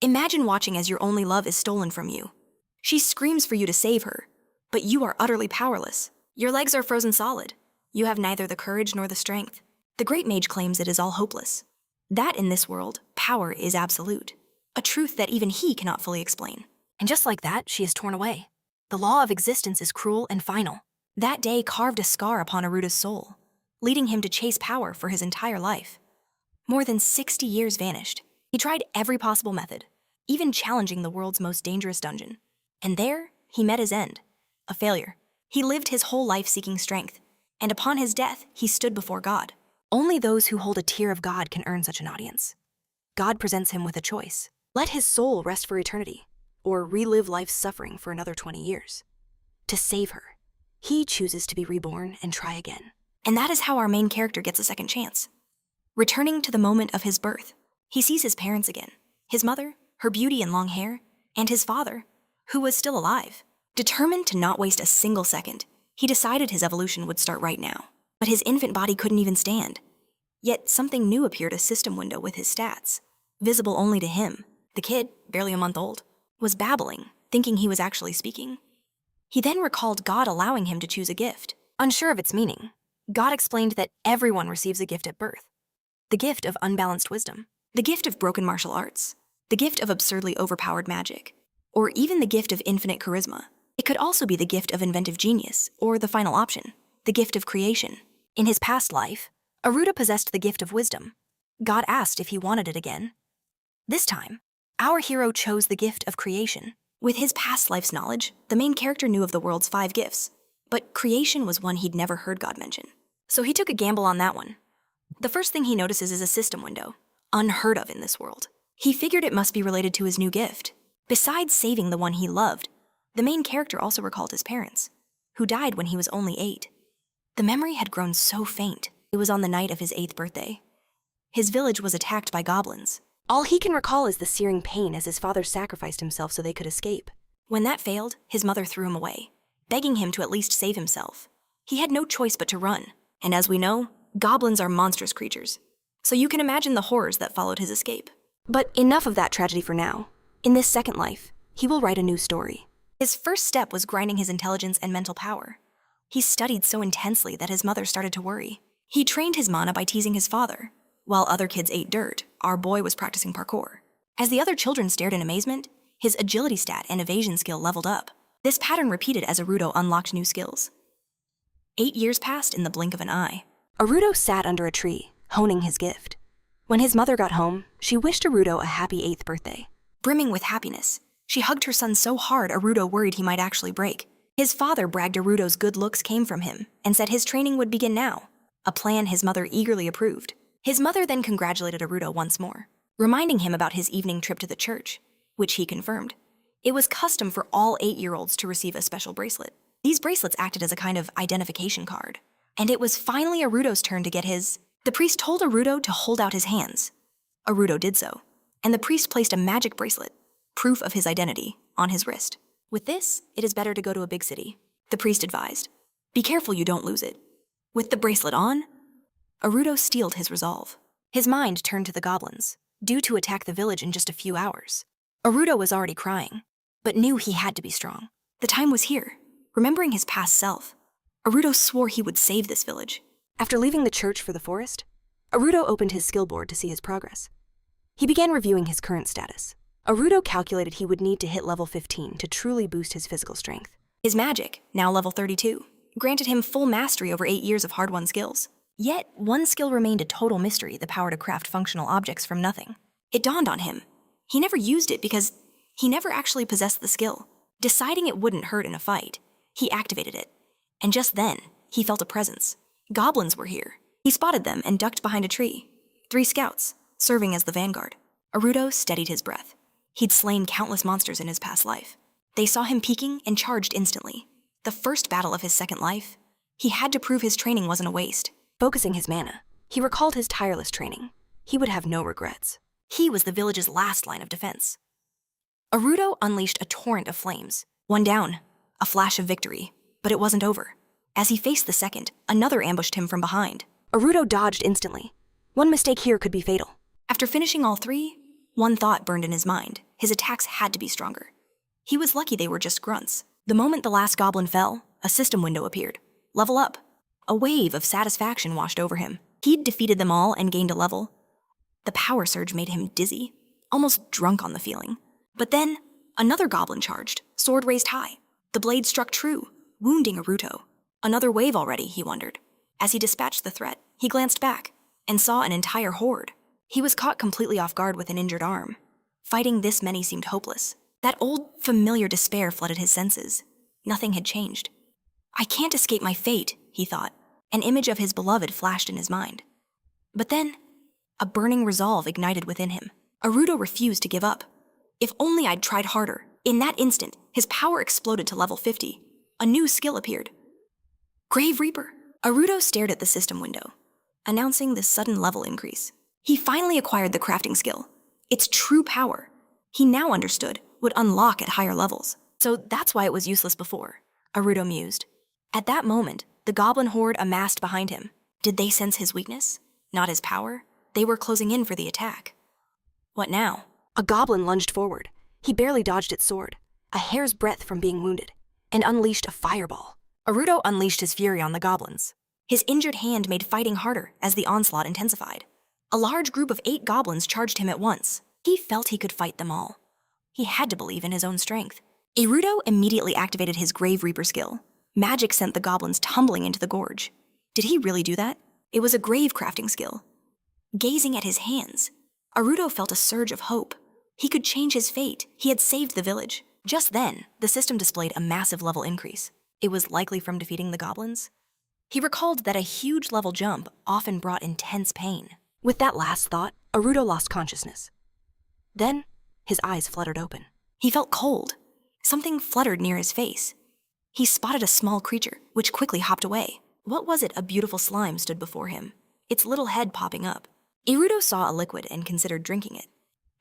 Imagine watching as your only love is stolen from you. She screams for you to save her, but you are utterly powerless. Your legs are frozen solid. You have neither the courage nor the strength. The great mage claims it is all hopeless. That in this world, power is absolute, a truth that even he cannot fully explain. And just like that, she is torn away. The law of existence is cruel and final. That day carved a scar upon Aruda's soul, leading him to chase power for his entire life. More than 60 years vanished. He tried every possible method, even challenging the world's most dangerous dungeon. And there, he met his end, a failure. He lived his whole life seeking strength, and upon his death, he stood before God. Only those who hold a tear of God can earn such an audience. God presents him with a choice. Let his soul rest for eternity, or relive life's suffering for another 20 years. To save her, he chooses to be reborn and try again. And that is how our main character gets a second chance. Returning to the moment of his birth, he sees his parents again, his mother, her beauty and long hair, and his father, who was still alive. Determined to not waste a single second, he decided his evolution would start right now. But his infant body couldn't even stand. Yet something new appeared a system window with his stats, visible only to him. The kid, barely a month old, was babbling, thinking he was actually speaking. He then recalled God allowing him to choose a gift. Unsure of its meaning, God explained that everyone receives a gift at birth. The gift of unbalanced wisdom, the gift of broken martial arts, the gift of absurdly overpowered magic, or even the gift of infinite charisma. It could also be the gift of inventive genius, or the final option, the gift of creation. In his past life, Aruda possessed the gift of wisdom. God asked if he wanted it again. This time, our hero chose the gift of creation. With his past life's knowledge, the main character knew of the world's 5 gifts, but creation was one he'd never heard God mention. So he took a gamble on that one. The first thing he notices is a system window, unheard of in this world. He figured it must be related to his new gift. Besides saving the one he loved, the main character also recalled his parents, who died when he was only 8. The memory had grown so faint, it was on the night of his 8th birthday. His village was attacked by goblins. All he can recall is the searing pain as his father sacrificed himself so they could escape. When that failed, his mother threw him away, begging him to at least save himself. He had no choice but to run, and as we know, goblins are monstrous creatures. So you can imagine the horrors that followed his escape. But enough of that tragedy for now. In this second life, he will write a new story. His first step was grinding his intelligence and mental power. He studied so intensely that his mother started to worry. He trained his mana by teasing his father. While other kids ate dirt, our boy was practicing parkour. As the other children stared in amazement, his agility stat and evasion skill leveled up. This pattern repeated as Arudo unlocked new skills. 8 years passed in the blink of an eye. Arudo sat under a tree, honing his gift. When his mother got home, she wished Arudo a happy 8th birthday. Brimming with happiness, she hugged her son so hard Arudo worried he might actually break. His father bragged Arudo's good looks came from him and said his training would begin now, a plan his mother eagerly approved. His mother then congratulated Arudo once more, reminding him about his evening trip to the church, which he confirmed. It was custom for all 8-year-olds to receive a special bracelet. These bracelets acted as a kind of identification card. And it was finally Arudo's turn to get his. The priest told Arudo to hold out his hands. Arudo did so, and the priest placed a magic bracelet, proof of his identity, on his wrist. With this, it is better to go to a big city, the priest advised. Be careful you don't lose it. With the bracelet on, Arudo steeled his resolve. His mind turned to the goblins, due to attack the village in just a few hours. Arudo was already crying, but knew he had to be strong. The time was here. Remembering his past self, Arudo swore he would save this village. After leaving the church for the forest, Arudo opened his skill board to see his progress. He began reviewing his current status. Arudo calculated he would need to hit level 15 to truly boost his physical strength. His magic, now level 32, granted him full mastery over 8 years of hard-won skills. Yet, one skill remained a total mystery, the power to craft functional objects from nothing. It dawned on him. He never used it because he never actually possessed the skill. Deciding it wouldn't hurt in a fight, he activated it. And just then, he felt a presence. Goblins were here. He spotted them and ducked behind a tree. 3 scouts, serving as the vanguard. Arudo steadied his breath. He'd slain countless monsters in his past life. They saw him peeking and charged instantly. The first battle of his second life, he had to prove his training wasn't a waste. Focusing his mana, he recalled his tireless training. He would have no regrets. He was the village's last line of defense. Arudo unleashed a torrent of flames. One down, a flash of victory, but it wasn't over. As he faced the second, another ambushed him from behind. Arudo dodged instantly. One mistake here could be fatal. After finishing all 3, one thought burned in his mind. his attacks had to be stronger. He was lucky they were just grunts. The moment the last goblin fell, a system window appeared. Level up. A wave of satisfaction washed over him. He'd defeated them all and gained a level. The power surge made him dizzy, almost drunk on the feeling. But then, another goblin charged, sword raised high. The blade struck true, wounding Aruto. Another wave already, he wondered. As he dispatched the threat, he glanced back and saw an entire horde. He was caught completely off guard with an injured arm. Fighting this many seemed hopeless. That old, familiar despair flooded his senses. Nothing had changed. I can't escape my fate, he thought. An image of his beloved flashed in his mind. But then, a burning resolve ignited within him. Aruto refused to give up. If only I'd tried harder. In that instant, his power exploded to level 50. A new skill appeared. Grave Reaper. Aruto stared at the system window, announcing this sudden level increase. He finally acquired the crafting skill. Its true power, he now understood, would unlock at higher levels. So that's why it was useless before, Aruto mused. At that moment, the goblin horde amassed behind him. Did they sense his weakness? Not his power? They were closing in for the attack. What now? A goblin lunged forward. He barely dodged its sword, a hair's breadth from being wounded, and unleashed a fireball. Aruto unleashed his fury on the goblins. His injured hand made fighting harder as the onslaught intensified. A large group of 8 goblins charged him at once. He felt he could fight them all. He had to believe in his own strength. Aruto immediately activated his Grave Reaper skill. Magic sent the goblins tumbling into the gorge. Did he really do that? It was a grave crafting skill. Gazing at his hands, Aruto felt a surge of hope. He could change his fate. He had saved the village. Just then, the system displayed a massive level increase. It was likely from defeating the goblins. He recalled that a huge level jump often brought intense pain. With that last thought, Aruto lost consciousness. Then, his eyes fluttered open. He felt cold. Something fluttered near his face. He spotted a small creature, which quickly hopped away. What was it? A beautiful slime stood before him, its little head popping up. Aruto saw a liquid and considered drinking it.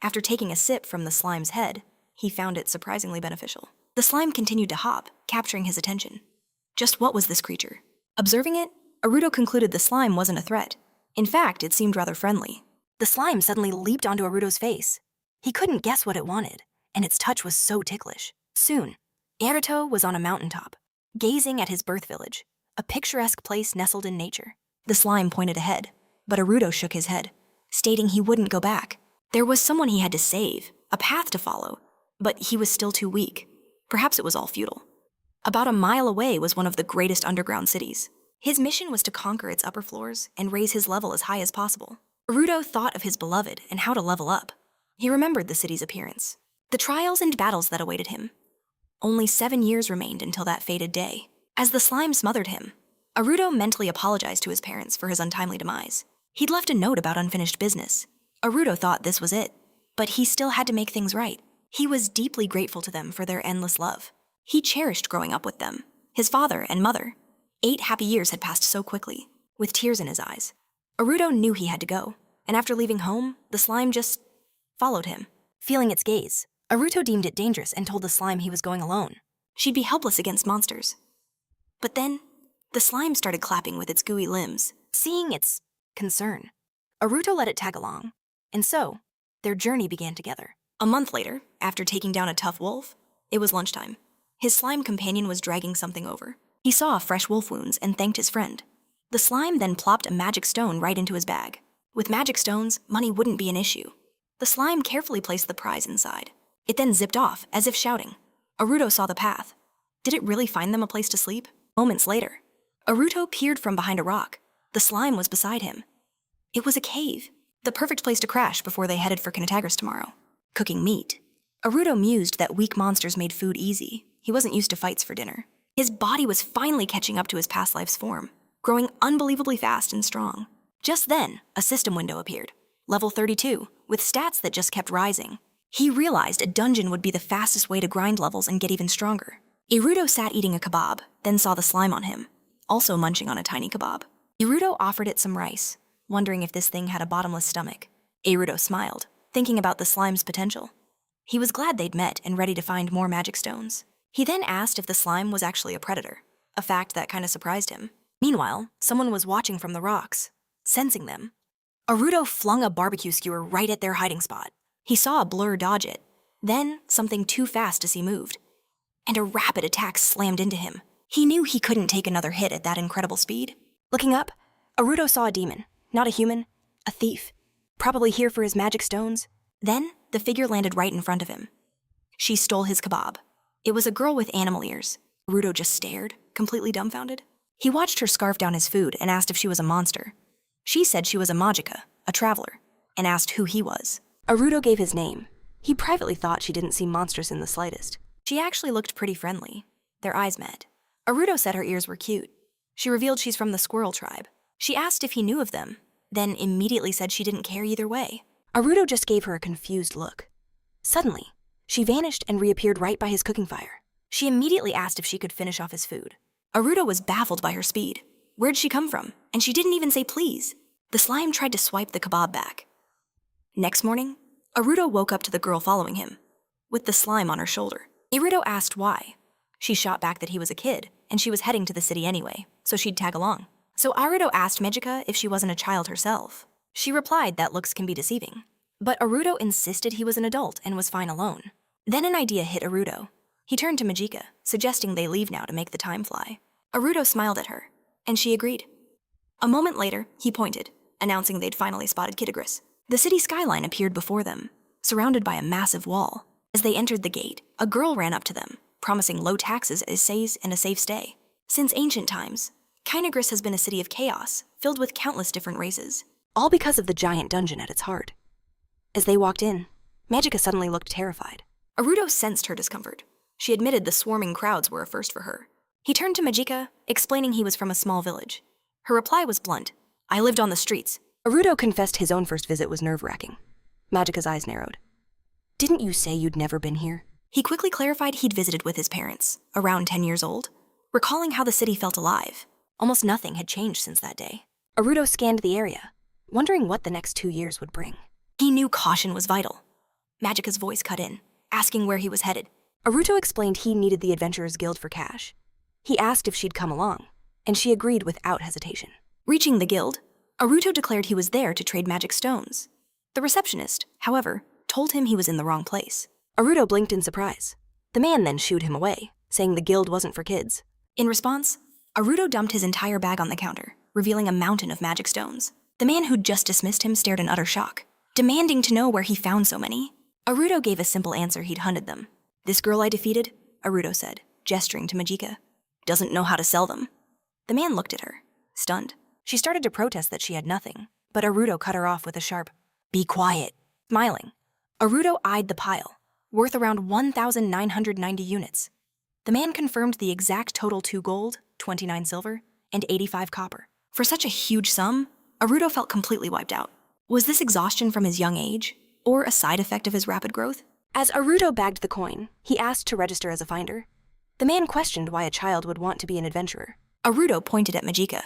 After taking a sip from the slime's head, he found it surprisingly beneficial. The slime continued to hop, capturing his attention. Just what was this creature? Observing it, Aruto concluded the slime wasn't a threat. In fact, it seemed rather friendly. The slime suddenly leaped onto Aruto's face. He couldn't guess what it wanted, and its touch was so ticklish. Soon, Aruto was on a mountaintop, gazing at his birth village, a picturesque place nestled in nature. The slime pointed ahead, but Aruto shook his head, stating he wouldn't go back. There was someone he had to save, a path to follow, but he was still too weak. Perhaps it was all futile. About a mile away was one of the greatest underground cities. His mission was to conquer its upper floors and raise his level as high as possible. Aruto thought of his beloved and how to level up. He remembered the city's appearance, the trials and battles that awaited him. Only 7 years remained until that fated day. As the slime smothered him, Aruto mentally apologized to his parents for his untimely demise. He'd left a note about unfinished business. Aruto thought this was it, but he still had to make things right. He was deeply grateful to them for their endless love. He cherished growing up with them, his father and mother. 8 happy years had passed so quickly, with tears in his eyes. Aruto knew he had to go, and after leaving home, the slime just followed him. Feeling its gaze, Aruto deemed it dangerous and told the slime he was going alone. She'd be helpless against monsters. But then, the slime started clapping with its gooey limbs, seeing its concern. Aruto let it tag along, and so, their journey began together. A month later, after taking down a tough wolf, it was lunchtime. His slime companion was dragging something over. He saw fresh wolf wounds and thanked his friend. The slime then plopped a magic stone right into his bag. With magic stones, money wouldn't be an issue. The slime carefully placed the prize inside. It then zipped off, as if shouting. Aruto saw the path. Did it really find them a place to sleep? Moments later, Aruto peered from behind a rock. The slime was beside him. It was a cave, the perfect place to crash before they headed for Kinetagris tomorrow. Cooking meat. Aruto mused that weak monsters made food easy. He wasn't used to fights for dinner. His body was finally catching up to his past life's form, growing unbelievably fast and strong. Just then, a system window appeared. Level 32, with stats that just kept rising. He realized a dungeon would be the fastest way to grind levels and get even stronger. Aruto sat eating a kebab, then saw the slime on him, also munching on a tiny kebab. Aruto offered it some rice, wondering if this thing had a bottomless stomach. Aruto smiled, thinking about the slime's potential. He was glad they'd met and ready to find more magic stones. He then asked if the slime was actually a predator, a fact that kind of surprised him. Meanwhile, someone was watching from the rocks, sensing them. Aruto flung a barbecue skewer right at their hiding spot. He saw a blur dodge it, Then, something too fast to see moved, and a rapid attack slammed into him. He knew he couldn't take another hit at that incredible speed. Looking up, Aruto saw a demon, not a human, a thief, probably here for his magic stones. Then, the figure landed right in front of him. She stole his kebab. It was a girl with animal ears. Aruto just stared, completely dumbfounded. He watched her scarf down his food and asked if she was a monster. She said she was a magika, a traveler, and asked who he was. Aruto gave his name. He privately thought she didn't seem monstrous in the slightest. She actually looked pretty friendly. Their eyes met. Aruto said her ears were cute. She revealed she's from the squirrel tribe. She asked if he knew of them, then immediately said she didn't care either way. Aruto just gave her a confused look. Suddenly, she vanished and reappeared right by his cooking fire. She immediately asked if she could finish off his food. Aruto was baffled by her speed. Where'd she come from? And she didn't even say please. The slime tried to swipe the kebab back. Next morning, Aruto woke up to the girl following him, with the slime on her shoulder. Aruto asked why. She shot back that he was a kid, and she was heading to the city anyway, so she'd tag along. So Aruto asked Magika if she wasn't a child herself. She replied that looks can be deceiving. But Aruto insisted he was an adult and was fine alone. Then an idea hit Aruto. He turned to Magika, suggesting they leave now to make the time fly. Aruto smiled at her, and she agreed. A moment later, he pointed, announcing they'd finally spotted Kittigris. The city skyline appeared before them, surrounded by a massive wall. As they entered the gate, a girl ran up to them, promising low taxes, essays, and a safe stay. Since ancient times, Kittigris has been a city of chaos, filled with countless different races, all because of the giant dungeon at its heart. As they walked in, Magika suddenly looked terrified. Aruto sensed her discomfort. She admitted the swarming crowds were a first for her. He turned to Magika, explaining he was from a small village. Her reply was blunt. I lived on the streets. Aruto confessed his own first visit was nerve-wracking. Magika's eyes narrowed. Didn't you say you'd never been here? He quickly clarified he'd visited with his parents, around 10 years old, recalling how the city felt alive. Almost nothing had changed since that day. Aruto scanned the area, wondering what the next 2 years would bring. He knew caution was vital. Magika's voice cut in, asking where he was headed. Aruto explained he needed the Adventurers Guild for cash. He asked if she'd come along, and she agreed without hesitation. Reaching the guild, Aruto declared he was there to trade magic stones. The receptionist, however, told him he was in the wrong place. Aruto blinked in surprise. The man then shooed him away, saying the guild wasn't for kids. In response, Aruto dumped his entire bag on the counter, revealing a mountain of magic stones. The man who'd just dismissed him stared in utter shock, demanding to know where he found so many. Aruto gave a simple answer he'd hunted them. This girl I defeated, Aruto said, gesturing to Magika, doesn't know how to sell them. The man looked at her, stunned. She started to protest that she had nothing, but Aruto cut her off with a sharp, be quiet. Smiling, Aruto eyed the pile, worth around 1,990 units. The man confirmed the exact total: 2 gold, 29 silver, and 85 copper. For such a huge sum, Aruto felt completely wiped out. Was this exhaustion from his young age, or a side effect of his rapid growth? As Aruto bagged the coin, he asked to register as a finder. The man questioned why a child would want to be an adventurer. Aruto pointed at Magika.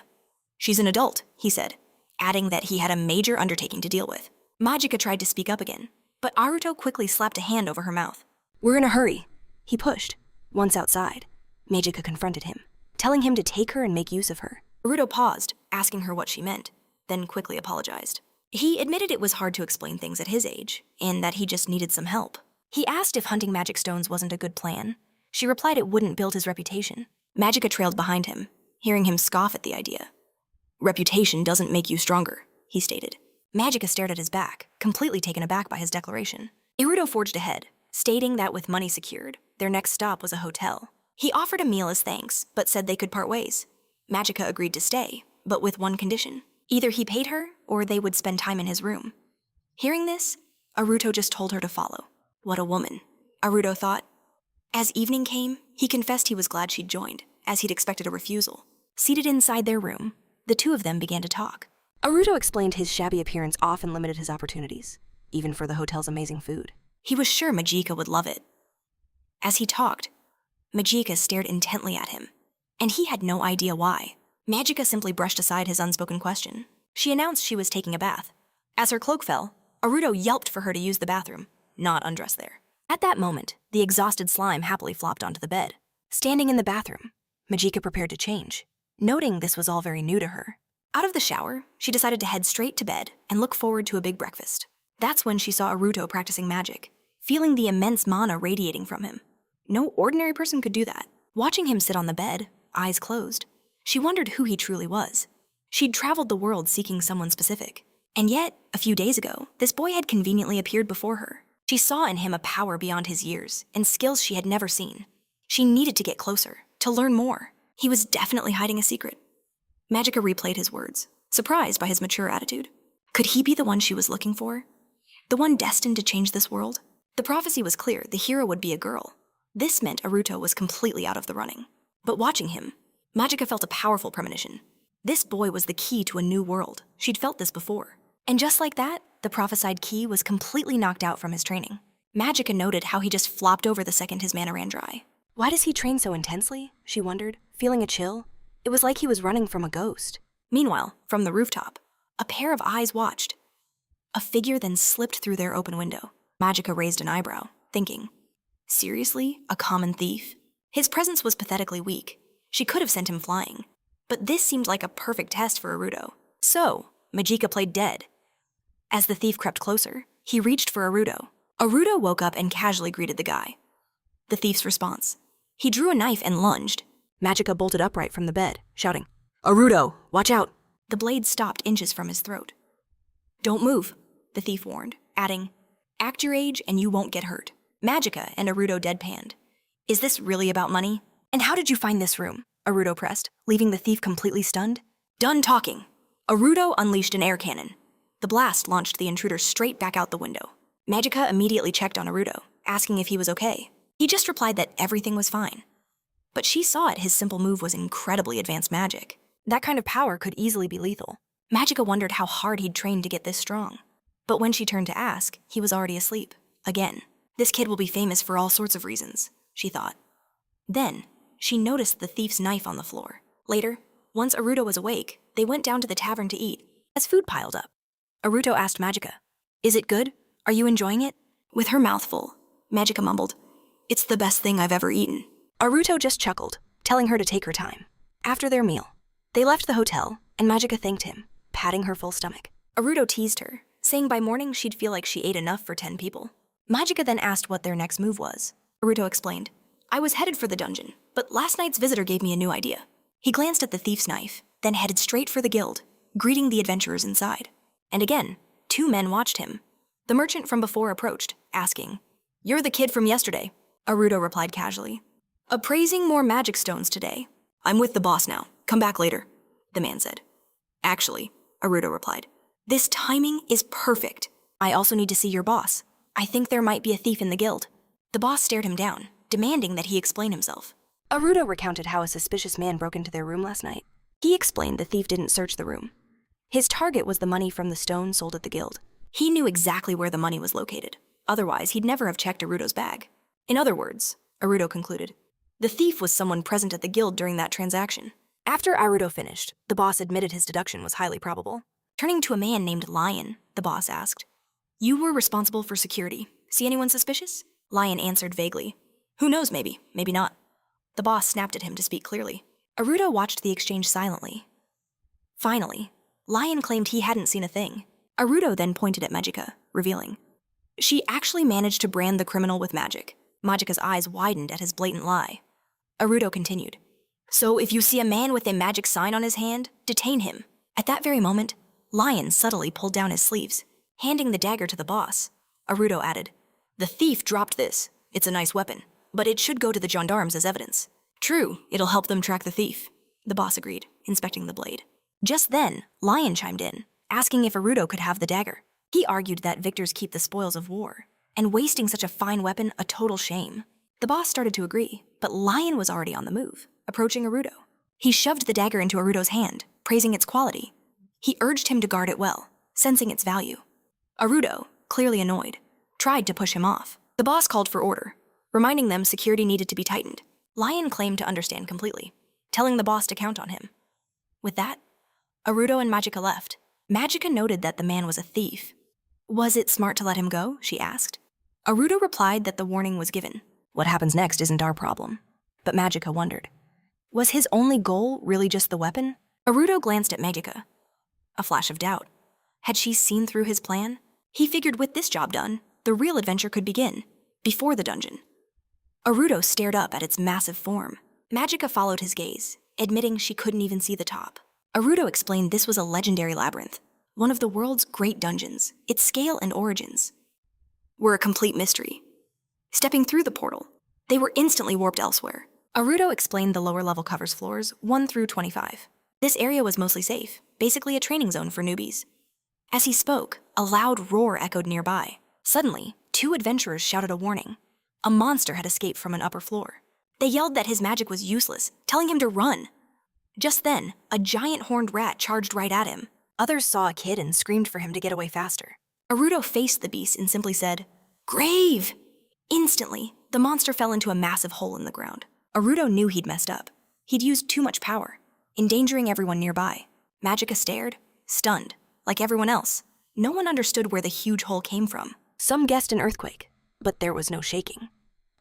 She's an adult, he said, adding that he had a major undertaking to deal with. Magika tried to speak up again, but Aruto quickly slapped a hand over her mouth. We're in a hurry, he pushed. Once outside, Magika confronted him, telling him to take her and make use of her. Aruto paused, asking her what she meant, then quickly apologized. He admitted it was hard to explain things at his age, and that he just needed some help. He asked if hunting magic stones wasn't a good plan. She replied it wouldn't build his reputation. Magika trailed behind him, hearing him scoff at the idea. Reputation doesn't make you stronger, he stated. Magika stared at his back, completely taken aback by his declaration. Aruto forged ahead, stating that with money secured, their next stop was a hotel. He offered a meal as thanks, but said they could part ways. Magika agreed to stay, but with one condition. Either he paid her, or they would spend time in his room. Hearing this, Aruto just told her to follow. What a woman, Aruto thought. As evening came, he confessed he was glad she'd joined, as he'd expected a refusal. Seated inside their room, the two of them began to talk. Aruto explained his shabby appearance often limited his opportunities, even for the hotel's amazing food. He was sure Magika would love it. As he talked, Magika stared intently at him, and he had no idea why. Magika simply brushed aside his unspoken question. She announced she was taking a bath. As her cloak fell, Aruto yelped for her to use the bathroom, not undress there. At that moment, the exhausted slime happily flopped onto the bed. Standing in the bathroom, Magika prepared to change, noting this was all very new to her. Out of the shower, she decided to head straight to bed and look forward to a big breakfast. That's when she saw Aruto practicing magic. feeling the immense mana radiating from him. No ordinary person could do that. Watching him sit on the bed, eyes closed, she wondered who he truly was. She'd traveled the world seeking someone specific. And yet, a few days ago, this boy had conveniently appeared before her. She saw in him a power beyond his years and skills she had never seen. She needed to get closer, to learn more. He was definitely hiding a secret. Magica replayed his words, surprised by his mature attitude. Could he be the one she was looking for? The one destined to change this world? The prophecy was clear, the hero would be a girl. This meant Aruto was completely out of the running. But watching him, Magica felt a powerful premonition. This boy was the key to a new world. She'd felt this before. And just like that, the prophesied key was completely knocked out from his training. Magica noted how he just flopped over the second his mana ran dry. Why does he train so intensely? She wondered, feeling a chill. It was like he was running from a ghost. Meanwhile, from the rooftop, a pair of eyes watched. A figure then slipped through their open window. Magica raised an eyebrow, thinking, seriously, a common thief? His presence was pathetically weak. She could have sent him flying. But this seemed like a perfect test for Aruto. So, Magica played dead. As the thief crept closer, he reached for Aruto. Aruto woke up and casually greeted the guy. The thief's response. He drew a knife and lunged. Magica bolted upright from the bed, shouting, "Aruto, watch out!" The blade stopped inches from his throat. "Don't move," the thief warned, adding, "Act your age and you won't get hurt." Magica and Aruto deadpanned. "Is this really about money? And how did you find this room?" Aruto pressed, leaving the thief completely stunned. Done talking. Aruto unleashed an air cannon. The blast launched the intruder straight back out the window. Magica immediately checked on Aruto, asking if he was okay. He just replied that everything was fine. But she saw it his simple move was incredibly advanced magic. That kind of power could easily be lethal. Magica wondered how hard he'd trained to get this strong. But when she turned to ask, he was already asleep. Again, this kid will be famous for all sorts of reasons, she thought. Then, she noticed the thief's knife on the floor. Later, once Aruto was awake, they went down to the tavern to eat, as food piled up. Aruto asked Magica, "Is it good? Are you enjoying it?" With her mouth full, Magica mumbled, "It's the best thing I've ever eaten." Aruto just chuckled, telling her to take her time. After their meal, they left the hotel, and Magica thanked him, patting her full stomach. Aruto teased her, saying by morning she'd feel like she ate enough for 10 people. Magica then asked what their next move was. Aruto explained, "I was headed for the dungeon, but last night's visitor gave me a new idea." He glanced at the thief's knife, then headed straight for the guild, greeting the adventurers inside. And again, 2 men watched him. The merchant from before approached, asking, "You're the kid from yesterday," Aruto replied casually. "Appraising more magic stones today. I'm with the boss now. Come back later," the man said. "Actually," Aruto replied, "this timing is perfect. I also need to see your boss. I think there might be a thief in the guild." The boss stared him down, demanding that he explain himself. Aruto recounted how a suspicious man broke into their room last night. He explained the thief didn't search the room. His target was the money from the stone sold at the guild. He knew exactly where the money was located. Otherwise, he'd never have checked Aruto's bag. In other words, Aruto concluded, the thief was someone present at the guild during that transaction. After Aruto finished, the boss admitted his deduction was highly probable. Turning to a man named Lion, the boss asked, "You were responsible for security. See anyone suspicious?" Lion answered vaguely, "Who knows, maybe, maybe not." The boss snapped at him to speak clearly. Aruto watched the exchange silently. Finally, Lion claimed he hadn't seen a thing. Aruto then pointed at Magica, revealing, "She actually managed to brand the criminal with magic." Magica's eyes widened at his blatant lie. Aruto continued, "So if you see a man with a magic sign on his hand, detain him." At that very moment, Lion subtly pulled down his sleeves, handing the dagger to the boss. Aruto added, "The thief dropped this. It's a nice weapon, but it should go to the gendarmes as evidence." "True, it'll help them track the thief," the boss agreed, inspecting the blade. Just then, Lion chimed in, asking if Aruto could have the dagger. He argued that victors keep the spoils of war, and wasting such a fine weapon a total shame. The boss started to agree, but Lion was already on the move, approaching Aruto. He shoved the dagger into Aruto's hand, praising its quality. He urged him to guard it well, sensing its value. Aruto, clearly annoyed, tried to push him off. The boss called for order, reminding them security needed to be tightened. Lion claimed to understand completely, telling the boss to count on him. With that, Aruto and Magica left. Magica noted that the man was a thief. Was it smart to let him go? She asked. Aruto replied that the warning was given. What happens next isn't our problem. But Magica wondered. Was his only goal really just the weapon? Aruto glanced at Magica. A flash of doubt. Had she seen through his plan? He figured with this job done, the real adventure could begin, before the dungeon. Aruto stared up at its massive form. Magica followed his gaze, admitting she couldn't even see the top. Aruto explained this was a legendary labyrinth, one of the world's great dungeons. Its scale and origins were a complete mystery. Stepping through the portal, they were instantly warped elsewhere. Aruto explained the lower level covers floors 1 through 25. This area was mostly safe, basically a training zone for newbies. As he spoke, a loud roar echoed nearby. Suddenly, 2 adventurers shouted a warning. A monster had escaped from an upper floor. They yelled that his magic was useless, telling him to run. Just then, a giant horned rat charged right at him. Others saw a kid and screamed for him to get away faster. Aruto faced the beast and simply said, "Grave!" Instantly, the monster fell into a massive hole in the ground. Aruto knew he'd messed up. He'd used too much power, endangering everyone nearby. Magica stared, stunned, like everyone else. No one understood where the huge hole came from. Some guessed an earthquake, but there was no shaking.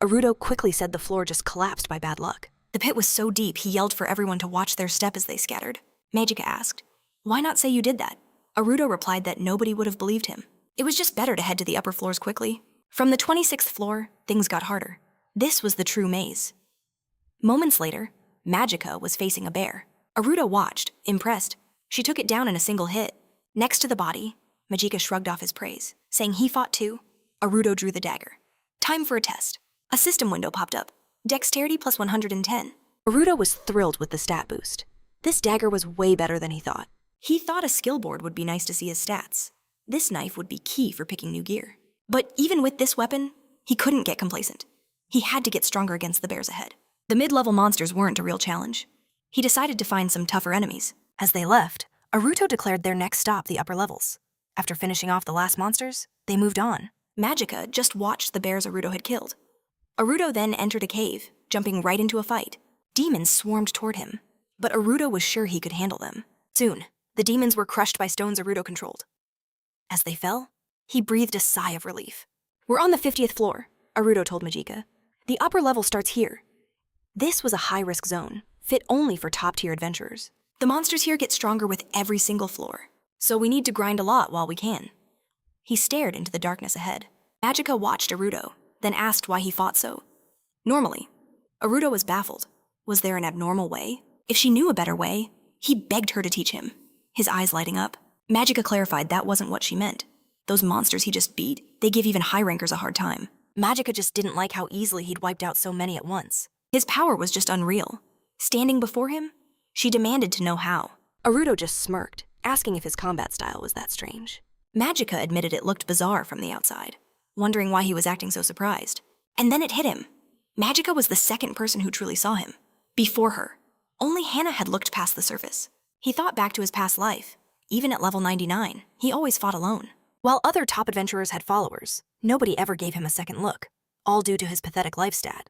Aruto quickly said the floor just collapsed by bad luck. The pit was so deep he yelled for everyone to watch their step as they scattered. Magica asked, "Why not say you did that?" Aruto replied that nobody would have believed him. It was just better to head to the upper floors quickly. From the 26th floor, things got harder. This was the true maze. Moments later, Magica was facing a bear. Aruto watched, impressed. She took it down in a single hit. Next to the body, Magica shrugged off his praise, saying he fought too. Aruto drew the dagger. Time for a test. A system window popped up. Dexterity plus 110. Aruto was thrilled with the stat boost. This dagger was way better than he thought. He thought a skill board would be nice to see his stats. This knife would be key for picking new gear. But even with this weapon, he couldn't get complacent. He had to get stronger against the bears ahead. The mid-level monsters weren't a real challenge. He decided to find some tougher enemies. As they left, Aruto declared their next stop the upper levels. After finishing off the last monsters, they moved on. Magica just watched the bears Aruto had killed. Aruto then entered a cave, jumping right into a fight. Demons swarmed toward him, but Aruto was sure he could handle them. Soon, the demons were crushed by stones Aruto controlled. As they fell, he breathed a sigh of relief. "We're on the 50th floor," Aruto told Magica. "The upper level starts here." This was a high-risk zone, fit only for top-tier adventurers. The monsters here get stronger with every single floor, so we need to grind a lot while we can. He stared into the darkness ahead. Magica watched Aruto, then asked why he fought so. Normally, Aruto was baffled. Was there an abnormal way? If she knew a better way, he begged her to teach him, his eyes lighting up. Magica clarified that wasn't what she meant. Those monsters he just beat, they give even high rankers a hard time. Magica just didn't like how easily he'd wiped out so many at once. His power was just unreal. Standing before him, she demanded to know how. Aruto just smirked, asking if his combat style was that strange. Magica admitted it looked bizarre from the outside, wondering why he was acting so surprised. And then it hit him. Magica was the second person who truly saw him. Before her, only Hannah had looked past the surface. He thought back to his past life. Even at level 99, he always fought alone. While other top adventurers had followers, nobody ever gave him a second look, all due to his pathetic life stat.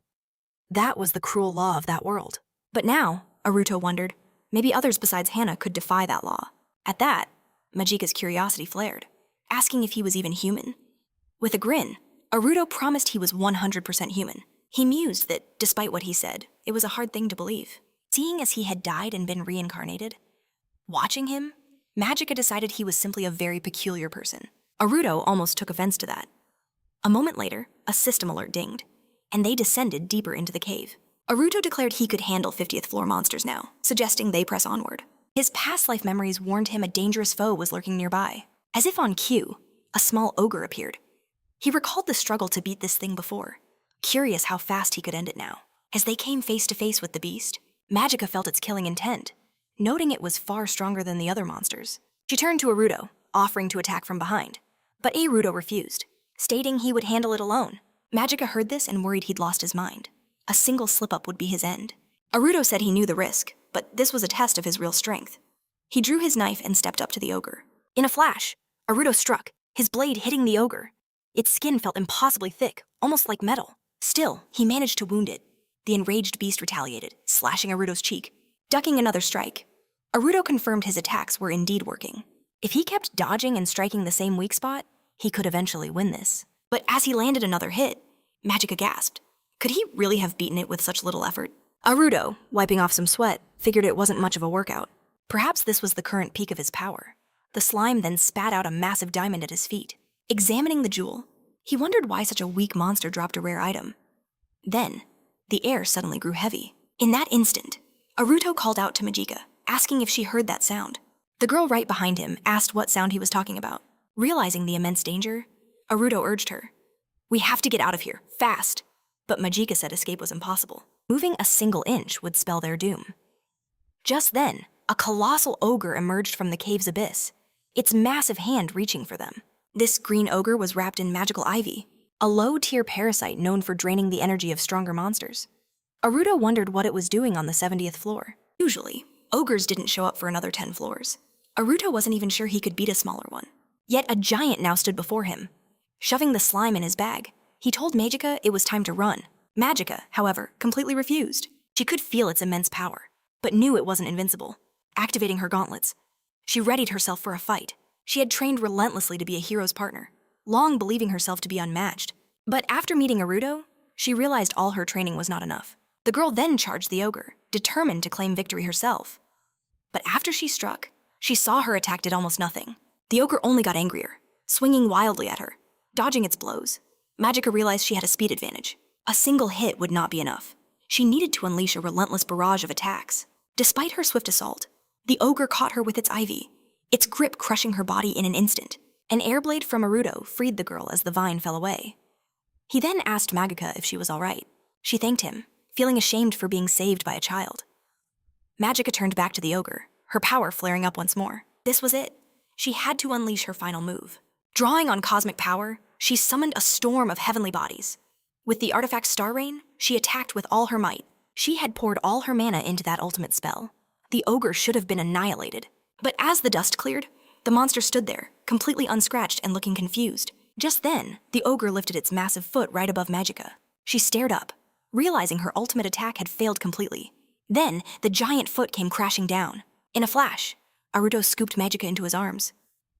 That was the cruel law of that world. But now, Aruto wondered, maybe others besides Hannah could defy that law. At that, Magica's curiosity flared, asking if he was even human. With a grin, Aruto promised he was 100% human. He mused that, despite what he said, it was a hard thing to believe. Seeing as he had died and been reincarnated, watching him, Magica decided he was simply a very peculiar person. Aruto almost took offense to that. A moment later, a system alert dinged, and they descended deeper into the cave. Aruto declared he could handle 50th floor monsters now, suggesting they press onward. His past life memories warned him a dangerous foe was lurking nearby. As if on cue, a small ogre appeared. He recalled the struggle to beat this thing before, curious how fast he could end it now. As they came face to face with the beast, Magica felt its killing intent, noting it was far stronger than the other monsters. She turned to Aruto, offering to attack from behind, but Aruto refused, stating he would handle it alone. Magica heard this and worried he'd lost his mind. A single slip-up would be his end. Aruto said he knew the risk, but this was a test of his real strength. He drew his knife and stepped up to the ogre. In a flash, Aruto struck, his blade hitting the ogre. Its skin felt impossibly thick, almost like metal. Still, he managed to wound it. The enraged beast retaliated, slashing Aruto's cheek. Ducking another strike, Aruto confirmed his attacks were indeed working. If he kept dodging and striking the same weak spot, he could eventually win this. But as he landed another hit, Magica gasped. Could he really have beaten it with such little effort? Aruto, wiping off some sweat, figured it wasn't much of a workout. Perhaps this was the current peak of his power. The slime then spat out a massive diamond at his feet. Examining the jewel, He wondered why such a weak monster dropped a rare item. Then, the air suddenly grew heavy. In that instant, Aruto called out to Majika, asking if she heard that sound. The girl right behind him asked what sound he was talking about. Realizing the immense danger, Aruto urged her, "We have to get out of here, fast." But Majika said escape was impossible. Moving a single inch would spell their doom. Just then, a colossal ogre emerged from the cave's abyss, its massive hand reaching for them. This green ogre was wrapped in magical ivy, a low-tier parasite known for draining the energy of stronger monsters. Aruto wondered what it was doing on the 70th floor. Usually, ogres didn't show up for another 10 floors. Aruto wasn't even sure he could beat a smaller one. Yet a giant now stood before him. Shoving the slime in his bag, he told Majika it was time to run. Majika, however, completely refused. She could feel its immense power, but knew it wasn't invincible. Activating her gauntlets, she readied herself for a fight. She had trained relentlessly to be a hero's partner, long believing herself to be unmatched. But after meeting Aruto, she realized all her training was not enough. The girl then charged the ogre, determined to claim victory herself. But after she struck, she saw her attack did almost nothing. The ogre only got angrier, swinging wildly at her, dodging its blows. Majika realized she had a speed advantage. A single hit would not be enough. She needed to unleash a relentless barrage of attacks. Despite her swift assault, the ogre caught her with its ivy, its grip crushing her body in an instant. An air blade from Aruto freed the girl as the vine fell away. He then asked Majika if she was all right. She thanked him, feeling ashamed for being saved by a child. Majika turned back to the ogre, her power flaring up once more. This was it. She had to unleash her final move. Drawing on cosmic power, she summoned a storm of heavenly bodies. With the artifact Star Rain, she attacked with all her might. She had poured all her mana into that ultimate spell. The ogre should have been annihilated. But as the dust cleared, the monster stood there, completely unscratched and looking confused. Just then, the ogre lifted its massive foot right above Majika. She stared up, realizing her ultimate attack had failed completely. Then, the giant foot came crashing down. In a flash, Aruto scooped Majika into his arms.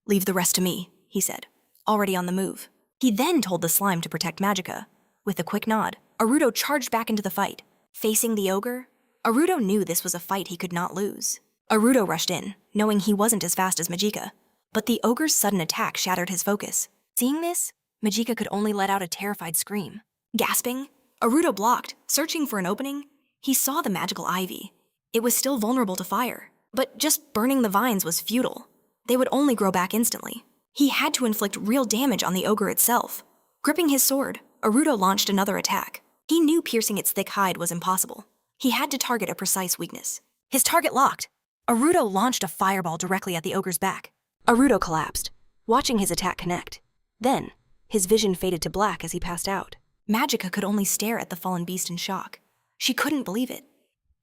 "Leave the rest to me," he said, already on the move. He then told the slime to protect Majika. With a quick nod, Aruto charged back into the fight. Facing the ogre, Aruto knew this was a fight he could not lose. Aruto rushed in, knowing he wasn't as fast as Majika. But the ogre's sudden attack shattered his focus. Seeing this, Majika could only let out a terrified scream. Gasping, Aruto blocked, searching for an opening. He saw the magical ivy. It was still vulnerable to fire, but just burning the vines was futile. They would only grow back instantly. He had to inflict real damage on the ogre itself. Gripping his sword, Aruto launched another attack. He knew piercing its thick hide was impossible. He had to target a precise weakness. His target locked. Aruto launched a fireball directly at the ogre's back. Aruto collapsed, watching his attack connect. Then, his vision faded to black as he passed out. Majika could only stare at the fallen beast in shock. She couldn't believe it.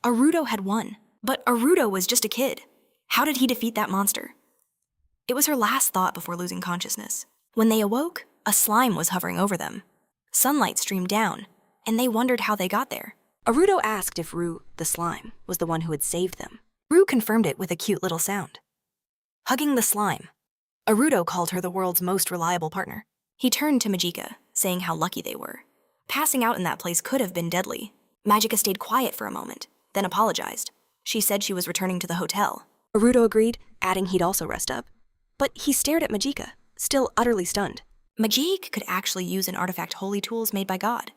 Aruto had won, but Aruto was just a kid. How did he defeat that monster? It was her last thought before losing consciousness. When they awoke, a slime was hovering over them. Sunlight streamed down, and they wondered how they got there. Aruto asked if Ru, the slime, was the one who had saved them. Ru confirmed it with a cute little sound. Hugging the slime, Aruto called her the world's most reliable partner. He turned to Majika, saying how lucky they were. Passing out in that place could have been deadly. Majika stayed quiet for a moment, then apologized. She said she was returning to the hotel. Aruto agreed, adding he'd also rest up. But he stared at Majika, still utterly stunned. Majik could actually use an artifact holy tools made by God.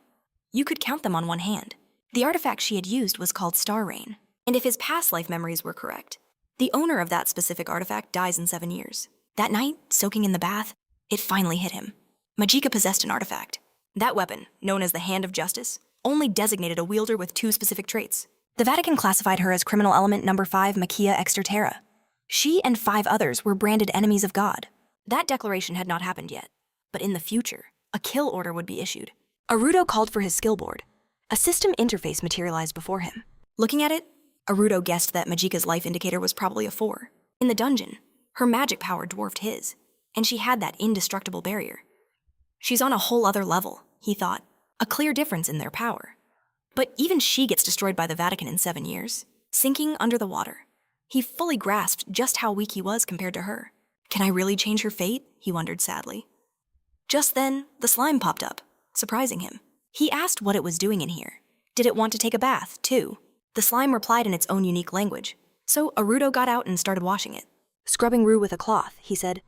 You could count them on one hand. The artifact she had used was called Star Rain, and if his past life memories were correct, the owner of that specific artifact dies in 7 years. That night, soaking in the bath, it finally hit him. Majika possessed an artifact. That weapon, known as the Hand of Justice, only designated a wielder with 2 specific traits. The Vatican classified her as criminal element number 5 Machia Exterterra. She and 5 others were branded enemies of God. That declaration had not happened yet, but in the future, a kill order would be issued. Aruto called for his skill board. A system interface materialized before him. Looking at it, Aruto guessed that Majika's life indicator was probably a 4. In the dungeon, her magic power dwarfed his, and she had that indestructible barrier. She's on a whole other level, he thought, a clear difference in their power. But even she gets destroyed by the Vatican in 7 years, sinking under the water. He fully grasped just how weak he was compared to her. Can I really change her fate? He wondered sadly. Just then, the slime popped up, surprising him. He asked what it was doing in here. Did it want to take a bath, too? The slime replied in its own unique language, so Aruto got out and started washing it. Scrubbing Ru with a cloth, he said,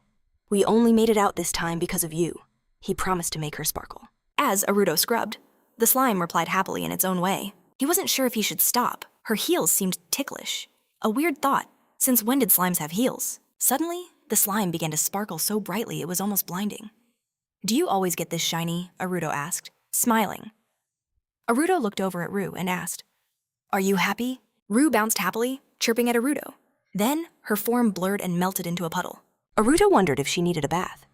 "We only made it out this time because of you. He promised to make her sparkle. As Aruto scrubbed, the slime replied happily in its own way. He wasn't sure if he should stop. Her heels seemed ticklish. A weird thought. Since when did slimes have heels? Suddenly, the slime began to sparkle so brightly it was almost blinding. "Do you always get this shiny?" Aruto asked, smiling. Aruto looked over at Rue and asked, "Are you happy?" Rue bounced happily, chirping at Aruto. Then, her form blurred and melted into a puddle. Aruto wondered if she needed a bath.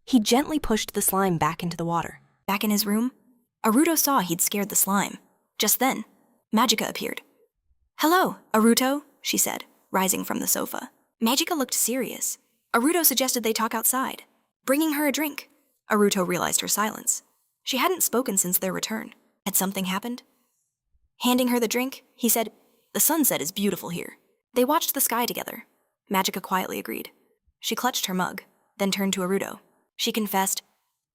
He gently pushed the slime back into the water. Back in his room, Aruto saw he'd scared the slime. Just then, Magica appeared. "Hello, Aruto," she said, rising from the sofa. Magica looked serious. Aruto suggested they talk outside, bringing her a drink. Aruto realized her silence. She hadn't spoken since their return. Had something happened? Handing her the drink, he said, "The sunset is beautiful here." They watched the sky together. Magica quietly agreed. She clutched her mug, then turned to Aruto. She confessed,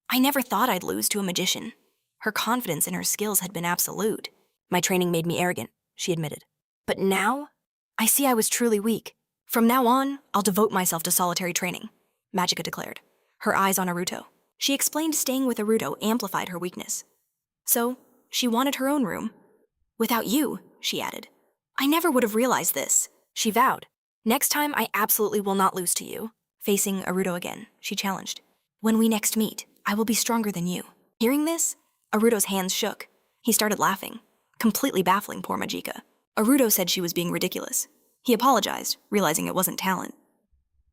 "I never thought I'd lose to a magician." Her confidence in her skills had been absolute. "My training made me arrogant," she admitted. "But now, I see I was truly weak. From now on, I'll devote myself to solitary training," Magica declared, her eyes on Aruto. She explained staying with Aruto amplified her weakness. So, she wanted her own room. "Without you," she added, "I never would have realized this." She vowed, "Next time I absolutely will not lose to you." Facing Aruto again, she challenged, "When we next meet, I will be stronger than you." Hearing this, Aruto's hands shook. He started laughing, completely baffling poor Magica. Aruto said she was being ridiculous. He apologized, realizing it wasn't talent.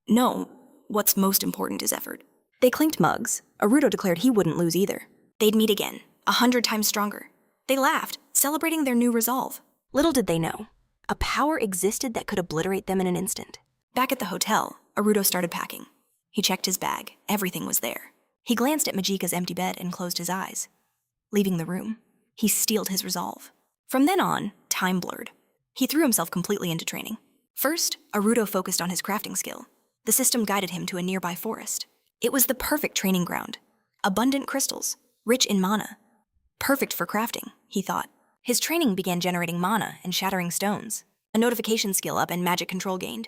"No, what's most important is effort." They clinked mugs. Aruto declared he wouldn't lose either. They'd meet again, 100 times stronger. They laughed, celebrating their new resolve. Little did they know, a power existed that could obliterate them in an instant. Back at the hotel, Aruto started packing. He checked his bag. Everything was there. He glanced at Magica's empty bed and closed his eyes. Leaving the room, he steeled his resolve. From then on, time blurred. He threw himself completely into training. First, Aruto focused on his crafting skill. The system guided him to a nearby forest. It was the perfect training ground. Abundant crystals, rich in mana. Perfect for crafting, he thought. His training began generating mana and shattering stones. A notification skill up and magic control gained.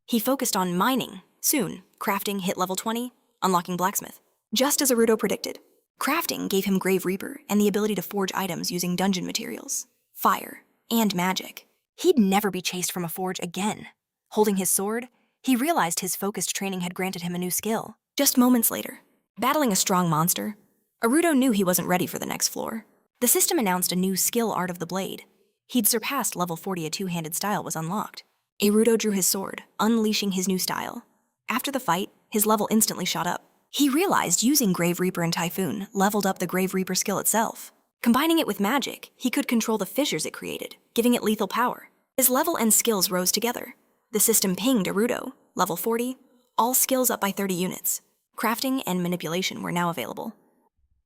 He focused on mining. Soon, crafting hit level 20, unlocking blacksmith. Just as Aruto predicted, crafting gave him Grave Reaper and the ability to forge items using dungeon materials, fire, and magic. He'd never be chased from a forge again. Holding his sword, he realized his focused training had granted him a new skill. Just moments later, battling a strong monster, Aruto knew he wasn't ready for the next floor. The system announced a new skill art of the blade. He'd surpassed level 40, a two-handed style was unlocked. Aruto drew his sword, unleashing his new style. After the fight, his level instantly shot up. He realized using Grave Reaper and Typhoon leveled up the Grave Reaper skill itself. Combining it with magic, he could control the fissures it created, giving it lethal power. His level and skills rose together. The system pinged Aruto, level 40, all skills up by 30 units. Crafting and manipulation were now available.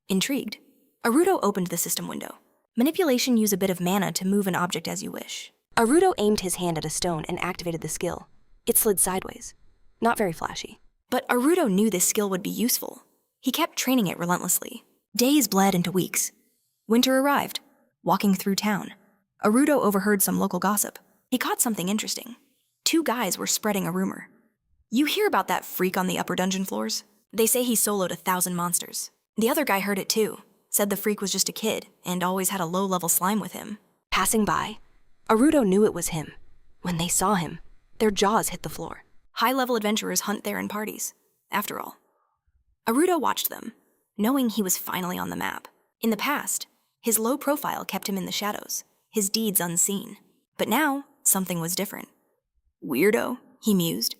Intrigued, Aruto opened the system window. Manipulation use a bit of mana to move an object as you wish. Aruto aimed his hand at a stone and activated the skill. It slid sideways. Not very flashy. But Aruto knew this skill would be useful. He kept training it relentlessly. Days bled into weeks. Winter arrived. Walking through town, Aruto overheard some local gossip. He caught something interesting. 2 guys were spreading a rumor. "You hear about that freak on the upper dungeon floors? They say he soloed 1,000 monsters." The other guy heard it too, said the freak was just a kid and always had a low-level slime with him. Passing by, Aruto knew it was him. When they saw him, their jaws hit the floor. High-level adventurers hunt there in parties, after all. Aruto watched them, knowing he was finally on the map. In the past, his low profile kept him in the shadows, his deeds unseen. But now, something was different. "Weirdo," he mused.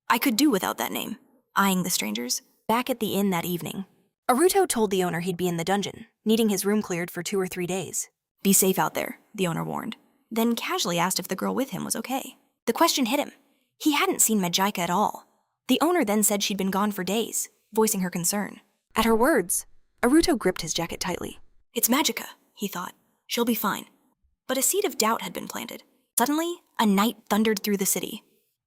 "I could do without that name," eyeing the strangers. Back at the inn that evening, Aruto told the owner he'd be in the dungeon, needing his room cleared for 2 or 3 days. "Be safe out there," the owner warned, then casually asked if the girl with him was okay. The question hit him. He hadn't seen Magica at all. The owner then said she'd been gone for days, voicing her concern. At her words, Aruto gripped his jacket tightly. "It's Magica," he thought. "She'll be fine." But a seed of doubt had been planted. Suddenly, a knight thundered through the city.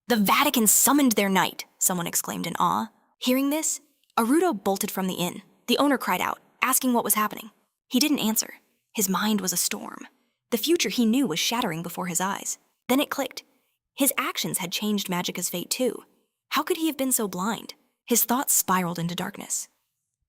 "The Vatican summoned their knight," someone exclaimed in awe. Hearing this, Aruto bolted from the inn. The owner cried out, asking what was happening. He didn't answer. His mind was a storm. The future he knew was shattering before his eyes. Then it clicked. His actions had changed Magica's fate too. How could he have been so blind? His thoughts spiraled into darkness.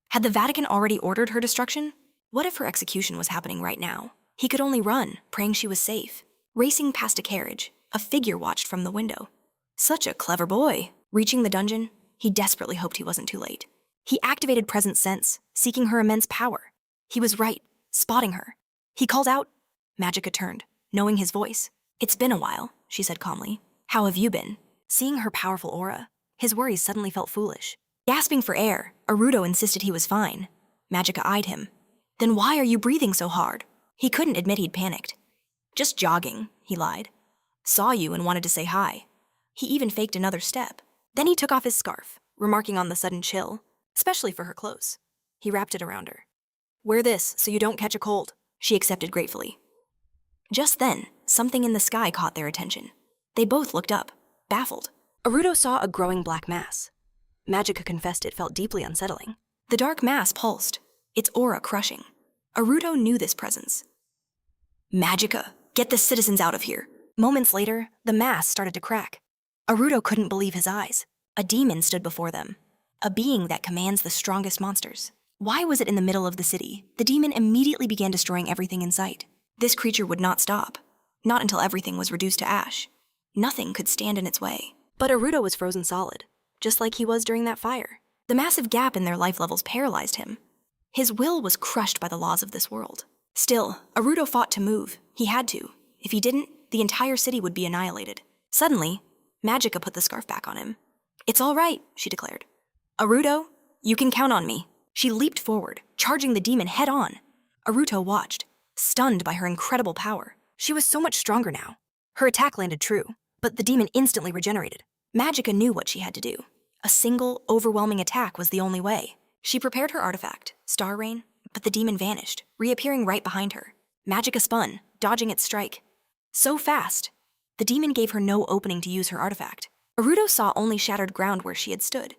Had the Vatican already ordered her destruction? What if her execution was happening right now? He could only run, praying she was safe. Racing past a carriage, a figure watched from the window. Such a clever boy. Reaching the dungeon, he desperately hoped he wasn't too late. He activated present sense, seeking her immense power. He was right, spotting her. He called out. Magica turned, knowing his voice. "It's been a while," she said calmly. "How have you been?" Seeing her powerful aura, his worries suddenly felt foolish. Gasping for air, Arudo insisted he was fine. Magica eyed him. "Then why are you breathing so hard?" He couldn't admit he'd panicked. "Just jogging," he lied. "Saw you and wanted to say hi." He even faked another step. Then he took off his scarf, remarking on the sudden chill, especially for her clothes. He wrapped it around her. "Wear this so you don't catch a cold," she accepted gratefully. Just then, something in the sky caught their attention. They both looked up, baffled. Arudo saw a growing black mass. Magica confessed it felt deeply unsettling. The dark mass pulsed, its aura crushing. Arudo knew this presence. "Magica, get the citizens out of here." Moments later, the mass started to crack. Arudo couldn't believe his eyes. A demon stood before them, a being that commands the strongest monsters. Why was it in the middle of the city? The demon immediately began destroying everything in sight. This creature would not stop, not until everything was reduced to ash. Nothing could stand in its way. But Arudo was frozen solid, just like he was during that fire. The massive gap in their life levels paralyzed him. His will was crushed by the laws of this world. Still, Arudo fought to move. He had to. If he didn't, the entire city would be annihilated. Suddenly, Magica put the scarf back on him. "It's all right," she declared. "Arudo, you can count on me." She leaped forward, charging the demon head on. Arudo watched, stunned by her incredible power. She was so much stronger now. Her attack landed true, but the demon instantly regenerated. Magica knew what she had to do. A single, overwhelming attack was the only way. She prepared her artifact, Star Rain, but the demon vanished, reappearing right behind her. Magica spun, dodging its strike. So fast, the demon gave her no opening to use her artifact. Arudo saw only shattered ground where she had stood.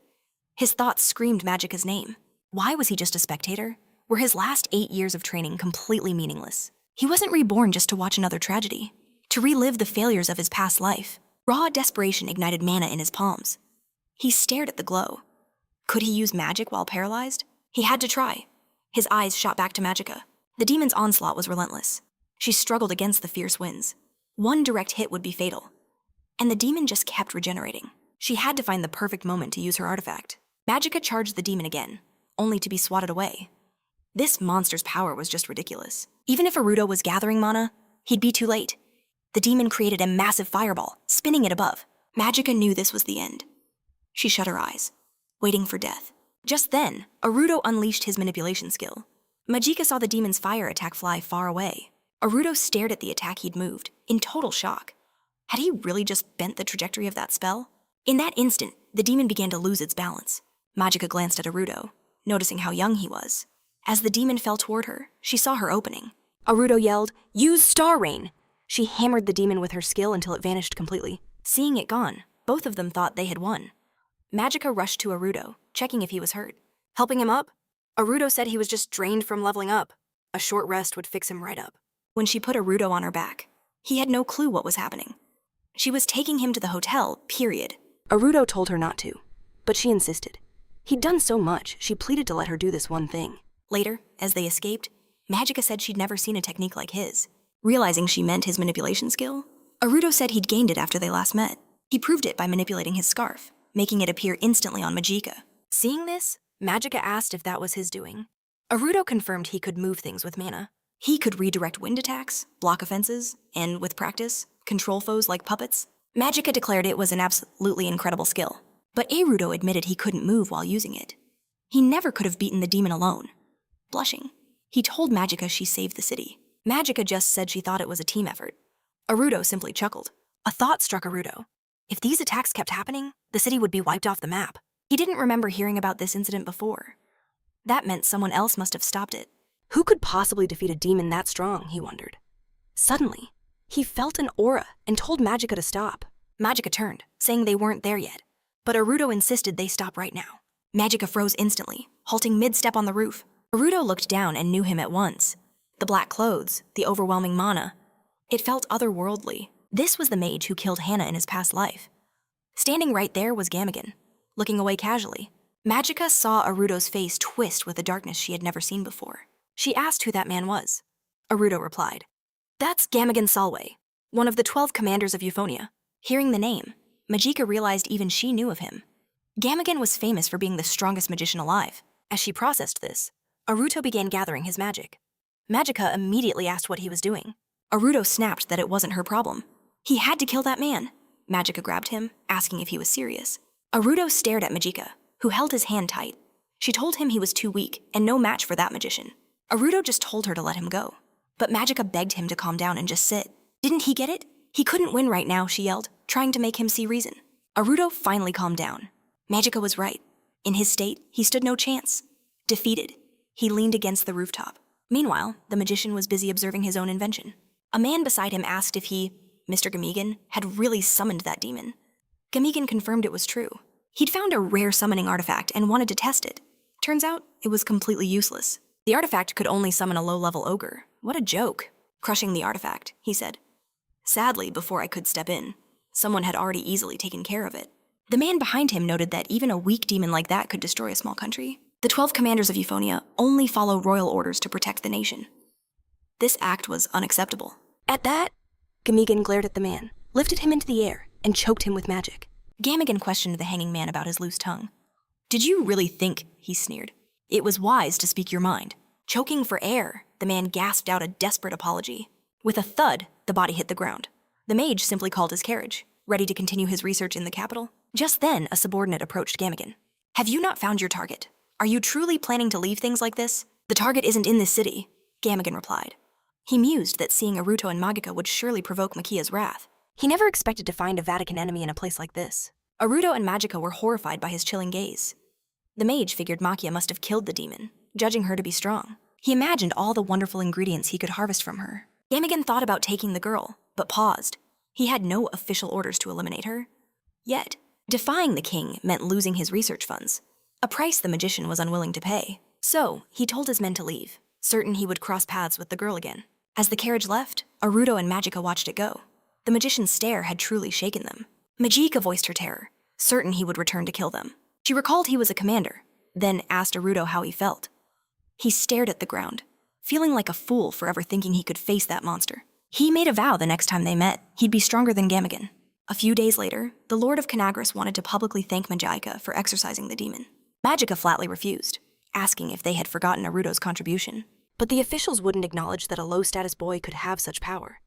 His thoughts screamed Magica's name. Why was he just a spectator? Were his last 8 years of training completely meaningless? He wasn't reborn just to watch another tragedy, to relive the failures of his past life. Raw desperation ignited mana in his palms. He stared at the glow. Could he use magic while paralyzed? He had to try. His eyes shot back to Magica. The demon's onslaught was relentless. She struggled against the fierce winds. One direct hit would be fatal. And the demon just kept regenerating. She had to find the perfect moment to use her artifact. Magica charged the demon again, only to be swatted away. This monster's power was just ridiculous. Even if Arudo was gathering mana, he'd be too late. The demon created a massive fireball, spinning it above. Magica knew this was the end. She shut her eyes, waiting for death. Just then, Arudo unleashed his manipulation skill. Magica saw the demon's fire attack fly far away. Arudo stared at the attack he'd moved, in total shock. Had he really just bent the trajectory of that spell? In that instant, the demon began to lose its balance. Magica glanced at Arudo, noticing how young he was. As the demon fell toward her, she saw her opening. Arudo yelled, "Use Star Rain!" She hammered the demon with her skill until it vanished completely. Seeing it gone, both of them thought they had won. Magica rushed to Arudo, checking if he was hurt. Helping him up? Arudo said he was just drained from leveling up. A short rest would fix him right up. When she put Arudo on her back, he had no clue what was happening. She was taking him to the hotel, period. Arudo told her not to, but she insisted. He'd done so much, she pleaded to let her do this one thing. Later, as they escaped, Magica said she'd never seen a technique like his. Realizing she meant his manipulation skill, Arudo said he'd gained it after they last met. He proved it by manipulating his scarf, making it appear instantly on Magica. Seeing this, Magica asked if that was his doing. Arudo confirmed he could move things with mana. He could redirect wind attacks, block offenses, and, with practice, control foes like puppets. Magica declared it was an absolutely incredible skill, but Arudo admitted he couldn't move while using it. He never could have beaten the demon alone. Blushing, he told Magica she saved the city. Magica just said she thought it was a team effort. Arudo simply chuckled. A thought struck Arudo. If these attacks kept happening, the city would be wiped off the map. He didn't remember hearing about this incident before. That meant someone else must have stopped it. Who could possibly defeat a demon that strong, he wondered. Suddenly, he felt an aura and told Magica to stop. Magica turned, saying they weren't there yet. But Arudo insisted they stop right now. Magica froze instantly, halting mid-step on the roof. Arudo looked down and knew him at once. The black clothes, the overwhelming mana. It felt otherworldly. This was the mage who killed Hannah in his past life. Standing right there was Gamigan, looking away casually. Magica saw Arudo's face twist with a darkness she had never seen before. She asked who that man was. Arudo replied, "That's Gamigan Salway, one of the 12 commanders of Euphonia." Hearing the name, Magica realized even she knew of him. Gamigan was famous for being the strongest magician alive. As she processed this, Aruto began gathering his magic. Magica immediately asked what he was doing. Aruto snapped that it wasn't her problem. He had to kill that man. Magica grabbed him, asking if he was serious. Aruto stared at Magica, who held his hand tight. She told him he was too weak and no match for that magician. Aruto just told her to let him go. But Magica begged him to calm down and just sit. Didn't he get it? He couldn't win right now, she yelled, trying to make him see reason. Aruto finally calmed down. Magica was right. In his state, he stood no chance. Defeated, he leaned against the rooftop. Meanwhile, the magician was busy observing his own invention. A man beside him asked if he, Mr. Gamigan, had really summoned that demon. Gamigan confirmed it was true. He'd found a rare summoning artifact and wanted to test it. Turns out, it was completely useless. The artifact could only summon a low-level ogre. What a joke. Crushing the artifact, he said. Sadly, before I could step in, someone had already easily taken care of it. The man behind him noted that even a weak demon like that could destroy a small country. The 12 commanders of Euphonia only follow royal orders to protect the nation. This act was unacceptable. At that, Gamigan glared at the man, lifted him into the air, and choked him with magic. Gamigan questioned the hanging man about his loose tongue. "Did you really think," he sneered, "it was wise to speak your mind?" Choking for air, the man gasped out a desperate apology. With a thud, the body hit the ground. The mage simply called his carriage, ready to continue his research in the capital. Just then, a subordinate approached Gamigan. "Have you not found your target? Are you truly planning to leave things like this?" "The target isn't in this city," Gamigan replied. He mused that seeing Aruto and Magica would surely provoke Makia's wrath. He never expected to find a Vatican enemy in a place like this. Aruto and Magica were horrified by his chilling gaze. The mage figured Makia must have killed the demon, judging her to be strong. He imagined all the wonderful ingredients he could harvest from her. Gamigan thought about taking the girl, but paused. He had no official orders to eliminate her. Yet, defying the king meant losing his research funds, a price the magician was unwilling to pay. So, he told his men to leave, certain he would cross paths with the girl again. As the carriage left, Aruto and Magica watched it go. The magician's stare had truly shaken them. Magica voiced her terror, certain he would return to kill them. She recalled he was a commander, then asked Aruto how he felt. He stared at the ground, feeling like a fool for ever thinking he could face that monster. He made a vow the next time they met, he'd be stronger than Gamigan. A few days later, the Lord of Canagris wanted to publicly thank Magica for exorcising the demon. Magica flatly refused, asking if they had forgotten Aruto's contribution. But the officials wouldn't acknowledge that a low-status boy could have such power.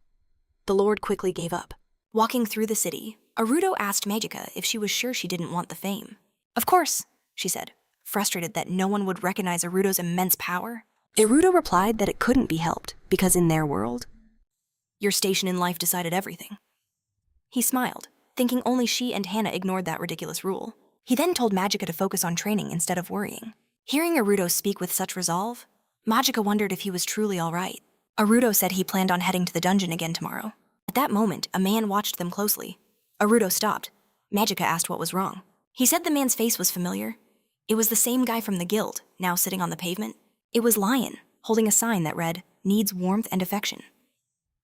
The Lord quickly gave up. Walking through the city, Aruto asked Magica if she was sure she didn't want the fame. "Of course," she said, frustrated that no one would recognize Aruto's immense power. Aruto replied that it couldn't be helped, because in their world, "Your station in life decided everything." He smiled, thinking only she and Hannah ignored that ridiculous rule. He then told Magica to focus on training instead of worrying. Hearing Aruto speak with such resolve, Magica wondered if he was truly all right. Aruto said he planned on heading to the dungeon again tomorrow. At that moment, a man watched them closely. Aruto stopped. Magica asked what was wrong. He said the man's face was familiar. It was the same guy from the guild, now sitting on the pavement. It was Lion, holding a sign that read, "Needs warmth and affection."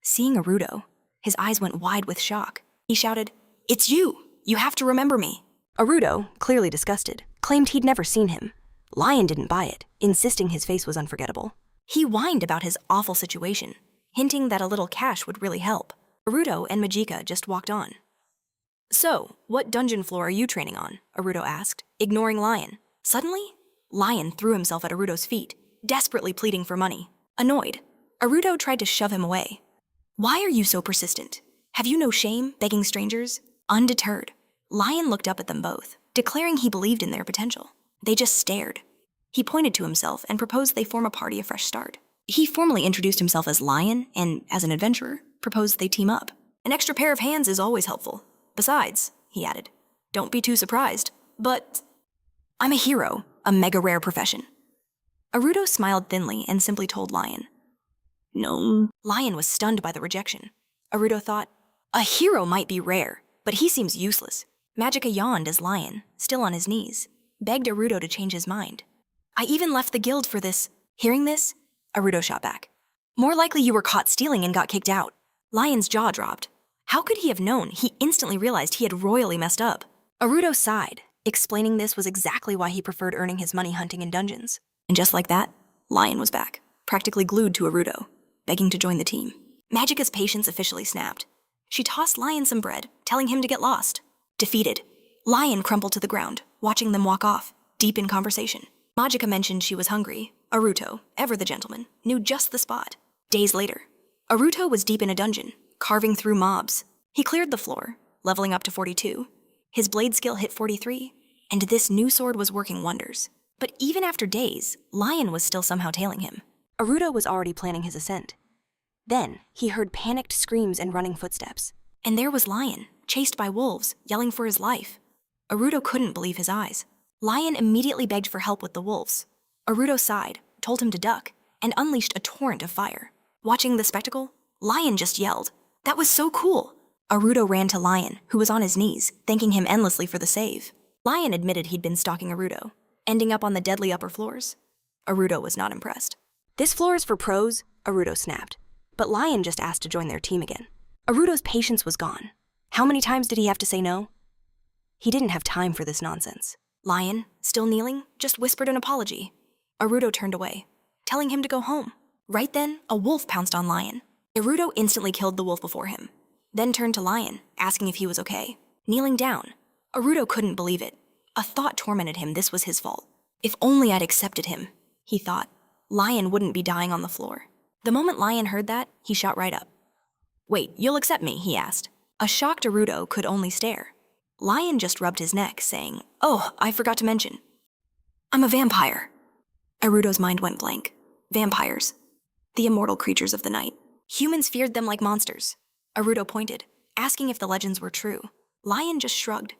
Seeing Aruto, his eyes went wide with shock. He shouted, "It's you! You have to remember me!" Aruto, clearly disgusted, claimed he'd never seen him. Lion didn't buy it, insisting his face was unforgettable. He whined about his awful situation, hinting that a little cash would really help. Aruto and Magica just walked on. "So, what dungeon floor are you training on?" Aruto asked, ignoring Lion. Suddenly, Lion threw himself at Aruto's feet, desperately pleading for money. Annoyed, Aruto tried to shove him away. "Why are you so persistent? Have you no shame, begging strangers?" Undeterred, Lion looked up at them both, declaring he believed in their potential. They just stared. He pointed to himself and proposed they form a party a fresh start. He formally introduced himself as Lion and, as an adventurer, proposed they team up. "An extra pair of hands is always helpful. Besides," he added, "don't be too surprised, but I'm a hero, a mega-rare profession." Aruto smiled thinly and simply told Lion. "No." Lion was stunned by the rejection. Aruto thought, a hero might be rare, but he seems useless. Magica yawned as Lion, still on his knees, begged Aruto to change his mind. "I even left the guild for this." Hearing this, Aruto shot back. "More likely you were caught stealing and got kicked out." Lion's jaw dropped. How could he have known? He instantly realized he had royally messed up. Aruto sighed, explaining this was exactly why he preferred earning his money hunting in dungeons. And just like that, Lion was back, practically glued to Aruto, begging to join the team. Magica's patience officially snapped. She tossed Lion some bread, telling him to get lost. Defeated, Lion crumpled to the ground, watching them walk off, deep in conversation. Magica mentioned she was hungry. Aruto, ever the gentleman, knew just the spot. Days later, Aruto was deep in a dungeon, carving through mobs. He cleared the floor, leveling up to 42. His blade skill hit 43, and this new sword was working wonders. But even after days, Lion was still somehow tailing him. Aruto was already planning his ascent. Then, he heard panicked screams and running footsteps. And there was Lion, chased by wolves, yelling for his life. Aruto couldn't believe his eyes. Lion immediately begged for help with the wolves. Aruto sighed, told him to duck, and unleashed a torrent of fire. Watching the spectacle, Lion just yelled, "That was so cool!" Aruto ran to Lion, who was on his knees, thanking him endlessly for the save. Lion admitted he'd been stalking Aruto, ending up on the deadly upper floors. Aruto was not impressed. "This floor is for pros," Aruto snapped. But Lion just asked to join their team again. Aruto's patience was gone. How many times did he have to say no? He didn't have time for this nonsense. Lion, still kneeling, just whispered an apology. Aruto turned away, telling him to go home. Right then, a wolf pounced on Lion. Aruto instantly killed the wolf before him, then turned to Lion, asking if he was okay. Kneeling down, Aruto couldn't believe it. A thought tormented him this was his fault. If only I'd accepted him, he thought. Lion wouldn't be dying on the floor. The moment Lion heard that, he shot right up. "Wait, you'll accept me?" he asked. A shocked Aruto could only stare. Lion just rubbed his neck, saying, "Oh, I forgot to mention. I'm a vampire." Aruto's mind went blank. Vampires. The immortal creatures of the night. Humans feared them like monsters. Aruto pointed, asking if the legends were true. Lion just shrugged.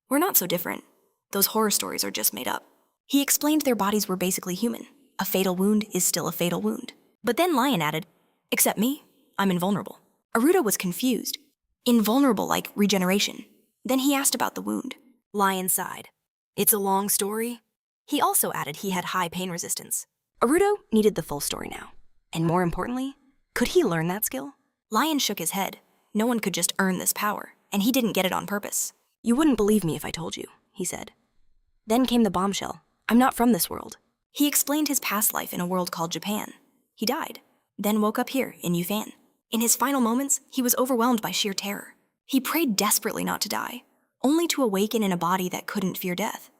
"We're not so different. Those horror stories are just made up." He explained their bodies were basically human. A fatal wound is still a fatal wound. But then Lion added, "Except me, I'm invulnerable." Aruto was confused. Invulnerable like regeneration. Then he asked about the wound. Lion sighed. "It's a long story." He also added he had high pain resistance. Aruto needed the full story now. And more importantly, could he learn that skill? Lion shook his head. No one could just earn this power, and he didn't get it on purpose. "You wouldn't believe me if I told you," he said. Then came the bombshell. "I'm not from this world." He explained his past life in a world called Japan. He died, then woke up here in Yufan. In his final moments, he was overwhelmed by sheer terror. He prayed desperately not to die, only to awaken in a body that couldn't fear death.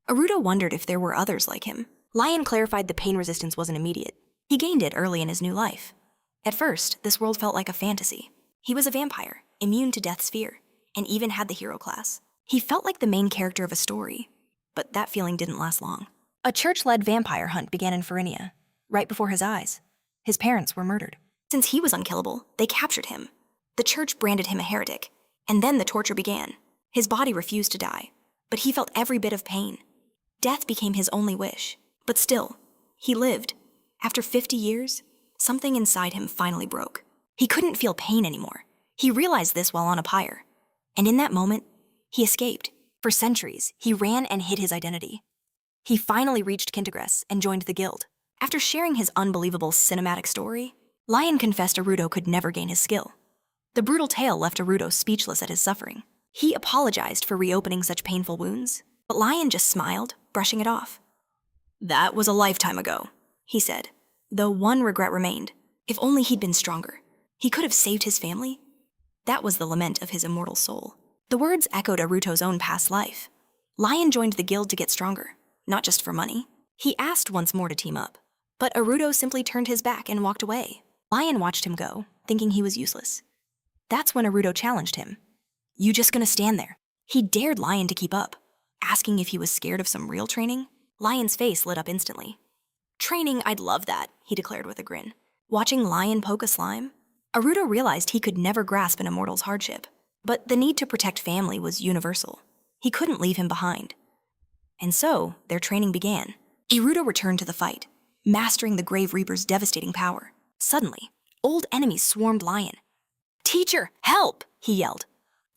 Aruto wondered if there were others like him. Lion clarified the pain resistance wasn't immediate. He gained it early in his new life. At first, this world felt like a fantasy. He was a vampire, immune to death's fear, and even had the hero class. He felt like the main character of a story, but that feeling didn't last long. A church-led vampire hunt began in Pharinia, right before his eyes. His parents were murdered. Since he was unkillable, they captured him. The church branded him a heretic, and then the torture began. His body refused to die, but he felt every bit of pain. Death became his only wish, but still, he lived. After 50 years, something inside him finally broke. He couldn't feel pain anymore. He realized this while on a pyre. And in that moment, he escaped. For centuries, he ran and hid his identity. He finally reached Kintigress and joined the guild. After sharing his unbelievable cinematic story, Lion confessed Aruto could never gain his skill. The brutal tale left Aruto speechless at his suffering. He apologized for reopening such painful wounds, but Lion just smiled, brushing it off. "That was a lifetime ago," he said, though one regret remained. If only he'd been stronger. He could have saved his family. That was the lament of his immortal soul. The words echoed Aruto's own past life. Lion joined the guild to get stronger, not just for money. He asked once more to team up, but Aruto simply turned his back and walked away. Lion watched him go, thinking he was useless. That's when Aruto challenged him. "You just gonna stand there?" He dared Lion to keep up, asking if he was scared of some real training. Lion's face lit up instantly. "Training, I'd love that," he declared with a grin. Watching Lion poke a slime, Aruto realized he could never grasp an immortal's hardship. But the need to protect family was universal. He couldn't leave him behind. And so, their training began. Aruto returned to the fight, mastering the Grave Reaper's devastating power. Suddenly, old enemies swarmed Lion. "Teacher, help!" he yelled.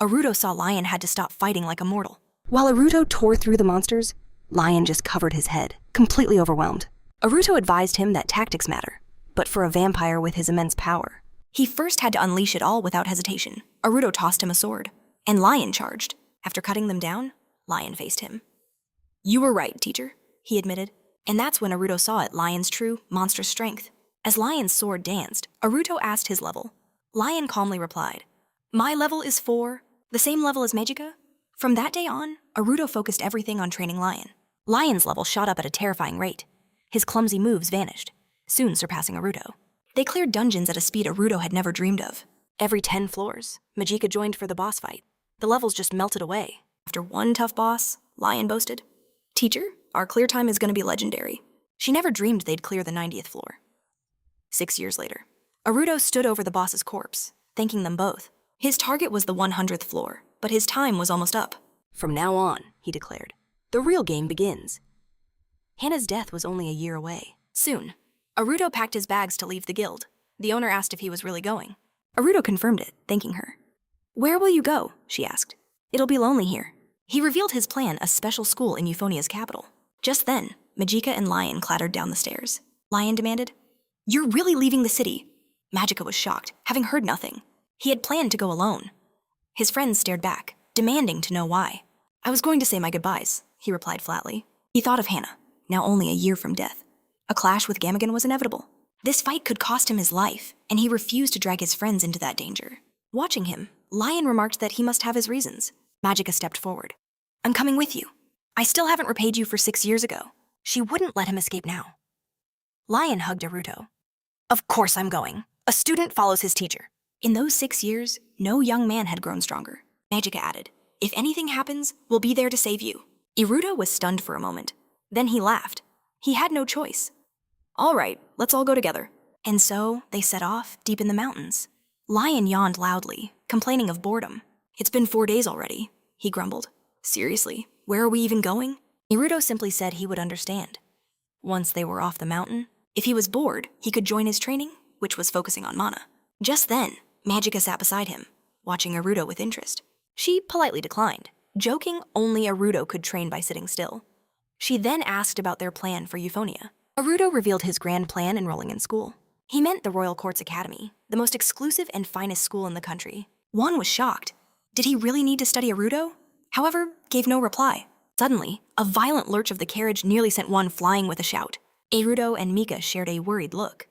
Aruto saw Lion had to stop fighting like a mortal. While Aruto tore through the monsters, Lion just covered his head, completely overwhelmed. Aruto advised him that tactics matter, but for a vampire with his immense power. He first had to unleash it all without hesitation. Aruto tossed him a sword, and Lion charged. After cutting them down, Lion faced him. You were right, teacher, he admitted. And that's when Aruto saw it, Lion's true, monstrous strength. As Lion's sword danced, Aruto asked his level. Lion calmly replied, My level is 4, the same level as Magica? From that day on, Aruto focused everything on training Lion. Lion's level shot up at a terrifying rate. His clumsy moves vanished, soon surpassing Aruto. They cleared dungeons at a speed Aruto had never dreamed of. Every 10 floors, Magica joined for the boss fight. The levels just melted away. After one tough boss, Lion boasted, Teacher, our clear time is going to be legendary. She never dreamed they'd clear the 90th floor. 6 years later, Aruto stood over the boss's corpse, thanking them both. His target was the 100th floor, but his time was almost up. From now on, he declared, the real game begins. Hana's death was only a year away. Soon, Aruto packed his bags to leave the guild. The owner asked if he was really going. Aruto confirmed it, thanking her. Where will you go? She asked. It'll be lonely here. He revealed his plan, a special school in Euphonia's capital. Just then, Magica and Lion clattered down the stairs. Lion demanded, You're really leaving the city? Magica was shocked, having heard nothing. He had planned to go alone. His friends stared back, demanding to know why. I was going to say my goodbyes, he replied flatly. He thought of Hana, now only a year from death. A clash with Gamagan was inevitable. This fight could cost him his life, and he refused to drag his friends into that danger. Watching him, Lion remarked that he must have his reasons. Magica stepped forward. I'm coming with you. I still haven't repaid you for 6 years ago. She wouldn't let him escape now. Lion hugged Aruto. Of course I'm going. A student follows his teacher. In those 6 years, no young man had grown stronger. Magica added, If anything happens, we'll be there to save you. Aruto was stunned for a moment. Then he laughed. He had no choice. All right, let's all go together. And so, they set off, deep in the mountains. Lion yawned loudly, complaining of boredom. It's been 4 days already, he grumbled. Seriously, where are we even going? Naruto simply said he would understand. Once they were off the mountain, if he was bored, he could join his training, which was focusing on mana. Just then, Magica sat beside him, watching Naruto with interest. She politely declined, joking only Naruto could train by sitting still. She then asked about their plan for Euphonia. Naruto revealed his grand plan enrolling in school. He meant the Royal Courts Academy, the most exclusive and finest school in the country. Juan was shocked. Did he really need to study Naruto? However, gave no reply. Suddenly, a violent lurch of the carriage nearly sent Juan flying with a shout. Naruto and Mika shared a worried look.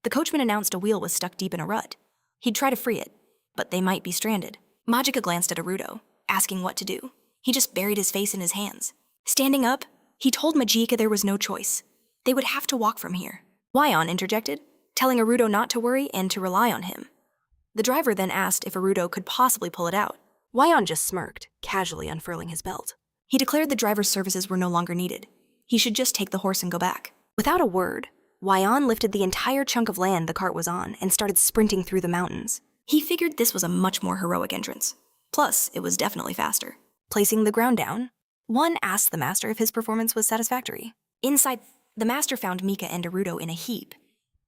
The coachman announced a wheel was stuck deep in a rut. He'd try to free it, but they might be stranded. Magica glanced at Naruto, asking what to do. He just buried his face in his hands. Standing up, he told Magica there was no choice. They would have to walk from here. Wyon interjected, telling Naruto not to worry and to rely on him. The driver then asked if Naruto could possibly pull it out. Wyon just smirked, casually unfurling his belt. He declared the driver's services were no longer needed. He should just take the horse and go back. Without a word, Wyon lifted the entire chunk of land the cart was on and started sprinting through the mountains. He figured this was a much more heroic entrance. Plus, it was definitely faster. Placing the ground down, one asked the master if his performance was satisfactory. Inside, the master found Mika and Naruto in a heap.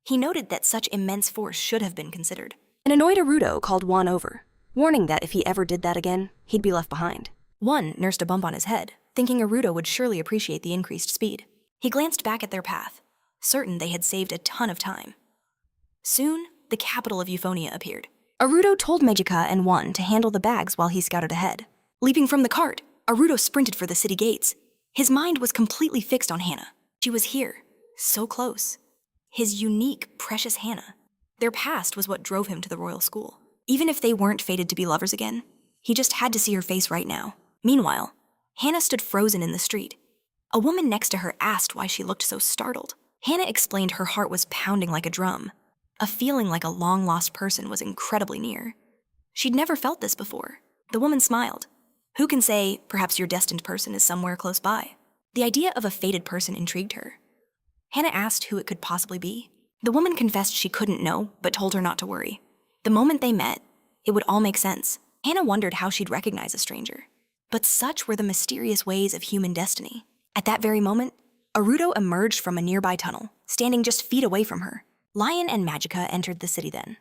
He noted that such immense force should have been considered. An annoyed Naruto called Juan over, warning that if he ever did that again, he'd be left behind. One nursed a bump on his head, thinking Naruto would surely appreciate the increased speed. He glanced back at their path, certain they had saved a ton of time. Soon, the capital of Euphonia appeared. Naruto told Magica and One to handle the bags while he scouted ahead. Leaping from the cart, Naruto sprinted for the city gates. His mind was completely fixed on Hana. She was here, so close. His unique, precious Hana. Their past was what drove him to the royal school. Even if they weren't fated to be lovers again, he just had to see her face right now. Meanwhile, Hana stood frozen in the street. A woman next to her asked why she looked so startled. Hana explained her heart was pounding like a drum. A feeling like a long-lost person was incredibly near. She'd never felt this before. The woman smiled. Who can say, perhaps your destined person is somewhere close by? The idea of a fated person intrigued her. Hana asked who it could possibly be. The woman confessed she couldn't know, but told her not to worry. The moment they met, it would all make sense. Hana wondered how she'd recognize a stranger. But such were the mysterious ways of human destiny. At that very moment, Naruto emerged from a nearby tunnel, standing just feet away from her. Lion and Magica entered the city then.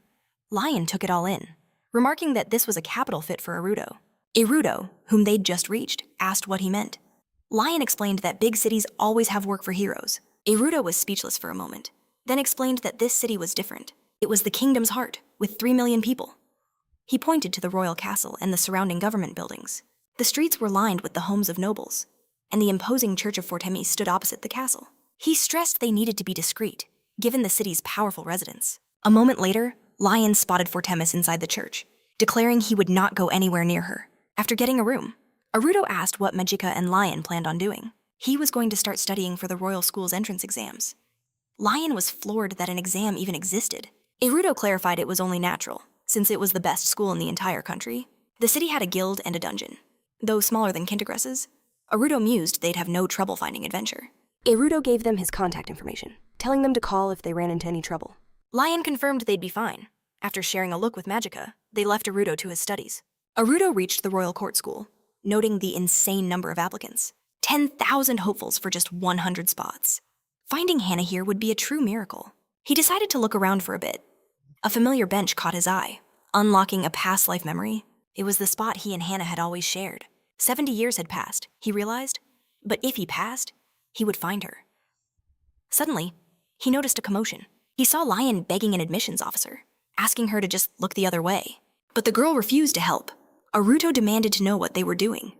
Lion took it all in, remarking that this was a capital fit for Naruto. Naruto, whom they'd just reached, asked what he meant. Lion explained that big cities always have work for heroes. Naruto was speechless for a moment, then explained that this city was different. It was the kingdom's heart, with 3 million people. He pointed to the royal castle and the surrounding government buildings. The streets were lined with the homes of nobles, and the imposing church of Fortemis stood opposite the castle. He stressed they needed to be discreet, given the city's powerful residents. A moment later, Lion spotted Fortemis inside the church, declaring he would not go anywhere near her. After getting a room, Aruto asked what Magica and Lion planned on doing. He was going to start studying for the royal school's entrance exams. Lion was floored that an exam even existed. Aruto clarified it was only natural, since it was the best school in the entire country. The city had a guild and a dungeon. Though smaller than Kindergresses, Aruto mused they'd have no trouble finding adventure. Aruto gave them his contact information, telling them to call if they ran into any trouble. Lion confirmed they'd be fine. After sharing a look with Magica, they left Aruto to his studies. Aruto reached the royal court school, noting the insane number of applicants. 10,000 hopefuls for just 100 spots. Finding Hannah here would be a true miracle. He decided to look around for a bit. A familiar bench caught his eye, unlocking a past life memory. It was the spot he and Hannah had always shared. 70 years had passed, he realized, but if he passed, he would find her. Suddenly, he noticed a commotion. He saw Lion begging an admissions officer, asking her to just look the other way. But the girl refused to help. Aruto demanded to know what they were doing.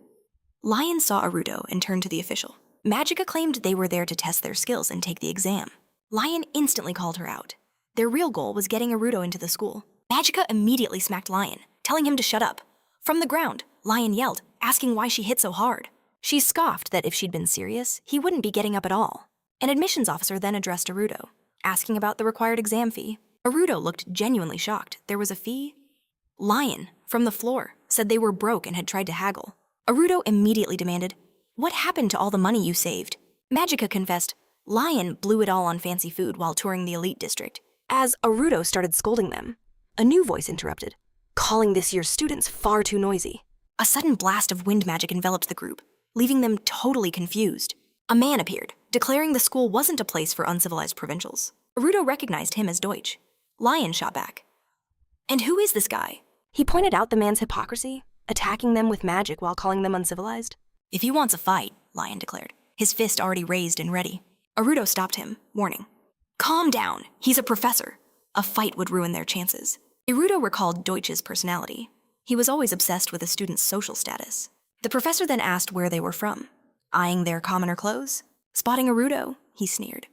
Lion saw Aruto and turned to the official. Magica claimed they were there to test their skills and take the exam. Lion instantly called her out. Their real goal was getting Aruto into the school. Magica immediately smacked Lion, telling him to shut up. From the ground, Lion yelled, asking why she hit so hard. She scoffed that if she'd been serious, he wouldn't be getting up at all. An admissions officer then addressed Aruto, asking about the required exam fee. Aruto looked genuinely shocked. There was a fee? Lion, from the floor, said they were broke and had tried to haggle. Aruto immediately demanded, "What happened to all the money you saved?" Magica confessed, Lion blew it all on fancy food while touring the elite district. As Aruto started scolding them, a new voice interrupted, calling this year's students far too noisy. A sudden blast of wind magic enveloped the group, leaving them totally confused. A man appeared, declaring the school wasn't a place for uncivilized provincials. Aruto recognized him as Deutsch. Lion shot back. "And who is this guy?" He pointed out the man's hypocrisy, attacking them with magic while calling them uncivilized. "If he wants a fight," Lion declared, his fist already raised and ready. Aruto stopped him, warning, "Calm down, he's a professor." A fight would ruin their chances. Aruto recalled Deutsch's personality. He was always obsessed with a student's social status. The professor then asked where they were from. Eyeing their commoner clothes? Spotting Aruto, he sneered.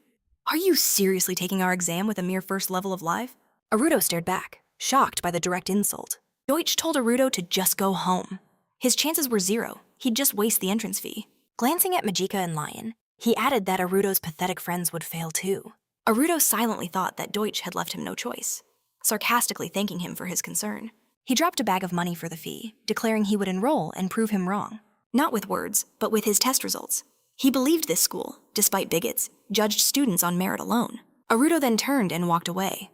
"Are you seriously taking our exam with a mere first level of live?" Aruto stared back, shocked by the direct insult. Deutsch told Aruto to just go home. His chances were zero. He'd just waste the entrance fee. Glancing at Magica and Lion, he added that Aruto's pathetic friends would fail too. Aruto silently thought that Deutsch had left him no choice, sarcastically thanking him for his concern. He dropped a bag of money for the fee, declaring he would enroll and prove him wrong. Not with words, but with his test results. He believed this school, despite bigots, judged students on merit alone. Aruto then turned and walked away.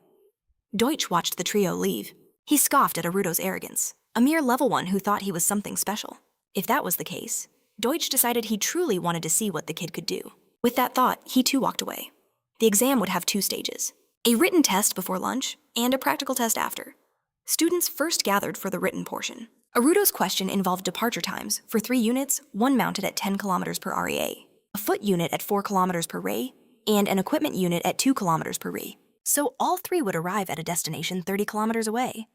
Deutsch watched the trio leave. He scoffed at Aruto's arrogance, a mere level 1 who thought he was something special. If that was the case, Deutsch decided he truly wanted to see what the kid could do. With that thought, he too walked away. The exam would have 2 stages, a written test before lunch and a practical test after. Students first gathered for the written portion. Aruto's question involved departure times for 3 units, one mounted at 10 kilometers per REA, a foot unit at 4 kilometers per ray, and an equipment unit at 2 kilometers per ray. So all 3 would arrive at a destination 30 kilometers away.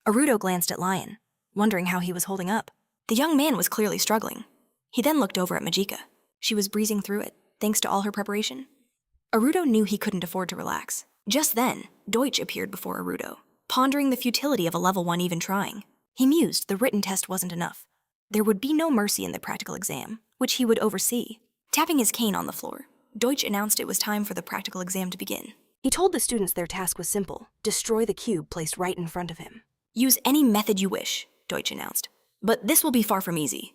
Aruto glanced at Lion, wondering how he was holding up. The young man was clearly struggling. He then looked over at Magica. She was breezing through it, thanks to all her preparation. Aruto knew he couldn't afford to relax. Just then, Deutsch appeared before Aruto, pondering the futility of a level 1 even trying. He mused the written test wasn't enough. There would be no mercy in the practical exam, which he would oversee. Tapping his cane on the floor, Deutsch announced it was time for the practical exam to begin. He told the students their task was simple: destroy the cube placed right in front of him. "Use any method you wish," Deutsch announced, "but this will be far from easy."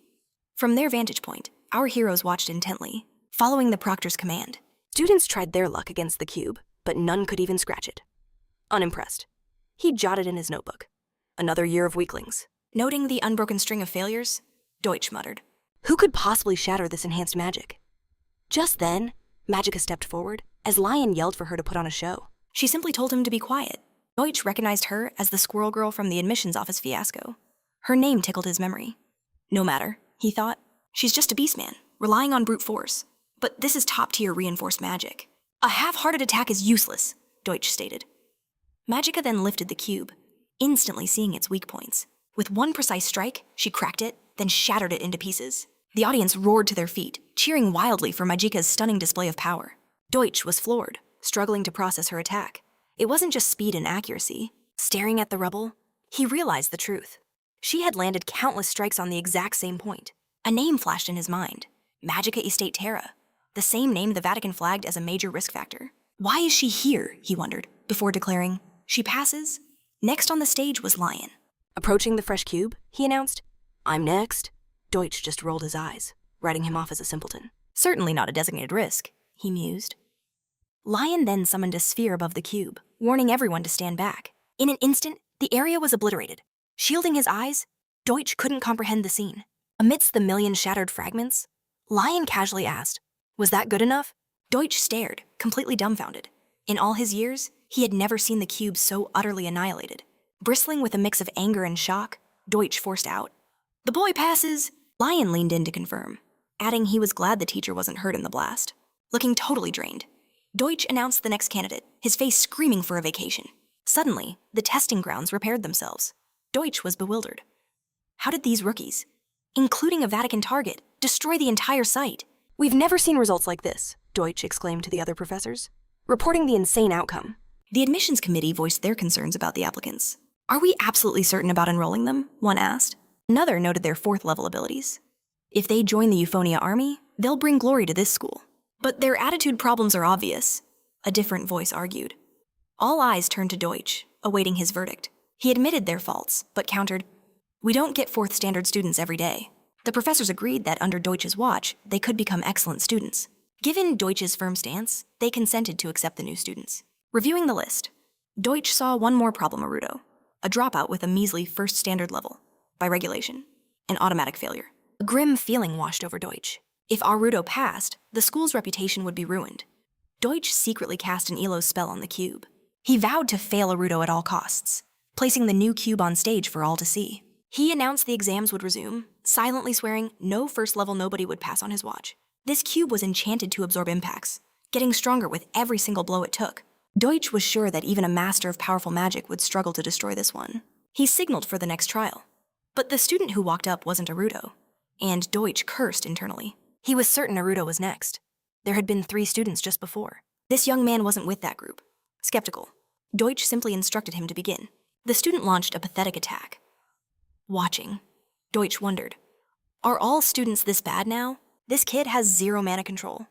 From their vantage point, our heroes watched intently, following the proctor's command. Students tried their luck against the cube, but none could even scratch it. Unimpressed, he jotted in his notebook, "Another year of weaklings." Noting the unbroken string of failures, Deutsch muttered, "Who could possibly shatter this enhanced magic?" Just then, Magica stepped forward as Lion yelled for her to put on a show. She simply told him to be quiet. Deutsch recognized her as the squirrel girl from the admissions office fiasco. Her name tickled his memory. No matter, he thought. She's just a beastman, relying on brute force. But this is top-tier reinforced magic. "A half-hearted attack is useless," Deutsch stated. Magica then lifted the cube, instantly seeing its weak points. With one precise strike, she cracked it, then shattered it into pieces. The audience roared to their feet, cheering wildly for Majika's stunning display of power. Deutsch was floored, struggling to process her attack. It wasn't just speed and accuracy. Staring at the rubble, he realized the truth. She had landed countless strikes on the exact same point. A name flashed in his mind, Magica Estate Terra, the same name the Vatican flagged as a major risk factor. Why is she here, he wondered, before declaring, she passes? Next on the stage was Lion. Approaching the fresh cube, he announced, I'm next. Deutsch just rolled his eyes, writing him off as a simpleton. Certainly not a designated risk, he mused. Lion then summoned a sphere above the cube, warning everyone to stand back. In an instant, the area was obliterated. Shielding his eyes, Deutsch couldn't comprehend the scene. Amidst the million shattered fragments, Lion casually asked, was that good enough? Deutsch stared, completely dumbfounded. In all his years, he had never seen the cube so utterly annihilated. Bristling with a mix of anger and shock, Deutsch forced out, the boy passes. Lion leaned in to confirm, adding he was glad the teacher wasn't hurt in the blast. Looking totally drained, Deutsch announced the next candidate, his face screaming for a vacation. Suddenly, the testing grounds repaired themselves. Deutsch was bewildered. How did these rookies, including a Vatican target, destroy the entire site? We've never seen results like this, Deutsch exclaimed to the other professors, reporting the insane outcome. The admissions committee voiced their concerns about the applicants. Are we absolutely certain about enrolling them? One asked. Another noted their 4th level abilities. If they join the Euphonia army, they'll bring glory to this school. But their attitude problems are obvious, a different voice argued. All eyes turned to Deutsch, awaiting his verdict. He admitted their faults, but countered, we don't get 4th standard students every day. The professors agreed that under Deutsch's watch, they could become excellent students. Given Deutsch's firm stance, they consented to accept the new students. Reviewing the list, Deutsch saw one more problem, Aruto, a dropout with a measly 1st standard level. By regulation, an automatic failure. A grim feeling washed over Deutsch. If Aruto passed, the school's reputation would be ruined. Deutsch secretly cast an Elo spell on the cube. He vowed to fail Aruto at all costs, placing the new cube on stage for all to see. He announced the exams would resume, silently swearing no 1st level nobody would pass on his watch. This cube was enchanted to absorb impacts, getting stronger with every single blow it took. Deutsch was sure that even a master of powerful magic would struggle to destroy this one. He signaled for the next trial. But the student who walked up wasn't Aruto, and Deutsch cursed internally. He was certain Aruto was next. There had been 3 students just before. This young man wasn't with that group. Skeptical, Deutsch simply instructed him to begin. The student launched a pathetic attack. Watching, Deutsch wondered, are all students this bad now? This kid has 0 mana control.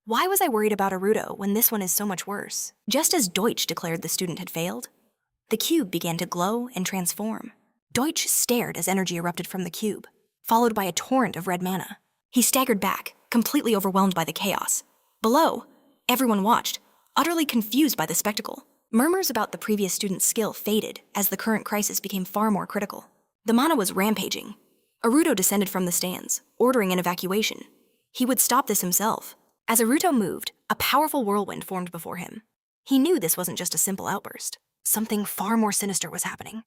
Why was I worried about Aruto when this one is so much worse? Just as Deutsch declared the student had failed, the cube began to glow and transform. Deutsch stared as energy erupted from the cube, followed by a torrent of red mana. He staggered back, completely overwhelmed by the chaos. Below, everyone watched, utterly confused by the spectacle. Murmurs about the previous student's skill faded as the current crisis became far more critical. The mana was rampaging. Aruto descended from the stands, ordering an evacuation. He would stop this himself. As Aruto moved, a powerful whirlwind formed before him. He knew this wasn't just a simple outburst. Something far more sinister was happening.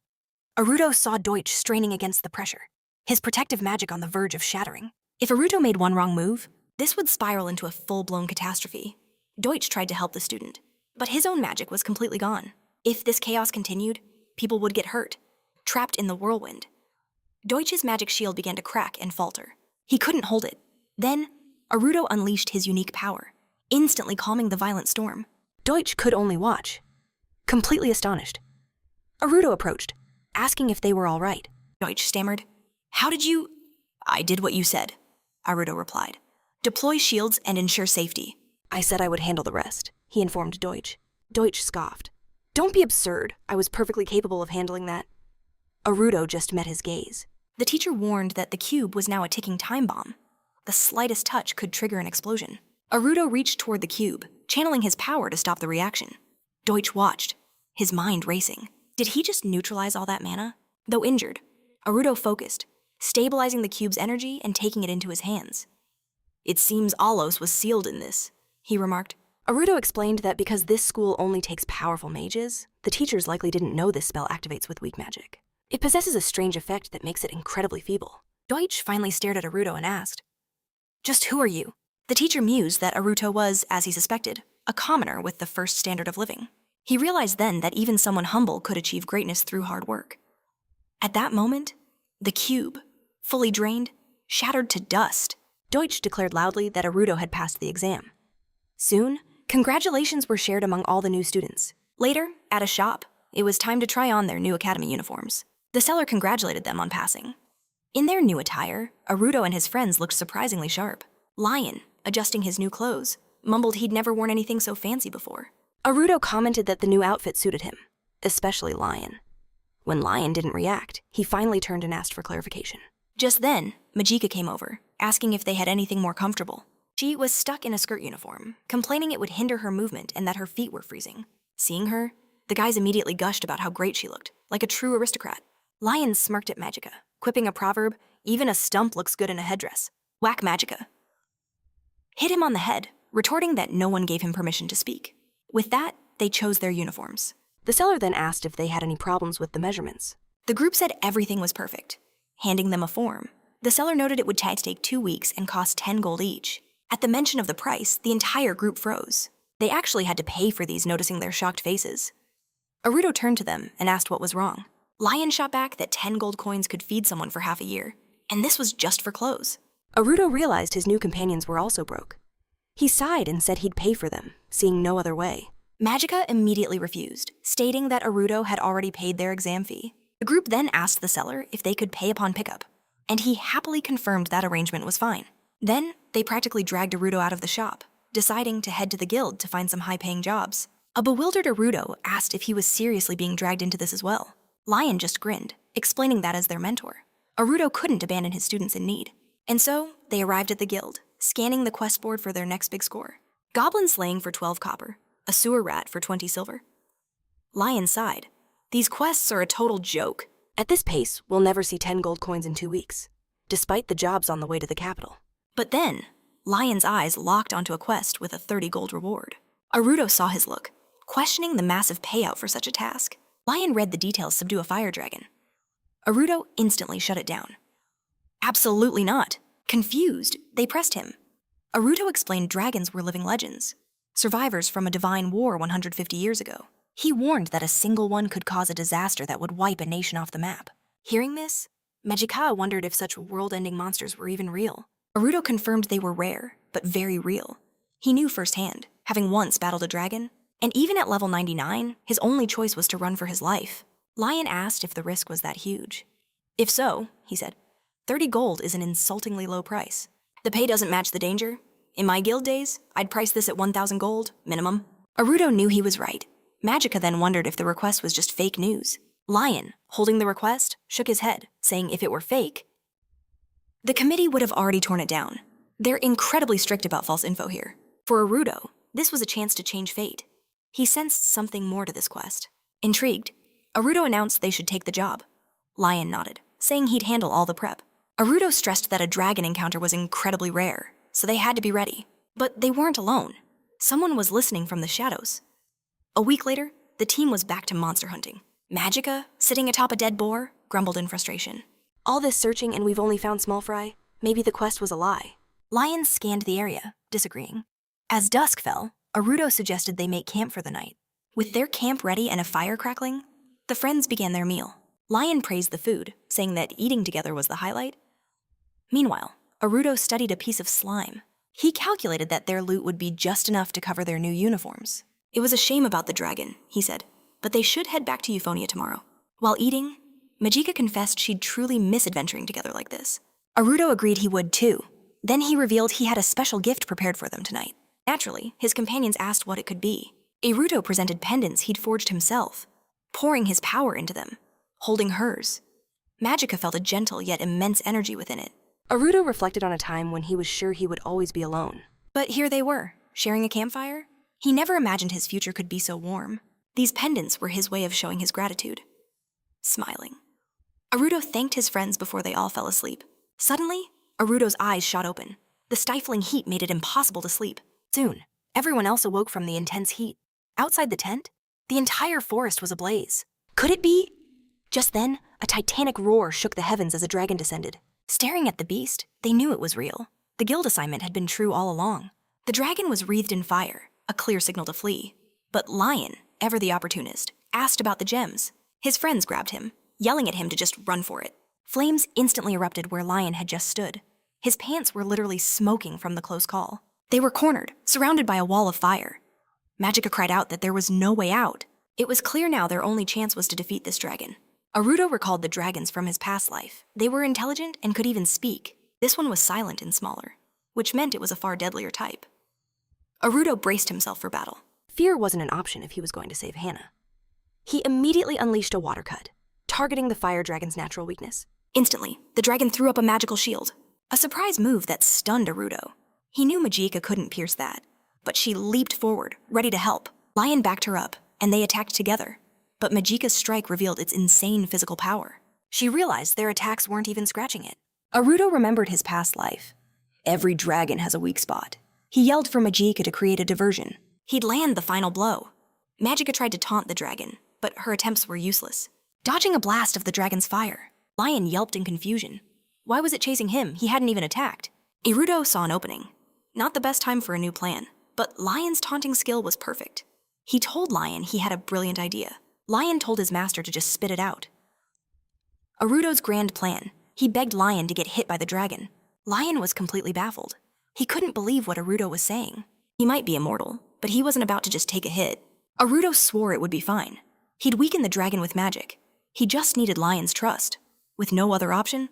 Aruto saw Deutsch straining against the pressure, his protective magic on the verge of shattering. If Aruto made one wrong move, this would spiral into a full-blown catastrophe. Deutsch tried to help the student, but his own magic was completely gone. If this chaos continued, people would get hurt, trapped in the whirlwind. Deutsch's magic shield began to crack and falter. He couldn't hold it. Then, Aruto unleashed his unique power, instantly calming the violent storm. Deutsch could only watch, completely astonished. Aruto approached, asking if they were all right. Deutsch stammered. How did you? I did what you said, Aruto replied. Deploy shields and ensure safety. I said I would handle the rest, he informed Deutsch. Deutsch scoffed. Don't be absurd. I was perfectly capable of handling that. Aruto just met his gaze. The teacher warned that the cube was now a ticking time bomb. The slightest touch could trigger an explosion. Aruto reached toward the cube, channeling his power to stop the reaction. Deutsch watched, his mind racing. Did he just neutralize all that mana? Though injured, Aruto focused, stabilizing the cube's energy and taking it into his hands. It seems Alos was sealed in this, he remarked. Aruto explained that because this school only takes powerful mages, the teachers likely didn't know this spell activates with weak magic. It possesses a strange effect that makes it incredibly feeble. Deutsch finally stared at Aruto and asked, just who are you? The teacher mused that Aruto was, as he suspected, a commoner with the 1st standard of living. He realized then that even someone humble could achieve greatness through hard work. At that moment, the cube, fully drained, shattered to dust. Deutsch declared loudly that Arudo had passed the exam. Soon, congratulations were shared among all the new students. Later, at a shop, it was time to try on their new academy uniforms. The seller congratulated them on passing. In their new attire, Arudo and his friends looked surprisingly sharp. Lion, adjusting his new clothes, mumbled he'd never worn anything so fancy before. Arudo commented that the new outfit suited him, especially Lion. When Lion didn't react, he finally turned and asked for clarification. Just then, Majika came over, asking if they had anything more comfortable. She was stuck in a skirt uniform, complaining it would hinder her movement and that her feet were freezing. Seeing her, the guys immediately gushed about how great she looked, like a true aristocrat. Lion smirked at Majika, quipping a proverb, "Even a stump looks good in a headdress. Whack Majika." Hit him on the head, retorting that no one gave him permission to speak. With that, they chose their uniforms. The seller then asked if they had any problems with the measurements. The group said everything was perfect. Handing them a form, the seller noted it would take 2 weeks and cost 10 gold each. At the mention of the price, the entire group froze. They actually had to pay for these, noticing their shocked faces. Arudo turned to them and asked what was wrong. Lion shot back that 10 gold coins could feed someone for half a year, and this was just for clothes. Arudo realized his new companions were also broke. He sighed and said he'd pay for them, seeing no other way. Majika immediately refused, stating that Arudo had already paid their exam fee. The group then asked the seller if they could pay upon pickup, and he happily confirmed that arrangement was fine. Then, they practically dragged Arudo out of the shop, deciding to head to the guild to find some high-paying jobs. A bewildered Arudo asked if he was seriously being dragged into this as well. Lion just grinned, explaining that as their mentor. Arudo couldn't abandon his students in need. And so, they arrived at the guild, scanning the quest board for their next big score. Goblin slaying for 12 copper, a sewer rat for 20 silver. Lion sighed. These quests are a total joke. At this pace, we'll never see 10 gold coins in 2 weeks, despite the jobs on the way to the capital. But then, Lion's eyes locked onto a quest with a 30 gold reward. Arudo saw his look, questioning the massive payout for such a task. Lion read the details: subdue a fire dragon. Arudo instantly shut it down. Absolutely not. Confused, they pressed him. Arudo explained dragons were living legends, survivors from a divine war 150 years ago. He warned that a single one could cause a disaster that would wipe a nation off the map. Hearing this, Majika wondered if such world-ending monsters were even real. Arudo confirmed they were rare, but very real. He knew firsthand, having once battled a dragon, and even at level 99, his only choice was to run for his life. Lion asked if the risk was that huge. If so, he said, 30 gold is an insultingly low price. The pay doesn't match the danger. In my guild days, I'd price this at 1,000 gold, minimum. Arudo knew he was right. Majika then wondered if the request was just fake news. Lion, holding the request, shook his head, saying if it were fake, the committee would have already torn it down. They're incredibly strict about false info here. For Arudo, this was a chance to change fate. He sensed something more to this quest. Intrigued, Arudo announced they should take the job. Lion nodded, saying he'd handle all the prep. Arudo stressed that a dragon encounter was incredibly rare, so they had to be ready. But they weren't alone. Someone was listening from the shadows. A week later, the team was back to monster hunting. Majika, sitting atop a dead boar, grumbled in frustration. All this searching and we've only found small fry? Maybe the quest was a lie. Lion scanned the area, disagreeing. As dusk fell, Arudo suggested they make camp for the night. With their camp ready and a fire crackling, the friends began their meal. Lion praised the food, saying that eating together was the highlight. Meanwhile, Arudo studied a piece of slime. He calculated that their loot would be just enough to cover their new uniforms. It was a shame about the dragon, he said, but they should head back to Euphonia tomorrow. While eating, Majika confessed she'd truly miss adventuring together like this. Arudo agreed he would too. Then he revealed he had a special gift prepared for them tonight. Naturally, his companions asked what it could be. Arudo presented pendants he'd forged himself, pouring his power into them, holding hers. Majika felt a gentle yet immense energy within it. Arudo reflected on a time when he was sure he would always be alone. But here they were, sharing a campfire. He never imagined his future could be so warm. These pendants were his way of showing his gratitude. Smiling, Arudo thanked his friends before they all fell asleep. Suddenly, Arudo's eyes shot open. The stifling heat made it impossible to sleep. Soon, everyone else awoke from the intense heat. Outside the tent, the entire forest was ablaze. Could it be? Just then, a titanic roar shook the heavens as a dragon descended. Staring at the beast, they knew it was real. The guild assignment had been true all along. The dragon was wreathed in fire, a clear signal to flee. But Lion, ever the opportunist, asked about the gems. His friends grabbed him, yelling at him to just run for it. Flames instantly erupted where Lion had just stood. His pants were literally smoking from the close call. They were cornered, surrounded by a wall of fire. Magica cried out that there was no way out. It was clear now their only chance was to defeat this dragon. Arudo recalled the dragons from his past life. They were intelligent and could even speak. This one was silent and smaller, which meant it was a far deadlier type. Arudo braced himself for battle. Fear wasn't an option if he was going to save Hannah. He immediately unleashed a water cut, targeting the fire dragon's natural weakness. Instantly, the dragon threw up a magical shield, a surprise move that stunned Arudo. He knew Magica couldn't pierce that, but she leaped forward, ready to help. Lion backed her up, and they attacked together. But Magica's strike revealed its insane physical power. She realized their attacks weren't even scratching it. Arudo remembered his past life. Every dragon has a weak spot. He yelled for Magica to create a diversion. He'd land the final blow. Magica tried to taunt the dragon, but her attempts were useless. Dodging a blast of the dragon's fire, Lion yelped in confusion. Why was it chasing him? He hadn't even attacked. Arudo saw an opening. Not the best time for a new plan, but Lion's taunting skill was perfect. He told Lion he had a brilliant idea. Lion told his master to just spit it out. Arudo's grand plan. He begged Lion to get hit by the dragon. Lion was completely baffled. He couldn't believe what Arudo was saying. He might be immortal, but he wasn't about to just take a hit. Arudo swore it would be fine. He'd weaken the dragon with magic. He just needed Lion's trust. With no other option,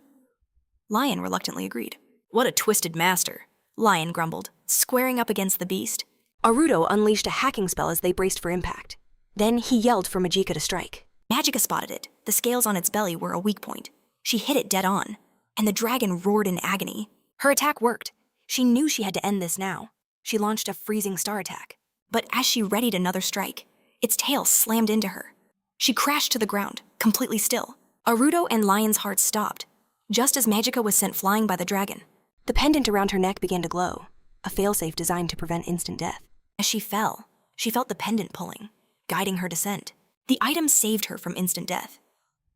Lion reluctantly agreed. What a twisted master, Lion grumbled, squaring up against the beast. Arudo unleashed a hacking spell as they braced for impact. Then he yelled for Magica to strike. Magica spotted it. The scales on its belly were a weak point. She hit it dead on, and the dragon roared in agony. Her attack worked. She knew she had to end this now. She launched a freezing star attack. But as she readied another strike, its tail slammed into her. She crashed to the ground, completely still. Arudo and Lion's hearts stopped, just as Magica was sent flying by the dragon. The pendant around her neck began to glow, a failsafe designed to prevent instant death. As she fell, she felt the pendant pulling, guiding her descent. The item saved her from instant death.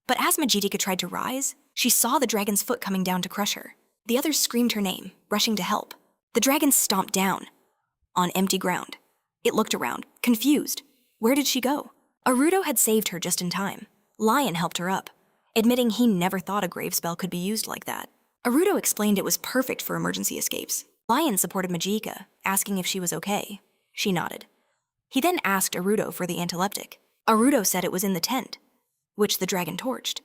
But as Magica tried to rise, she saw the dragon's foot coming down to crush her. The others screamed her name, rushing to help. The dragon stomped down, on empty ground. It looked around, confused. Where did she go? Arudo had saved her just in time. Lion helped her up, admitting he never thought a grave spell could be used like that. Arudo explained it was perfect for emergency escapes. Lion supported Magica, asking if she was okay. She nodded. He then asked Arudo for the antileptic. Arudo said it was in the tent, which the dragon torched.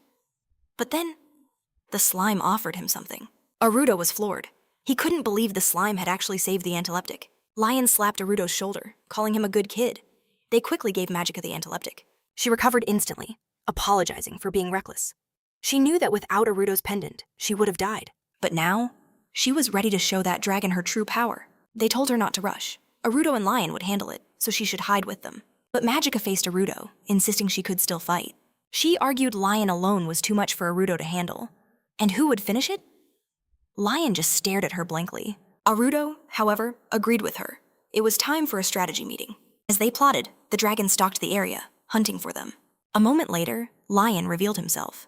But then, the slime offered him something. Arudo was floored. He couldn't believe the slime had actually saved the antileptic. Lion slapped Arudo's shoulder, calling him a good kid. They quickly gave Magica the antileptic. She recovered instantly, apologizing for being reckless. She knew that without Arudo's pendant, she would have died. But now, she was ready to show that dragon her true power. They told her not to rush. Arudo and Lion would handle it, so she should hide with them. But Magica faced Arudo, insisting she could still fight. She argued Lion alone was too much for Arudo to handle. And who would finish it? Lion just stared at her blankly. Arudo, however, agreed with her. It was time for a strategy meeting. As they plotted, the dragon stalked the area, hunting for them. A moment later, Lion revealed himself.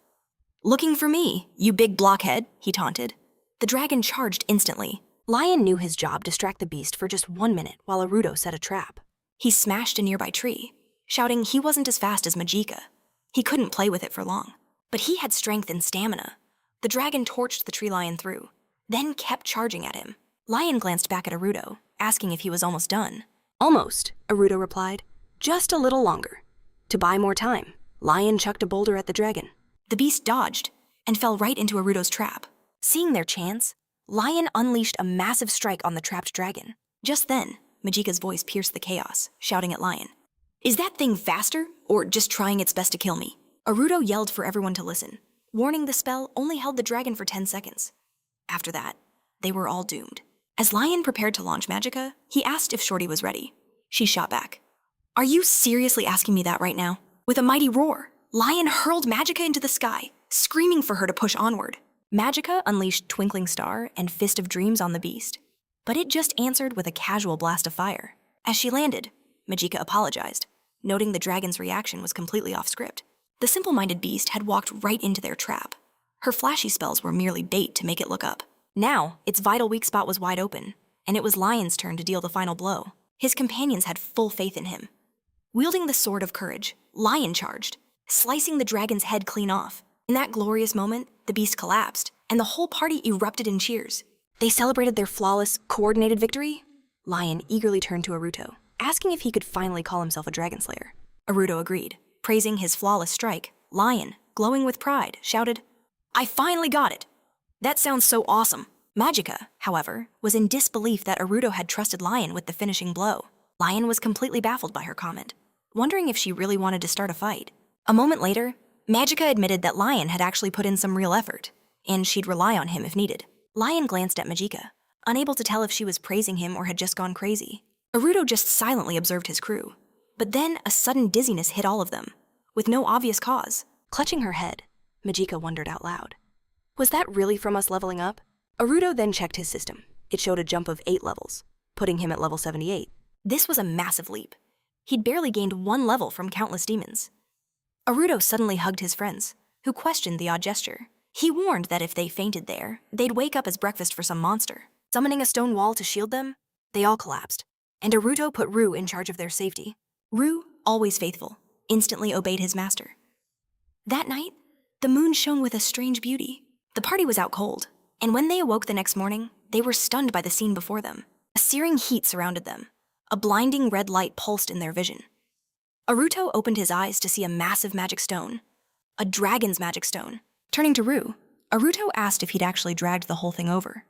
Looking for me, you big blockhead, he taunted. The dragon charged instantly. Lion knew his job distract the beast for just 1 minute while Arudo set a trap. He smashed a nearby tree, shouting he wasn't as fast as Magica. He couldn't play with it for long. But he had strength and stamina. The dragon torched the tree lion through, then kept charging at him. Lion glanced back at Arudo, asking if he was almost done. Almost, Arudo replied. Just a little longer. To buy more time, Lion chucked a boulder at the dragon. The beast dodged and fell right into Arudo's trap. Seeing their chance, Lion unleashed a massive strike on the trapped dragon. Just then, Magica's voice pierced the chaos, shouting at Lion. Is that thing faster, or just trying its best to kill me? Arudo yelled for everyone to listen, warning the spell only held the dragon for 10 seconds. After that, they were all doomed. As Lion prepared to launch Magica, he asked if Shorty was ready. She shot back. Are you seriously asking me that right now? With a mighty roar, Lion hurled Magica into the sky, screaming for her to push onward. Magica unleashed Twinkling Star and Fist of Dreams on the beast, but it just answered with a casual blast of fire. As she landed, Magica apologized, noting the dragon's reaction was completely off script. The simple-minded beast had walked right into their trap. Her flashy spells were merely bait to make it look up. Now, its vital weak spot was wide open, and it was Lion's turn to deal the final blow. His companions had full faith in him. Wielding the Sword of Courage, Lion charged, slicing the dragon's head clean off. In that glorious moment, the beast collapsed, and the whole party erupted in cheers. They celebrated their flawless, coordinated victory? Lion eagerly turned to Aruto, asking if he could finally call himself a dragon slayer. Aruto agreed, praising his flawless strike. Lion, glowing with pride, shouted, "I finally got it! That sounds so awesome!" Magica, however, was in disbelief that Aruto had trusted Lion with the finishing blow. Lion was completely baffled by her comment, wondering if she really wanted to start a fight. A moment later, Magica admitted that Lion had actually put in some real effort, and she'd rely on him if needed. Lion glanced at Magica, unable to tell if she was praising him or had just gone crazy. Aruto just silently observed his crew. But then a sudden dizziness hit all of them, with no obvious cause. Clutching her head, Magica wondered out loud. Was that really from us leveling up? Aruto then checked his system. It showed a jump of 8 levels, putting him at level 78. This was a massive leap. He'd barely gained 1 level from countless demons. Aruto suddenly hugged his friends, who questioned the odd gesture. He warned that if they fainted there, they'd wake up as breakfast for some monster. Summoning a stone wall to shield them, they all collapsed, and Aruto put Ru in charge of their safety. Ru, always faithful, instantly obeyed his master. That night, the moon shone with a strange beauty. The party was out cold, and when they awoke the next morning, they were stunned by the scene before them. A searing heat surrounded them. A blinding red light pulsed in their vision. Aruto opened his eyes to see a massive magic stone. A dragon's magic stone. Turning to Ru, Aruto asked if he'd actually dragged the whole thing over.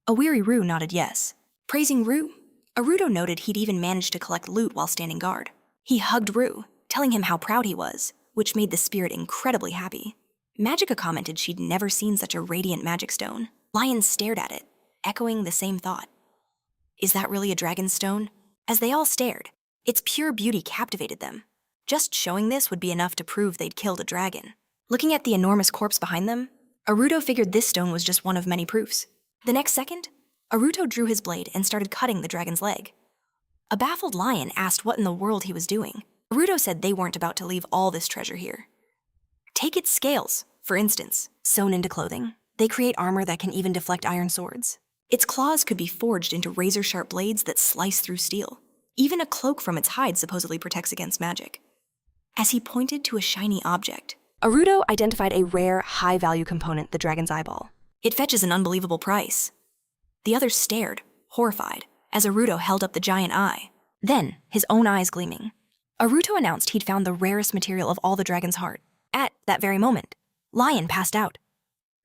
A weary Ru nodded yes. Praising Ru, Aruto noted he'd even managed to collect loot while standing guard. He hugged Ru, telling him how proud he was, which made the spirit incredibly happy. Magica commented she'd never seen such a radiant magic stone. Lion stared at it, echoing the same thought. Is that really a dragon's stone? As they all stared, its pure beauty captivated them. Just showing this would be enough to prove they'd killed a dragon. Looking at the enormous corpse behind them, Aruto figured this stone was just one of many proofs. The next second, Aruto drew his blade and started cutting the dragon's leg. A baffled Lion asked what in the world he was doing. Aruto said they weren't about to leave all this treasure here. Take its scales, for instance. Sewn into clothing, they create armor that can even deflect iron swords. Its claws could be forged into razor-sharp blades that slice through steel. Even a cloak from its hide supposedly protects against magic. As he pointed to a shiny object, Aruto identified a rare, high-value component, the dragon's eyeball. It fetches an unbelievable price. The others stared, horrified, as Aruto held up the giant eye. Then, his own eyes gleaming, Aruto announced he'd found the rarest material of all the dragon's heart. At that very moment, Lion passed out.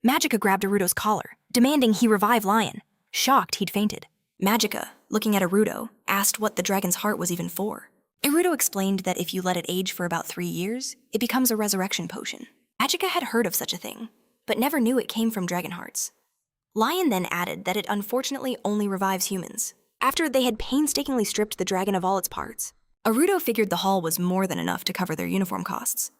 Magica grabbed Aruto's collar, demanding he revive Lion. Shocked, he'd fainted. Magica, looking at Aruto, asked what the dragon's heart was even for. Aruto explained that if you let it age for about 3 years, it becomes a resurrection potion. Magica had heard of such a thing, but never knew it came from dragon hearts. Lion then added that it unfortunately only revives humans. After they had painstakingly stripped the dragon of all its parts, Aruto figured the haul was more than enough to cover their uniform costs.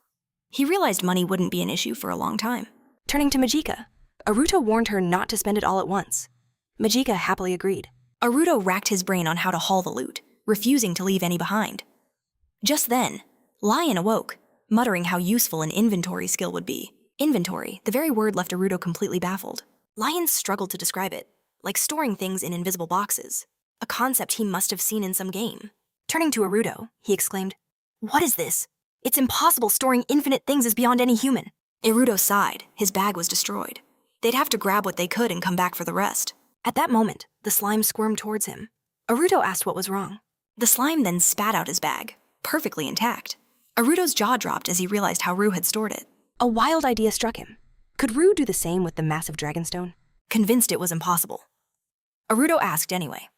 He realized money wouldn't be an issue for a long time. Turning to Magica, Aruto warned her not to spend it all at once. Magica happily agreed. Aruto racked his brain on how to haul the loot, refusing to leave any behind. Just then, Lion awoke, muttering how useful an inventory skill would be. Inventory, the very word left Aruto completely baffled. Lion struggled to describe it, like storing things in invisible boxes, a concept he must have seen in some game. Turning to Aruto, he exclaimed, "What is this? It's impossible. Storing infinite things is beyond any human." Aruto sighed. His bag was destroyed. They'd have to grab what they could and come back for the rest. At that moment, the slime squirmed towards him. Aruto asked what was wrong. The slime then spat out his bag, perfectly intact. Aruto's jaw dropped as he realized how Ru had stored it. A wild idea struck him. Could Ru do the same with the massive dragonstone? Convinced it was impossible, Aruto asked anyway.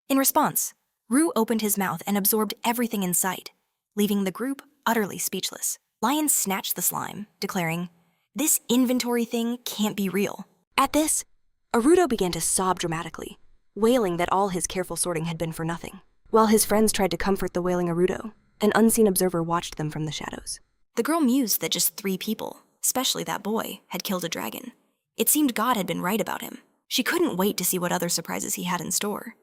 In response, Ru opened his mouth and absorbed everything in sight, leaving the group utterly speechless. Lion snatched the slime, declaring, "This inventory thing can't be real." At this, Aruto began to sob dramatically, wailing that all his careful sorting had been for nothing. While his friends tried to comfort the wailing Aruto, an unseen observer watched them from the shadows. The girl mused that just 3 people, especially that boy, had killed a dragon. It seemed God had been right about him. She couldn't wait to see what other surprises he had in store.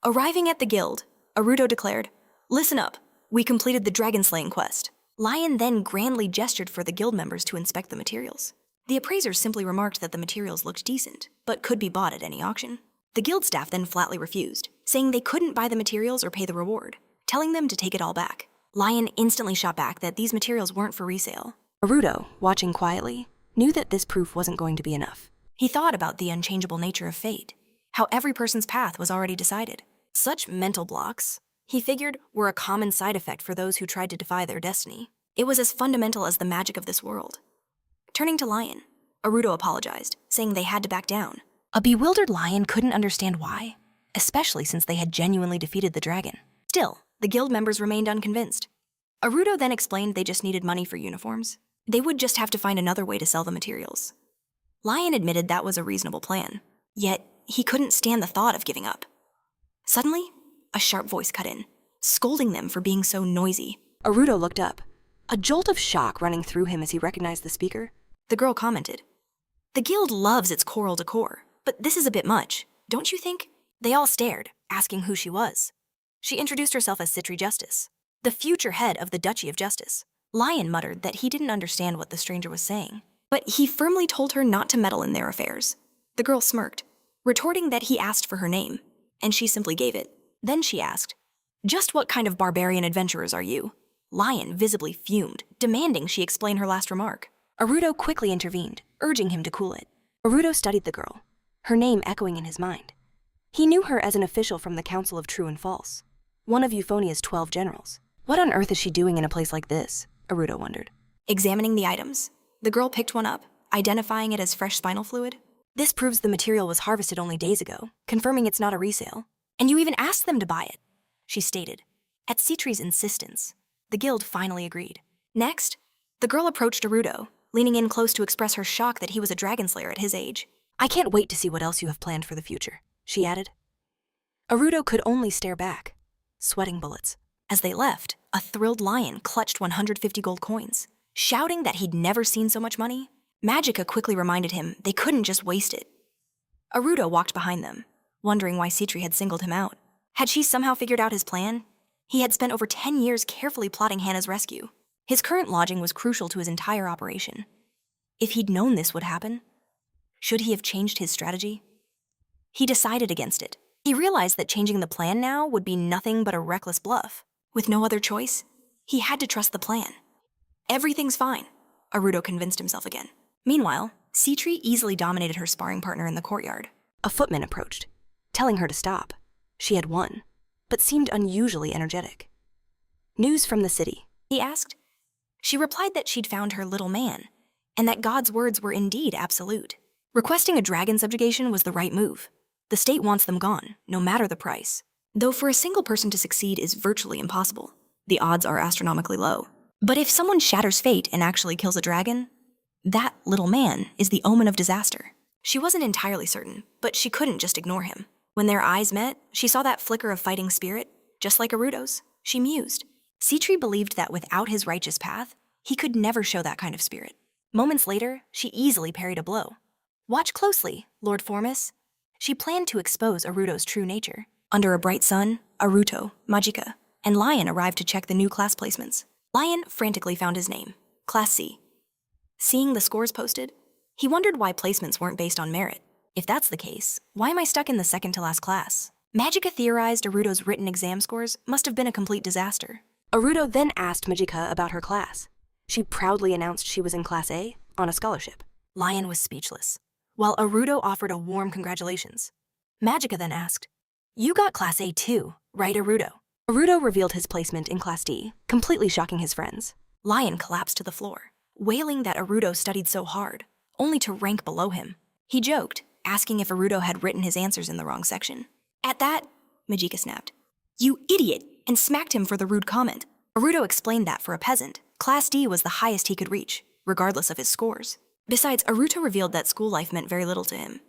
Arriving at the guild, Aruto declared, "Listen up, we completed the dragon-slaying quest." Lion then grandly gestured for the guild members to inspect the materials. The appraisers simply remarked that the materials looked decent, but could be bought at any auction. The guild staff then flatly refused, saying they couldn't buy the materials or pay the reward, telling them to take it all back. Lion instantly shot back that these materials weren't for resale. Aruto, watching quietly, knew that this proof wasn't going to be enough. He thought about the unchangeable nature of fate, how every person's path was already decided. Such mental blocks, he figured, were a common side effect for those who tried to defy their destiny. It was as fundamental as the magic of this world. Turning to Lion, Aruto apologized, saying they had to back down. A bewildered Lion couldn't understand why, especially since they had genuinely defeated the dragon. Still, the guild members remained unconvinced. Aruto then explained they just needed money for uniforms. They would just have to find another way to sell the materials. Lion admitted that was a reasonable plan, yet he couldn't stand the thought of giving up. Suddenly, a sharp voice cut in, scolding them for being so noisy. Aruto looked up, a jolt of shock running through him as he recognized the speaker. The girl commented, "The guild loves its choral decor, but this is a bit much, don't you think?" They all stared, asking who she was. She introduced herself as Citri Justice, the future head of the Duchy of Justice. Lion muttered that he didn't understand what the stranger was saying, but he firmly told her not to meddle in their affairs. The girl smirked, retorting that he asked for her name, and she simply gave it. Then she asked, "Just what kind of barbarian adventurers are you?" Lion visibly fumed, demanding she explain her last remark. Aruto quickly intervened, urging him to cool it. Aruto studied the girl, her name echoing in his mind. He knew her as an official from the Council of True and False, one of Euphonia's 12 generals. What on earth is she doing in a place like this? Aruto wondered. Examining the items, the girl picked one up, identifying it as fresh spinal fluid. This proves the material was harvested only days ago, confirming it's not a resale. And you even asked them to buy it, she stated. At Citri's insistence, the guild finally agreed. Next, the girl approached Aruto, leaning in close to express her shock that he was a dragon slayer at his age. "I can't wait to see what else you have planned for the future," she added. Aruto could only stare back, sweating bullets. As they left, a thrilled Lion clutched 150 gold coins, shouting that he'd never seen so much money. Magica quickly reminded him they couldn't just waste it. Aruto walked behind them, wondering why Citri had singled him out. Had she somehow figured out his plan? He had spent over 10 years carefully plotting Hannah's rescue. His current lodging was crucial to his entire operation. If he'd known this would happen, should he have changed his strategy? He decided against it. He realized that changing the plan now would be nothing but a reckless bluff. With no other choice, he had to trust the plan. Everything's fine, Aruto convinced himself again. Meanwhile, Citri easily dominated her sparring partner in the courtyard. A footman approached, telling her to stop. She had won, but seemed unusually energetic. "News from the city?" he asked. She replied that she'd found her little man, and that God's words were indeed absolute. Requesting a dragon subjugation was the right move. The state wants them gone, no matter the price. Though for a single person to succeed is virtually impossible. The odds are astronomically low. But if someone shatters fate and actually kills a dragon, that little man is the omen of disaster. She wasn't entirely certain, but she couldn't just ignore him. When their eyes met, she saw that flicker of fighting spirit, just like Aruto's. She mused. Citri believed that without his righteous path, he could never show that kind of spirit. Moments later, she easily parried a blow. "Watch closely, Lord Formus." She planned to expose Aruto's true nature. Under a bright sun, Aruto, Magica, and Lion arrived to check the new class placements. Lion frantically found his name, Class C. Seeing the scores posted, he wondered why placements weren't based on merit. If that's the case, why am I stuck in the second-to-last class? Magica theorized Aruto's written exam scores must have been a complete disaster. Aruto then asked Magica about her class. She proudly announced she was in Class A on a scholarship. Lion was speechless, while Aruto offered a warm congratulations. Magica then asked, "You got Class A too, right, Aruto?" Aruto revealed his placement in Class D, completely shocking his friends. Lion collapsed to the floor, wailing that Aruto studied so hard, only to rank below him. He joked, asking if Aruto had written his answers in the wrong section. At that, Magica snapped, "You idiot!" and smacked him for the rude comment. Aruto explained that for a peasant, Class D was the highest he could reach, regardless of his scores. Besides, Aruto revealed that school life meant very little to him.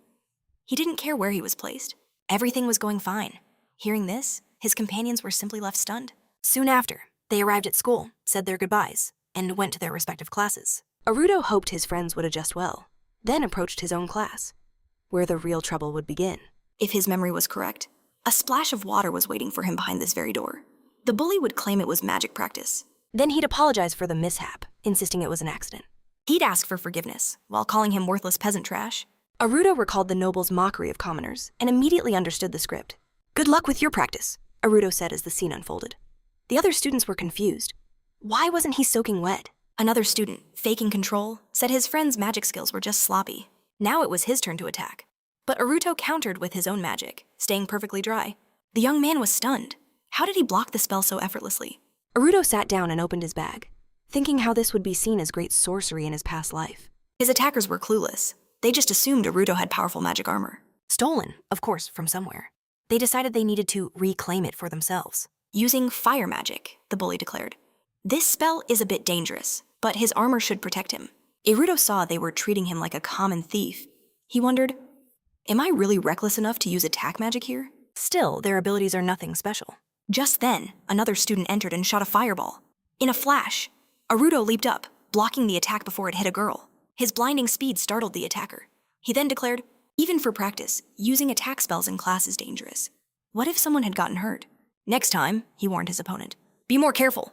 He didn't care where he was placed. Everything was going fine. Hearing this, his companions were simply left stunned. Soon after, they arrived at school, said their goodbyes, and went to their respective classes. Aruto hoped his friends would adjust well, then approached his own class, where the real trouble would begin. If his memory was correct, a splash of water was waiting for him behind this very door. The bully would claim it was magic practice. Then he'd apologize for the mishap, insisting it was an accident. He'd ask for forgiveness, while calling him worthless peasant trash. Aruto recalled the noble's mockery of commoners and immediately understood the script. "Good luck with your practice," Aruto said as the scene unfolded. The other students were confused. Why wasn't he soaking wet? Another student, faking control, said his friend's magic skills were just sloppy. Now it was his turn to attack. But Aruto countered with his own magic, staying perfectly dry. The young man was stunned. How did he block the spell so effortlessly? Aruto sat down and opened his bag, thinking how this would be seen as great sorcery in his past life. His attackers were clueless. They just assumed Aruto had powerful magic armor. Stolen, of course, from somewhere. They decided they needed to reclaim it for themselves. Using fire magic, the bully declared. This spell is a bit dangerous, but his armor should protect him. Aruto saw they were treating him like a common thief. He wondered, am I really reckless enough to use attack magic here? Still, their abilities are nothing special. Just then, another student entered and shot a fireball. In a flash, Aruto leaped up, blocking the attack before it hit a girl. His blinding speed startled the attacker. He then declared, even for practice, using attack spells in class is dangerous. What if someone had gotten hurt? Next time, he warned his opponent, be more careful.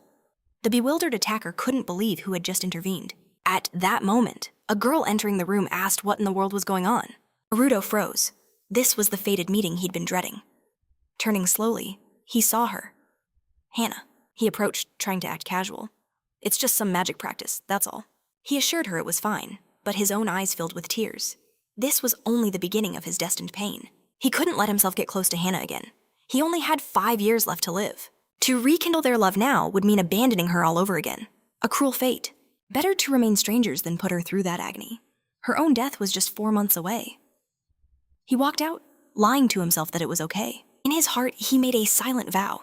The bewildered attacker couldn't believe who had just intervened. At that moment, a girl entering the room asked what in the world was going on. Aruto froze. This was the fated meeting he'd been dreading. Turning slowly, he saw her. Hannah. He approached, trying to act casual. It's just some magic practice, that's all. He assured her it was fine, but his own eyes filled with tears. This was only the beginning of his destined pain. He couldn't let himself get close to Hannah again. He only had 5 years left to live. To rekindle their love now would mean abandoning her all over again. A cruel fate. Better to remain strangers than put her through that agony. Her own death was just 4 months away. He walked out, lying to himself that it was okay. In his heart, he made a silent vow.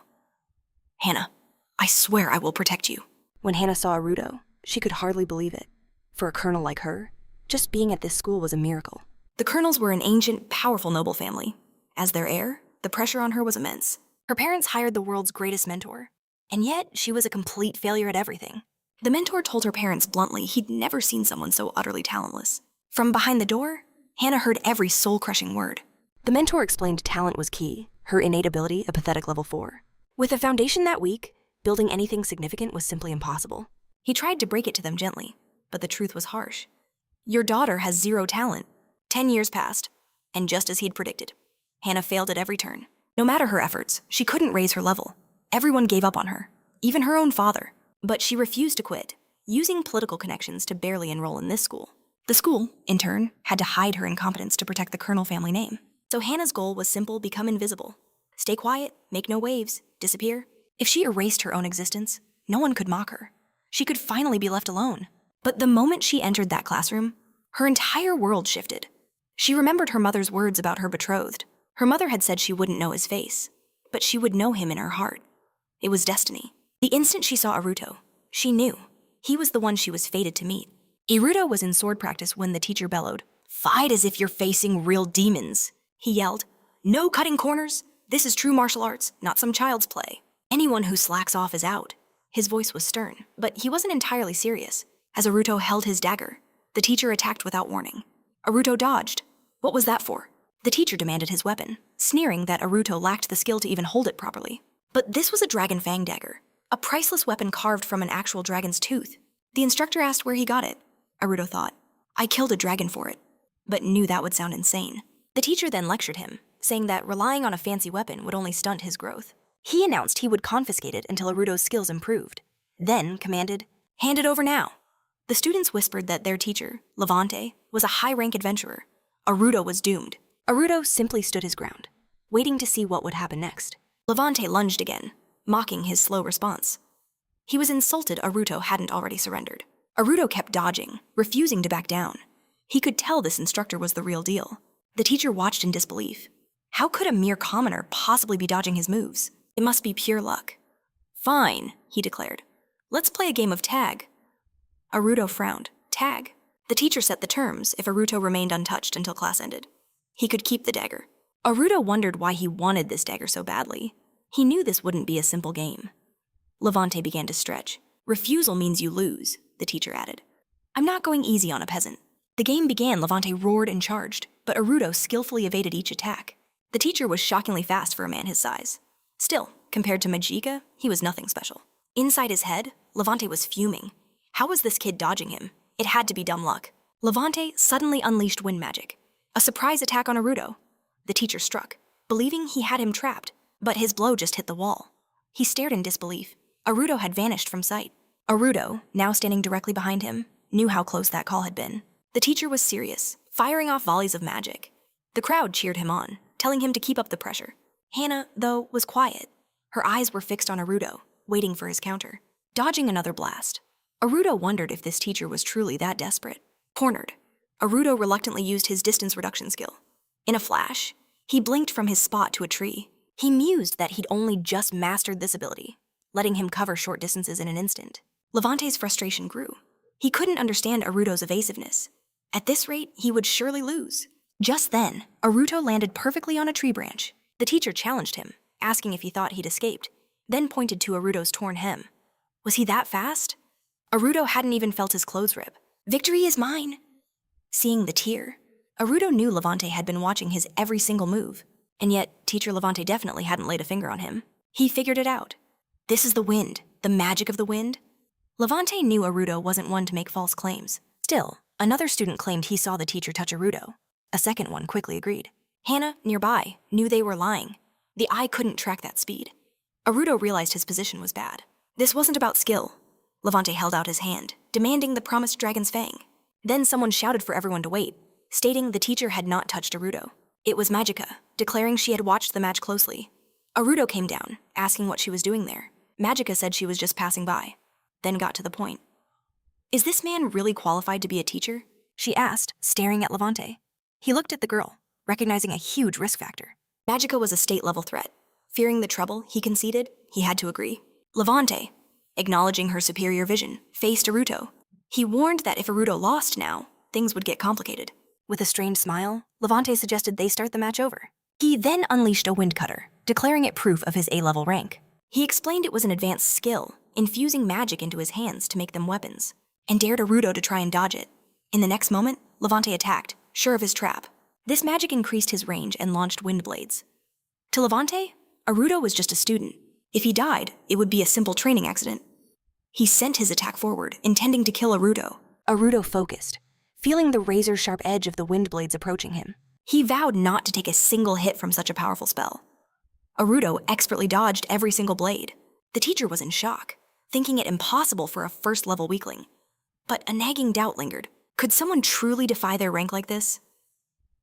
Hannah, I swear I will protect you. When Hannah saw Aruto, she could hardly believe it. For a colonel like her, just being at this school was a miracle. The Colonels were an ancient, powerful noble family. As their heir, the pressure on her was immense. Her parents hired the world's greatest mentor, and yet she was a complete failure at everything. The mentor told her parents bluntly he'd never seen someone so utterly talentless. From behind the door, Hannah heard every soul-crushing word. The mentor explained talent was key, her innate ability a pathetic level 4. With a foundation that weak, building anything significant was simply impossible. He tried to break it to them gently, but the truth was harsh. Your daughter has 0 talent. 10 years passed, and just as he'd predicted, Hannah failed at every turn. No matter her efforts, she couldn't raise her level. Everyone gave up on her, even her own father. But she refused to quit, using political connections to barely enroll in this school. The school, in turn, had to hide her incompetence to protect the Colonel family name. So Hannah's goal was simple: become invisible. Stay quiet, make no waves, disappear. If she erased her own existence, no one could mock her. She could finally be left alone. But the moment she entered that classroom, her entire world shifted. She remembered her mother's words about her betrothed. Her mother had said she wouldn't know his face, but she would know him in her heart. It was destiny. The instant she saw Aruto, she knew. He was the one she was fated to meet. Aruto was in sword practice when the teacher bellowed, "Fight as if you're facing real demons." He yelled, "No cutting corners. This is true martial arts, not some child's play. Anyone who slacks off is out." His voice was stern, but he wasn't entirely serious. As Aruto held his dagger, the teacher attacked without warning. Aruto dodged. What was that for? The teacher demanded his weapon, sneering that Aruto lacked the skill to even hold it properly. But this was a dragon fang dagger, a priceless weapon carved from an actual dragon's tooth. The instructor asked where he got it. Aruto thought, "I killed a dragon for it," but knew that would sound insane. The teacher then lectured him, saying that relying on a fancy weapon would only stunt his growth. He announced he would confiscate it until Aruto's skills improved, then commanded, "Hand it over now." The students whispered that their teacher, Levante, was a high-rank adventurer. Aruto was doomed. Aruto simply stood his ground, waiting to see what would happen next. Levante lunged again, mocking his slow response. He was insulted Aruto hadn't already surrendered. Aruto kept dodging, refusing to back down. He could tell this instructor was the real deal. The teacher watched in disbelief. How could a mere commoner possibly be dodging his moves? It must be pure luck. "Fine," he declared. "Let's play a game of tag." Aruto frowned. Tag? The teacher set the terms if Aruto remained untouched until class ended. He could keep the dagger. Aruto wondered why he wanted this dagger so badly. He knew this wouldn't be a simple game. Levante began to stretch. "Refusal means you lose," the teacher added. "I'm not going easy on a peasant." The game began. Levante roared and charged, but Aruto skillfully evaded each attack. The teacher was shockingly fast for a man his size. Still, compared to Majika, he was nothing special. Inside his head, Levante was fuming. How was this kid dodging him? It had to be dumb luck. Levante suddenly unleashed wind magic. A surprise attack on Aruto. The teacher struck, believing he had him trapped, but his blow just hit the wall. He stared in disbelief. Aruto had vanished from sight. Arudo, now standing directly behind him, knew how close that call had been. The teacher was serious, firing off volleys of magic. The crowd cheered him on, telling him to keep up the pressure. Hannah, though, was quiet. Her eyes were fixed on Arudo, waiting for his counter. Dodging another blast. Arudo wondered if this teacher was truly that desperate. Cornered, Arudo reluctantly used his distance reduction skill. In a flash, he blinked from his spot to a tree. He mused that he'd only just mastered this ability, letting him cover short distances in an instant. Levante's frustration grew. He couldn't understand Arudo's evasiveness. At this rate, he would surely lose. Just then, Arudo landed perfectly on a tree branch. The teacher challenged him, asking if he thought he'd escaped, then pointed to Arudo's torn hem. Was he that fast? Arudo hadn't even felt his clothes rip. Victory is mine! Seeing the tear, Arudo knew Levante had been watching his every single move, and yet Teacher Levante definitely hadn't laid a finger on him. He figured it out. This is the wind, the magic of the wind. Levante knew Arudo wasn't one to make false claims. Still, another student claimed he saw the teacher touch Arudo. A second one quickly agreed. Hannah, nearby, knew they were lying. The eye couldn't track that speed. Arudo realized his position was bad. This wasn't about skill. Levante held out his hand, demanding the promised dragon's fang. Then someone shouted for everyone to wait, stating the teacher had not touched Arudo. It was Magica, declaring she had watched the match closely. Arudo came down, asking what she was doing there. Magica said she was just passing by, then got to the point. Is this man really qualified to be a teacher? She asked, staring at Levante. He looked at the girl, recognizing a huge risk factor. Magica was a state-level threat. Fearing the trouble, he conceded, he had to agree. Levante, acknowledging her superior vision, faced Arudo. He warned that if Arudo lost now, things would get complicated. With a strained smile, Levante suggested they start the match over. He then unleashed a wind cutter, declaring it proof of his A-level rank. He explained it was an advanced skill, infusing magic into his hands to make them weapons, and dared Arudo to try and dodge it. In the next moment, Levante attacked, sure of his trap. This magic increased his range and launched wind blades. To Levante, Arudo was just a student. If he died, it would be a simple training accident. He sent his attack forward, intending to kill Arudo. Arudo focused, feeling the razor-sharp edge of the wind blades approaching him. He vowed not to take a single hit from such a powerful spell. Arudo expertly dodged every single blade. The teacher was in shock, thinking it impossible for a first-level weakling. But a nagging doubt lingered. Could someone truly defy their rank like this?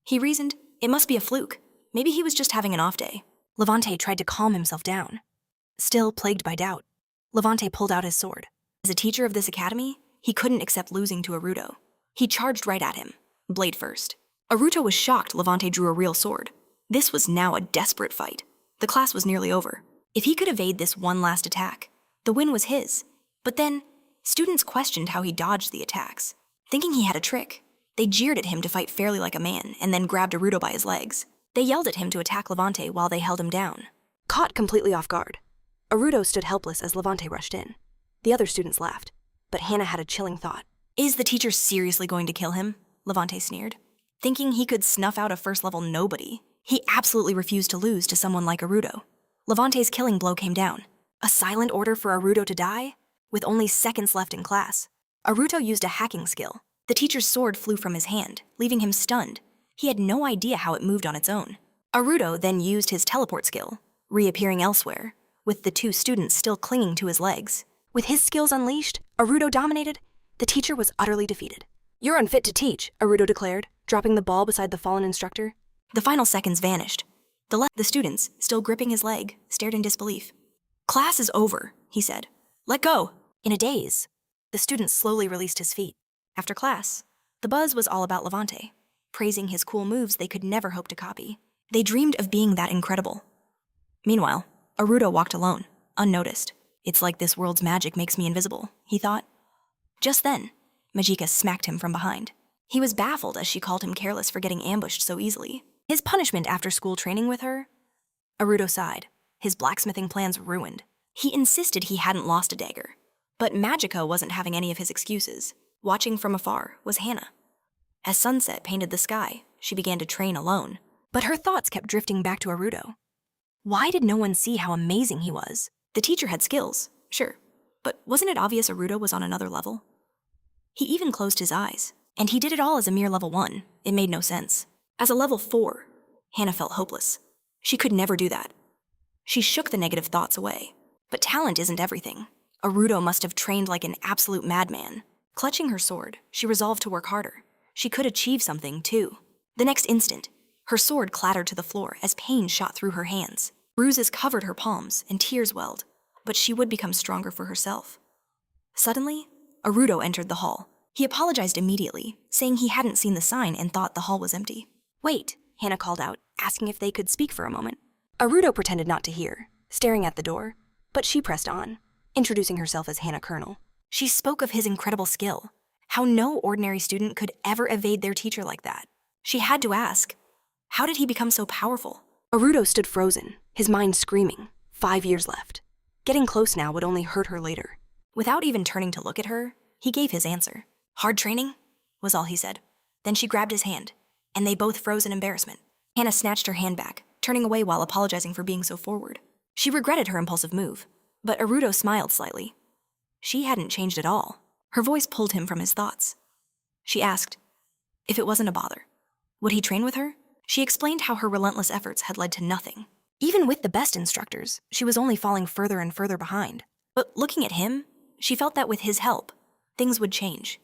He reasoned, it must be a fluke. Maybe he was just having an off day. Levante tried to calm himself down. Still plagued by doubt, Levante pulled out his sword. As a teacher of this academy, he couldn't accept losing to Arudo. He charged right at him, blade first. Arudo was shocked Levante drew a real sword. This was now a desperate fight. The class was nearly over. If he could evade this one last attack, the win was his. But then, students questioned how he dodged the attacks. Thinking he had a trick, they jeered at him to fight fairly like a man and then grabbed Arudo by his legs. They yelled at him to attack Levante while they held him down. Caught completely off guard, Arudo stood helpless as Levante rushed in. The other students laughed, but Hannah had a chilling thought. Is the teacher seriously going to kill him? Levante sneered. Thinking he could snuff out a first-level nobody, he absolutely refused to lose to someone like Arudo. Levante's killing blow came down. A silent order for Arudo to die? With only seconds left in class. Arudo used a hacking skill. The teacher's sword flew from his hand, leaving him stunned. He had no idea how it moved on its own. Arudo then used his teleport skill, reappearing elsewhere, with the two students still clinging to his legs. With his skills unleashed, Arudo dominated. The teacher was utterly defeated. You're unfit to teach, Arudo declared, dropping the ball beside the fallen instructor. The final seconds vanished. The students, still gripping his leg, stared in disbelief. Class is over, he said. Let go. In a daze, the student slowly released his feet. After class, the buzz was all about Levante, praising his cool moves they could never hope to copy. They dreamed of being that incredible. Meanwhile, Arudo walked alone, unnoticed. It's like this world's magic makes me invisible, he thought. Just then, Magica smacked him from behind. He was baffled as she called him careless for getting ambushed so easily. His punishment after school training with her? Arudo sighed, his blacksmithing plans ruined. He insisted he hadn't lost a dagger. But Magica wasn't having any of his excuses. Watching from afar was Hannah. As sunset painted the sky, she began to train alone. But her thoughts kept drifting back to Arudo. Why did no one see how amazing he was? The teacher had skills, sure, but wasn't it obvious Arudo was on another level? He even closed his eyes, and he did it all as a mere level 1. It made no sense. As a level 4, Hannah felt hopeless. She could never do that. She shook the negative thoughts away. But talent isn't everything. Arudo must have trained like an absolute madman. Clutching her sword, she resolved to work harder. She could achieve something, too. The next instant, her sword clattered to the floor as pain shot through her hands. Bruises covered her palms and tears welled, but she would become stronger for herself. Suddenly, Arudo entered the hall. He apologized immediately, saying he hadn't seen the sign and thought the hall was empty. Wait, Hannah called out, asking if they could speak for a moment. Arudo pretended not to hear, staring at the door, but she pressed on, introducing herself as Hannah Colonel. She spoke of his incredible skill, how no ordinary student could ever evade their teacher like that. She had to ask, how did he become so powerful? Arudo stood frozen, his mind screaming. 5 years left. Getting close now would only hurt her later. Without even turning to look at her, he gave his answer. Hard training, was all he said. Then she grabbed his hand, and they both froze in embarrassment. Hannah snatched her hand back, turning away while apologizing for being so forward. She regretted her impulsive move, but Arudo smiled slightly. She hadn't changed at all. Her voice pulled him from his thoughts. She asked if it wasn't a bother. Would he train with her? She explained how her relentless efforts had led to nothing. Even with the best instructors, she was only falling further and further behind. But looking at him, she felt that with his help, things would change.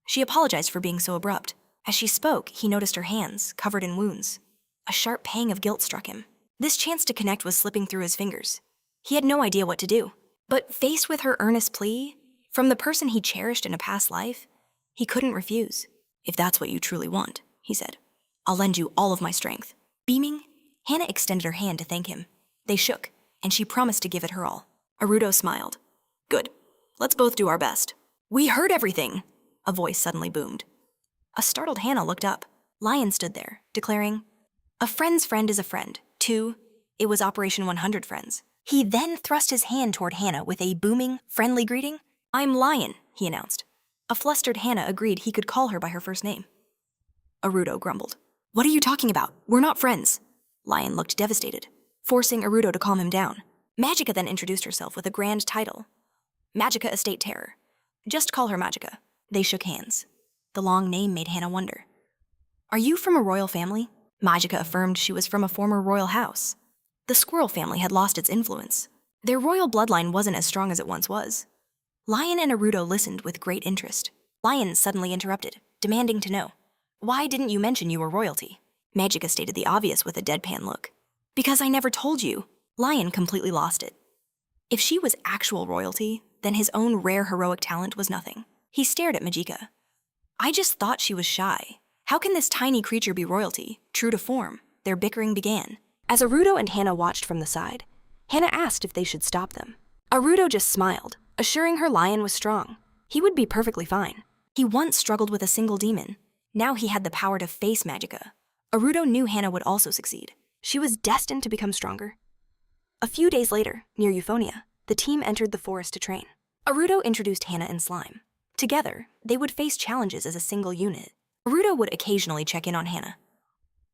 She apologized for being so abrupt. As she spoke, he noticed her hands, covered in wounds. A sharp pang of guilt struck him. This chance to connect was slipping through his fingers. He had no idea what to do. But faced with her earnest plea, from the person he cherished in a past life, he couldn't refuse. If that's what you truly want, he said, I'll lend you all of my strength. Beaming, Hannah extended her hand to thank him. They shook, and she promised to give it her all. Arudo smiled. Good. Let's both do our best. We heard everything, a voice suddenly boomed. A startled Hannah looked up. Lion stood there, declaring, a friend's friend is a friend. 2. It was Operation 100 Friends. He then thrust his hand toward Hannah with a booming, friendly greeting. I'm Lion, he announced. A flustered Hannah agreed he could call her by her first name. Arudo grumbled. What are you talking about? We're not friends. Lion looked devastated, forcing Arudo to calm him down. Magica then introduced herself with a grand title. Magica Estate Terror. Just call her Magica. They shook hands. The long name made Hannah wonder. Are you from a royal family? Magica affirmed she was from a former royal house. The squirrel family had lost its influence. Their royal bloodline wasn't as strong as it once was. Lion and Arudo listened with great interest. Lion suddenly interrupted, demanding to know. Why didn't you mention you were royalty? Magica stated the obvious with a deadpan look. Because I never told you. Lion completely lost it. If she was actual royalty, then his own rare heroic talent was nothing. He stared at Magica. I just thought she was shy. How can this tiny creature be royalty? True to form, their bickering began. As Arudo and Hannah watched from the side, Hannah asked if they should stop them. Arudo just smiled, assuring her Lion was strong. He would be perfectly fine. He once struggled with a single demon. Now he had the power to face Magica. Arudo knew Hannah would also succeed. She was destined to become stronger. A few days later, near Euphonia, the team entered the forest to train. Arudo introduced Hannah and Slime. Together, they would face challenges as a single unit. Arudo would occasionally check in on Hannah.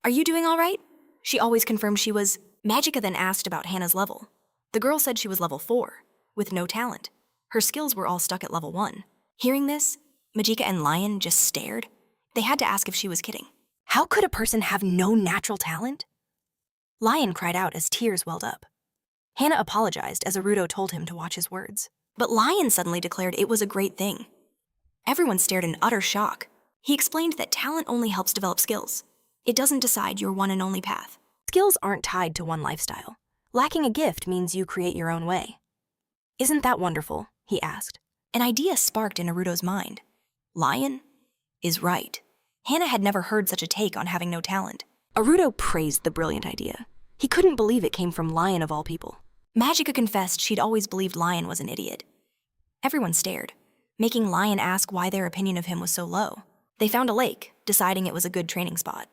Are you doing all right? She always confirmed she was. Magica then asked about Hannah's level. The girl said she was level 4, with no talent. Her skills were all stuck at level 1. Hearing this, Magica and Lion just stared. They had to ask if she was kidding. How could a person have no natural talent? Lion cried out as tears welled up. Hannah apologized as Arudo told him to watch his words. But Lion suddenly declared it was a great thing. Everyone stared in utter shock. He explained that talent only helps develop skills. It doesn't decide your one and only path. Skills aren't tied to one lifestyle. Lacking a gift means you create your own way. Isn't that wonderful? He asked. An idea sparked in Arudo's mind. Lion is right. Hannah had never heard such a take on having no talent. Arudo praised the brilliant idea. He couldn't believe it came from Lion of all people. Magica confessed she'd always believed Lion was an idiot. Everyone stared, making Lion ask why their opinion of him was so low. They found a lake, deciding it was a good training spot.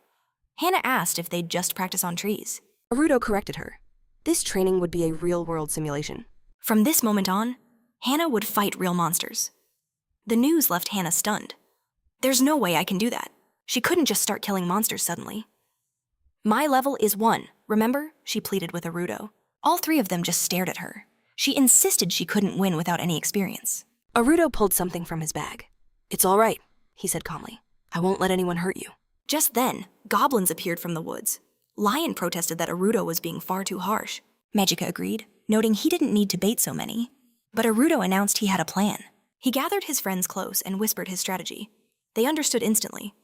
Hannah asked if they'd just practice on trees. Arudo corrected her. This training would be a real-world simulation. From this moment on, Hannah would fight real monsters. The news left Hannah stunned. There's no way I can do that. She couldn't just start killing monsters suddenly. My level is 1, remember? She pleaded with Arudo. All 3 of them just stared at her. She insisted she couldn't win without any experience. Arudo pulled something from his bag. It's all right, he said calmly. I won't let anyone hurt you. Just then, goblins appeared from the woods. Lion protested that Arudo was being far too harsh. Magica agreed, noting he didn't need to bait so many. But Arudo announced he had a plan. He gathered his friends close and whispered his strategy. They understood instantly.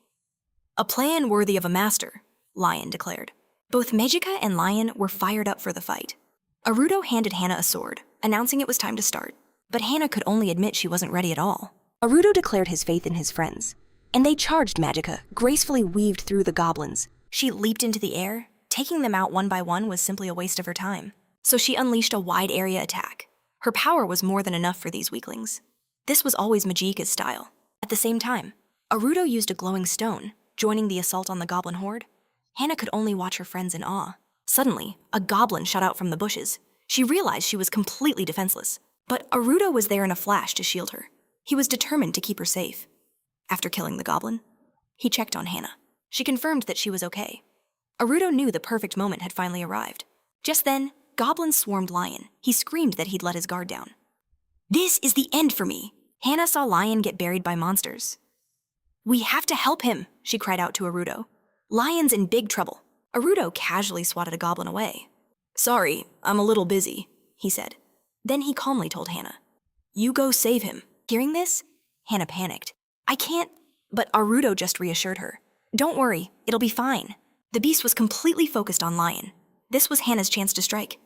A plan worthy of a master, Lion declared. Both Mejika and Lion were fired up for the fight. Arudo handed Hana a sword, announcing it was time to start. But Hana could only admit she wasn't ready at all. Arudo declared his faith in his friends, and they charged Magica, gracefully weaved through the goblins. She leaped into the air. Taking them out one by one was simply a waste of her time. So she unleashed a wide area attack. Her power was more than enough for these weaklings. This was always Majika's style. At the same time, Arudo used a glowing stone, joining the assault on the goblin horde. Hana could only watch her friends in awe. Suddenly, a goblin shot out from the bushes. She realized she was completely defenseless, but Arudo was there in a flash to shield her. He was determined to keep her safe. After killing the goblin, he checked on Hana. She confirmed that she was okay. Arudo knew the perfect moment had finally arrived. Just then, goblins swarmed Lion. He screamed that he'd let his guard down. "This is the end for me." Hana saw Lion get buried by monsters. "We have to help him," she cried out to Arudo. "Lion's in big trouble." Arudo casually swatted a goblin away. "Sorry, I'm a little busy," he said. Then he calmly told Hana, "You go save him." Hearing this, Hana panicked. "I can't," but Arudo just reassured her. "Don't worry, it'll be fine." The beast was completely focused on Lion. This was Hana's chance to strike.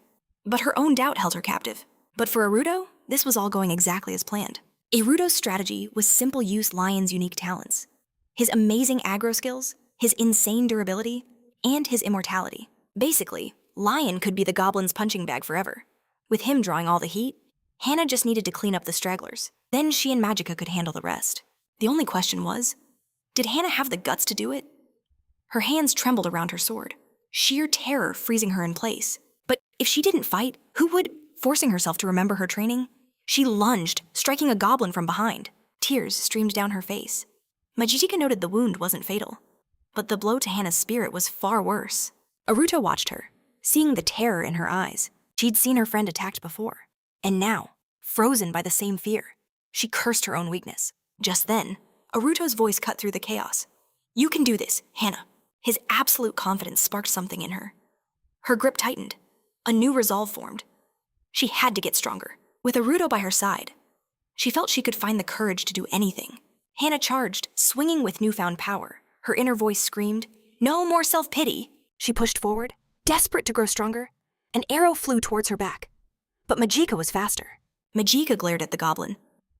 But her own doubt held her captive. But for Arudo, this was all going exactly as planned. Arudo's strategy was simple use Lion's unique talents. His amazing aggro skills, his insane durability, and his immortality. Basically, Lion could be the goblin's punching bag forever. With him drawing all the heat, Hana just needed to clean up the stragglers. Then she and Magica could handle the rest. The only question was, did Hana have the guts to do it? Her hands trembled around her sword, sheer terror freezing her in place. But if she didn't fight, who would? Forcing herself to remember her training, she lunged, striking a goblin from behind. Tears streamed down her face. Majika noted the wound wasn't fatal, but the blow to Hana's spirit was far worse. Aruto watched her, seeing the terror in her eyes. She'd seen her friend attacked before, and now, frozen by the same fear, she cursed her own weakness. Just then, Aruto's voice cut through the chaos. "You can do this, Hana." His absolute confidence sparked something in her. Her grip tightened. A new resolve formed. She had to get stronger. With Aruto by her side, she felt she could find the courage to do anything. Hana charged, swinging with newfound power. Her inner voice screamed, "No more self-pity." She pushed forward, desperate to grow stronger. An arrow flew towards her back. But Majika was faster. Majika glared at the goblin.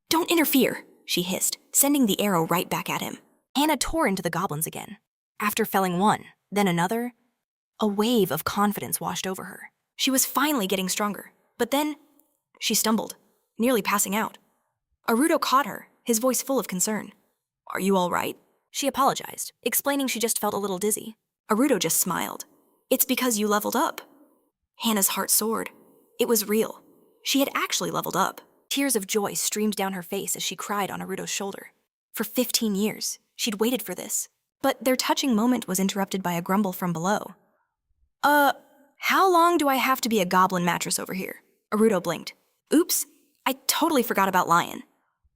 "Don't interfere," she hissed, sending the arrow right back at him. Hana tore into the goblins again. After felling one, then another, a wave of confidence washed over her. She was finally getting stronger. But then, she stumbled, nearly passing out. Arudo caught her, his voice full of concern. "Are you all right?" She apologized, explaining she just felt a little dizzy. Arudo just smiled. "It's because you leveled up." Hana's heart soared. It was real. She had actually leveled up. Tears of joy streamed down her face as she cried on Arudo's shoulder. For 15 years, she'd waited for this. But their touching moment was interrupted by a grumble from below. How long do I have to be a goblin mattress over here?" Arudo blinked. "Oops, I totally forgot about Lion."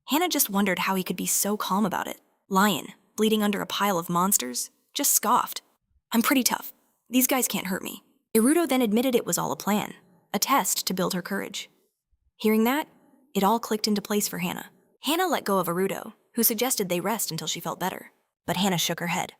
Hana just wondered how he could be so calm about it. Lion, bleeding under a pile of monsters, just scoffed. "I'm pretty tough. These guys can't hurt me." Arudo then admitted it was all a plan, a test to build her courage. Hearing that, it all clicked into place for Hana. Hana let go of Arudo, who suggested they rest until she felt better. But Hana shook her head.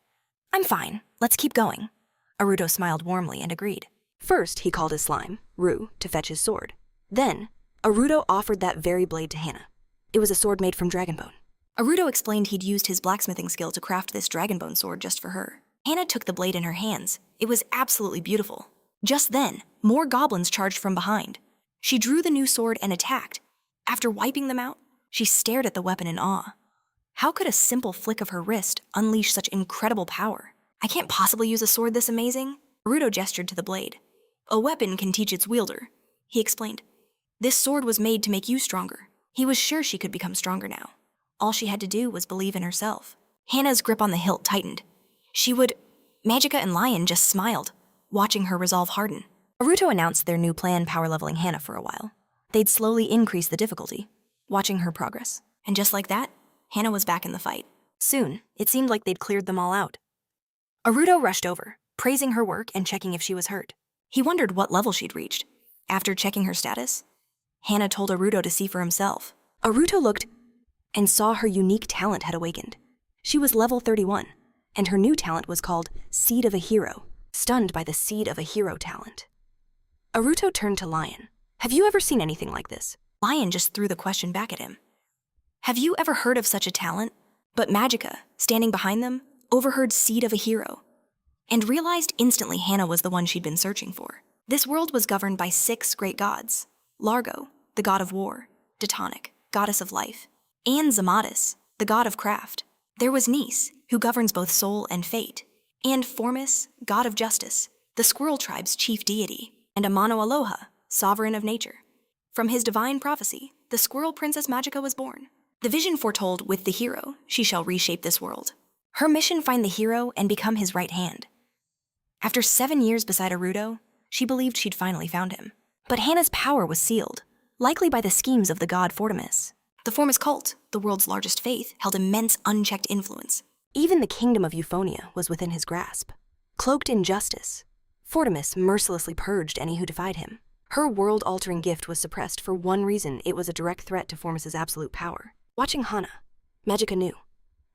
"I'm fine. Let's keep going." Arudo smiled warmly and agreed. First, he called his slime, Ru, to fetch his sword. Then, Arudo offered that very blade to Hana. It was a sword made from dragonbone. Arudo explained he'd used his blacksmithing skill to craft this dragonbone sword just for her. Hana took the blade in her hands. It was absolutely beautiful. Just then, more goblins charged from behind. She drew the new sword and attacked. After wiping them out, she stared at the weapon in awe. How could a simple flick of her wrist unleash such incredible power? "I can't possibly use a sword this amazing." Arudo gestured to the blade. "A weapon can teach its wielder," he explained. "This sword was made to make you stronger." He was sure she could become stronger now. All she had to do was believe in herself. Hana's grip on the hilt tightened. She would... Magica and Lion just smiled, watching her resolve harden. Aruto announced their new plan power-leveling Hana for a while. They'd slowly increase the difficulty, watching her progress. And just like that, Hana was back in the fight. Soon, it seemed like they'd cleared them all out. Arudo rushed over, praising her work and checking if she was hurt. He wondered what level she'd reached. After checking her status, Hana told Aruto to see for himself. Aruto looked and saw her unique talent had awakened. She was level 31, and her new talent was called Seed of a Hero, stunned by the Seed of a Hero talent. Aruto turned to Lion. Have you ever seen anything like this? Lion just threw the question back at him. Have you ever heard of such a talent? But Magica, standing behind them, overheard Seed of a Hero, and realized instantly Hana was the one she'd been searching for. This world was governed by 6 great gods: Largo, the god of war; Detonic, goddess of life; and Zamatis, the god of craft. There was Nis, who governs both soul and fate; and Formus, god of justice, the squirrel tribe's chief deity; and Amano Aloha, sovereign of nature. From his divine prophecy, the squirrel princess Magica was born. The vision foretold, with the hero, she shall reshape this world. Her mission: find the hero and become his right hand. After 7 years beside Aruto, she believed she'd finally found him. But Hana's power was sealed, likely by the schemes of the god Fortimus. The Formus cult, the world's largest faith, held immense unchecked influence. Even the kingdom of Euphonia was within his grasp. Cloaked in justice, Fortimus mercilessly purged any who defied him. Her world-altering gift was suppressed for one reason: it was a direct threat to Formus's absolute power. Watching Hana, Magica knew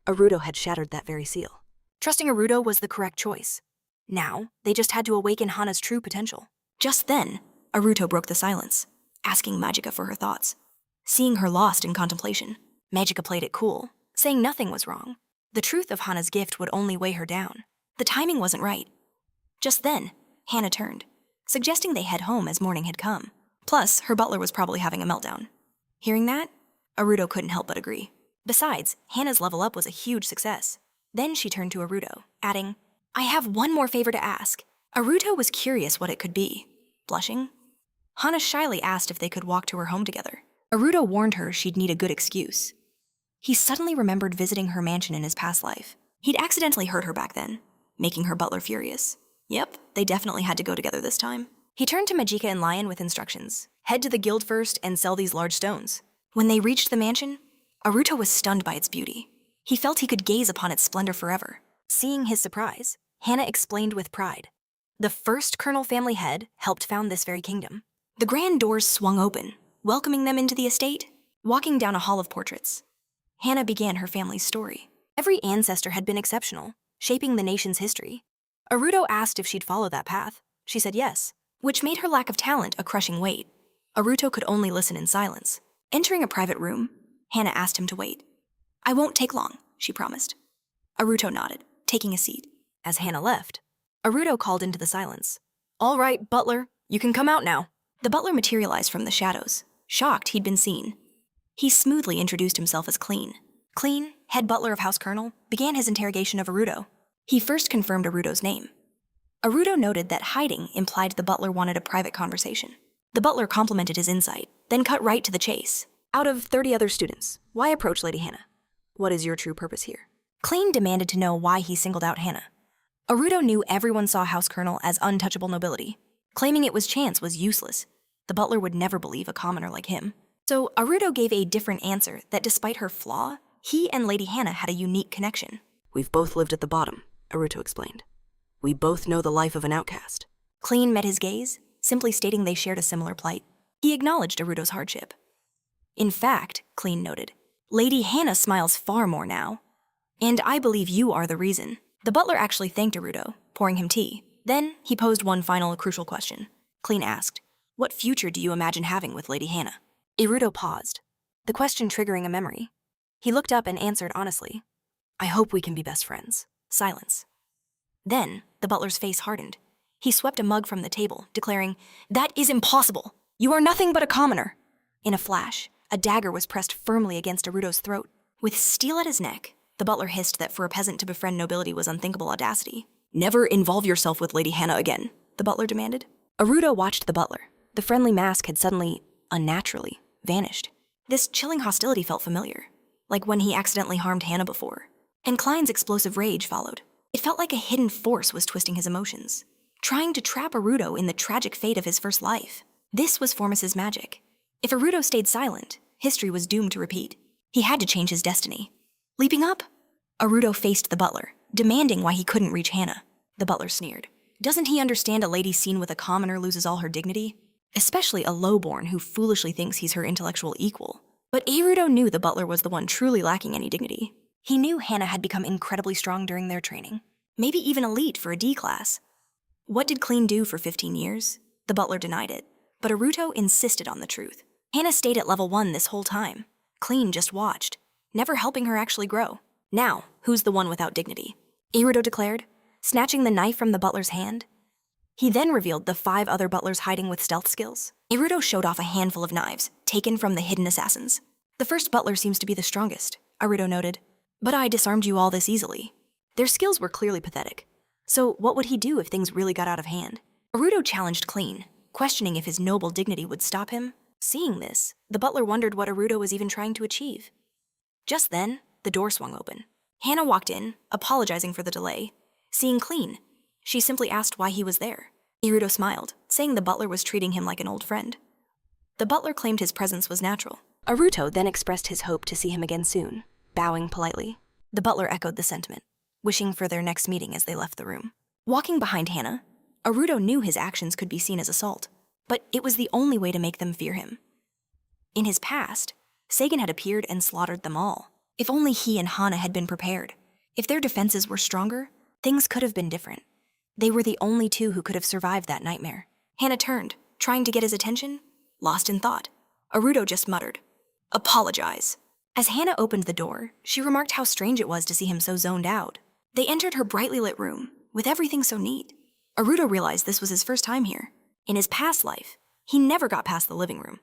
Aruto had shattered that very seal. Trusting Aruto was the correct choice. Now, they just had to awaken Hana's true potential. Just then, Aruto broke the silence, asking Magica for her thoughts. Seeing her lost in contemplation, Magica played it cool, saying nothing was wrong. The truth of Hana's gift would only weigh her down. The timing wasn't right. Just then, Hana turned, suggesting they head home as morning had come. Plus, her butler was probably having a meltdown. Hearing that, Aruto couldn't help but agree. Besides, Hana's level up was a huge success. Then she turned to Aruto, adding, I have one more favor to ask. Aruto was curious what it could be. Blushing, Hana shyly asked if they could walk to her home together. Aruto warned her she'd need a good excuse. He suddenly remembered visiting her mansion in his past life. He'd accidentally hurt her back then, making her butler furious. Yep, they definitely had to go together this time. He turned to Magica and Lion with instructions. Head to the guild first and sell these large stones. When they reached the mansion, Aruto was stunned by its beauty. He felt he could gaze upon its splendor forever. Seeing his surprise, Hana explained with pride. The first Colonel family head helped found this very kingdom. The grand doors swung open, welcoming them into the estate. Walking down a hall of portraits, Hana began her family's story. Every ancestor had been exceptional, shaping the nation's history. Aruto asked if she'd follow that path. She said yes, which made her lack of talent a crushing weight. Aruto could only listen in silence. Entering a private room, Hana asked him to wait. I won't take long, she promised. Aruto nodded, taking a seat. As Hana left, Aruto called into the silence. All right, butler, you can come out now. The butler materialized from the shadows, shocked he'd been seen. He smoothly introduced himself as Clean. Clean, head butler of House Colonel, began his interrogation of Aruto. He first confirmed Aruto's name. Aruto noted that hiding implied the butler wanted a private conversation. The butler complimented his insight, then cut right to the chase. Out of 30 other students, why approach Lady Hana? What is your true purpose here? Clean demanded to know why he singled out Hana. Aruto knew everyone saw House Colonel as untouchable nobility. Claiming it was chance was useless. The butler would never believe a commoner like him. So Aruto gave a different answer that despite her flaw, he and Lady Hana had a unique connection. We've both lived at the bottom, Aruto explained. We both know the life of an outcast. Clean met his gaze, simply stating they shared a similar plight. He acknowledged Aruto's hardship. In fact, Clean noted, Lady Hana smiles far more now. And I believe you are the reason. The butler actually thanked Aruto, pouring him tea. Then he posed one final crucial question. Clean asked, what future do you imagine having with Lady Hana? Aruto paused, the question triggering a memory. He looked up and answered honestly, I hope we can be best friends. Silence. Then, the butler's face hardened. He swept a mug from the table, declaring, That is impossible! You are nothing but a commoner! In a flash, a dagger was pressed firmly against Aruto's throat. With steel at his neck, the butler hissed that for a peasant to befriend nobility was unthinkable audacity. Never involve yourself with Lady Hana again, the butler demanded. Aruto watched the butler. The friendly mask had suddenly, unnaturally, vanished. This chilling hostility felt familiar, like when he accidentally harmed Hana before. And Klein's explosive rage followed. It felt like a hidden force was twisting his emotions, trying to trap Aruto in the tragic fate of his first life. This was Formus's magic. If Aruto stayed silent, history was doomed to repeat. He had to change his destiny. Leaping up, Aruto faced the butler, demanding why he couldn't reach Hana. The butler sneered. Doesn't he understand a lady seen with a commoner loses all her dignity? especially a lowborn who foolishly thinks he's her intellectual equal. But Aruto knew the butler was the one truly lacking any dignity. He knew Hannah had become incredibly strong during their training. Maybe even elite for a D class. What did Clean do for 15 years? The butler denied it, but Aruto insisted on the truth. Hannah stayed at level 1 this whole time. Clean just watched, never helping her actually grow. Now, who's the one without dignity? Aruto declared, snatching the knife from the butler's hand. He then revealed the 5 other butlers hiding with stealth skills. Aruto showed off a handful of knives, taken from the hidden assassins. The first butler seems to be the strongest, Aruto noted. But I disarmed you all this easily. Their skills were clearly pathetic. So what would he do if things really got out of hand? Aruto challenged Clean, questioning if his noble dignity would stop him. Seeing this, the butler wondered what Aruto was even trying to achieve. Just then, the door swung open. Hannah walked in, apologizing for the delay. Seeing Clean, she simply asked why he was there. Aruto smiled, saying the butler was treating him like an old friend. The butler claimed his presence was natural. Aruto then expressed his hope to see him again soon, bowing politely. The butler echoed the sentiment, wishing for their next meeting as they left the room. Walking behind Hannah, Aruto knew his actions could be seen as assault, but it was the only way to make them fear him. In his past, Sagan had appeared and slaughtered them all. If only he and Hana had been prepared. If their defenses were stronger, things could have been different. They were the only 2 who could have survived that nightmare. Hannah turned, trying to get his attention, lost in thought. Aruto just muttered, "Apologize." As Hannah opened the door, she remarked how strange it was to see him so zoned out. They entered her brightly lit room, with everything so neat. Aruto realized this was his first time here. In his past life, he never got past the living room.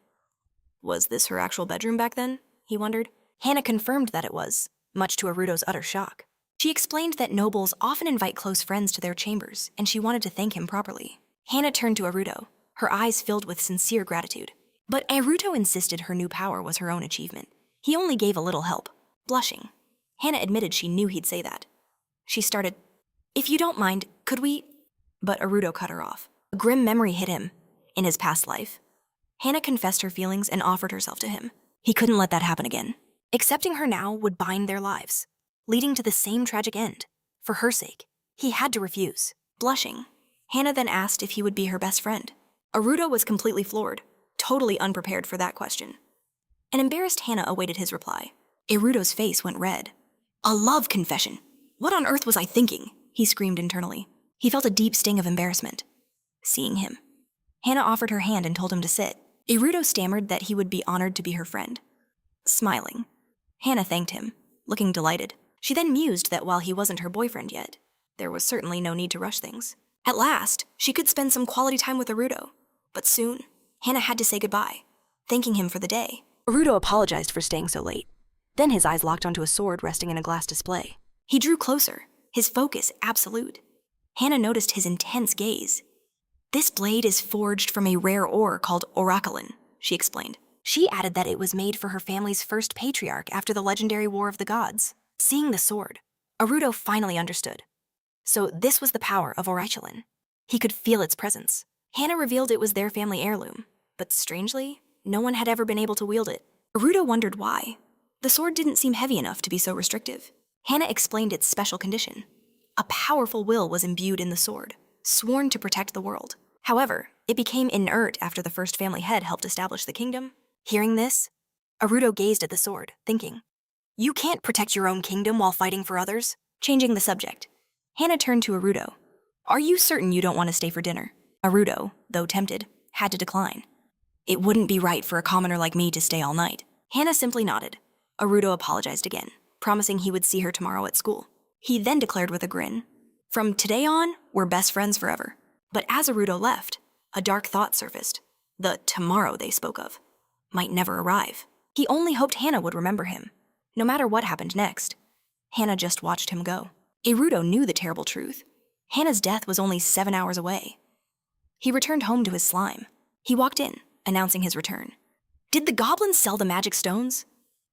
Was this her actual bedroom back then? He wondered. Hannah confirmed that it was, much to Aruto's utter shock. She explained that nobles often invite close friends to their chambers, and she wanted to thank him properly. Hannah turned to Aruto, her eyes filled with sincere gratitude. But Aruto insisted her new power was her own achievement. He only gave a little help, blushing. Hannah admitted she knew he'd say that. She started, "If you don't mind, could we—" But Aruto cut her off. A grim memory hit him. In his past life, Hannah confessed her feelings and offered herself to him. He couldn't let that happen again. Accepting her now would bind their lives, leading to the same tragic end. For her sake, he had to refuse. Blushing, Hannah then asked if he would be her best friend. Aruto was completely floored, totally unprepared for that question. An embarrassed Hannah awaited his reply. Aruto's face went red. A love confession! What on earth was I thinking? He screamed internally. He felt a deep sting of embarrassment. Seeing him, Hannah offered her hand and told him to sit. Aruto stammered that he would be honored to be her friend. Smiling, Hannah thanked him, looking delighted. She then mused that while he wasn't her boyfriend yet, there was certainly no need to rush things. At last, she could spend some quality time with Aruto. But soon, Hannah had to say goodbye, thanking him for the day. Aruto apologized for staying so late. Then his eyes locked onto a sword resting in a glass display. He drew closer, his focus absolute. Hannah noticed his intense gaze. This blade is forged from a rare ore called orachalin, she explained. She added that it was made for her family's first patriarch after the legendary War of the Gods. Seeing the sword, Aruto finally understood. So this was the power of orachalin. He could feel its presence. Hannah revealed it was their family heirloom, but strangely, no one had ever been able to wield it. Aruto wondered why. The sword didn't seem heavy enough to be so restrictive. Hannah explained its special condition. A powerful will was imbued in the sword, sworn to protect the world. However, it became inert after the first family head helped establish the kingdom. Hearing this, Aruto gazed at the sword, thinking, "You can't protect your own kingdom while fighting for others." Changing the subject, Hannah turned to Aruto. "Are you certain you don't want to stay for dinner?" Aruto, though tempted, had to decline. It wouldn't be right for a commoner like me to stay all night. Hannah simply nodded. Aruto apologized again, promising he would see her tomorrow at school. He then declared with a grin, "From today on, we're best friends forever." But as Aruto left, a dark thought surfaced. The tomorrow they spoke of might never arrive. He only hoped Hannah would remember him, no matter what happened next. Hannah just watched him go. Aruto knew the terrible truth. Hannah's death was only 7 hours away. He returned home to his slime. He walked in, announcing his return. "Did the goblins sell the magic stones?"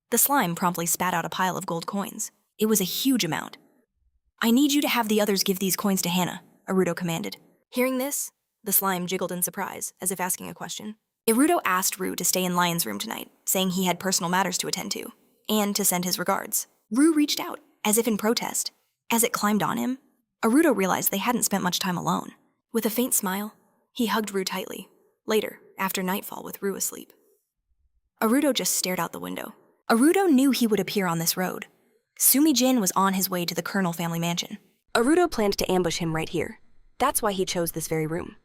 The slime promptly spat out a pile of gold coins. It was a huge amount. "I need you to have the others give these coins to Hannah," Aruto commanded. Hearing this, the slime jiggled in surprise, as if asking a question. Aruto asked Rue to stay in Lion's room tonight, saying he had personal matters to attend to, and to send his regards. Rue reached out, as if in protest. As it climbed on him, Aruto realized they hadn't spent much time alone. With a faint smile, he hugged Rue tightly. Later, after nightfall with Rue asleep. Arudo just stared out the window. Arudo knew he would appear on this road. Sumi-jin was on his way to the Colonel family mansion. Arudo planned to ambush him right here. That's why he chose this very room.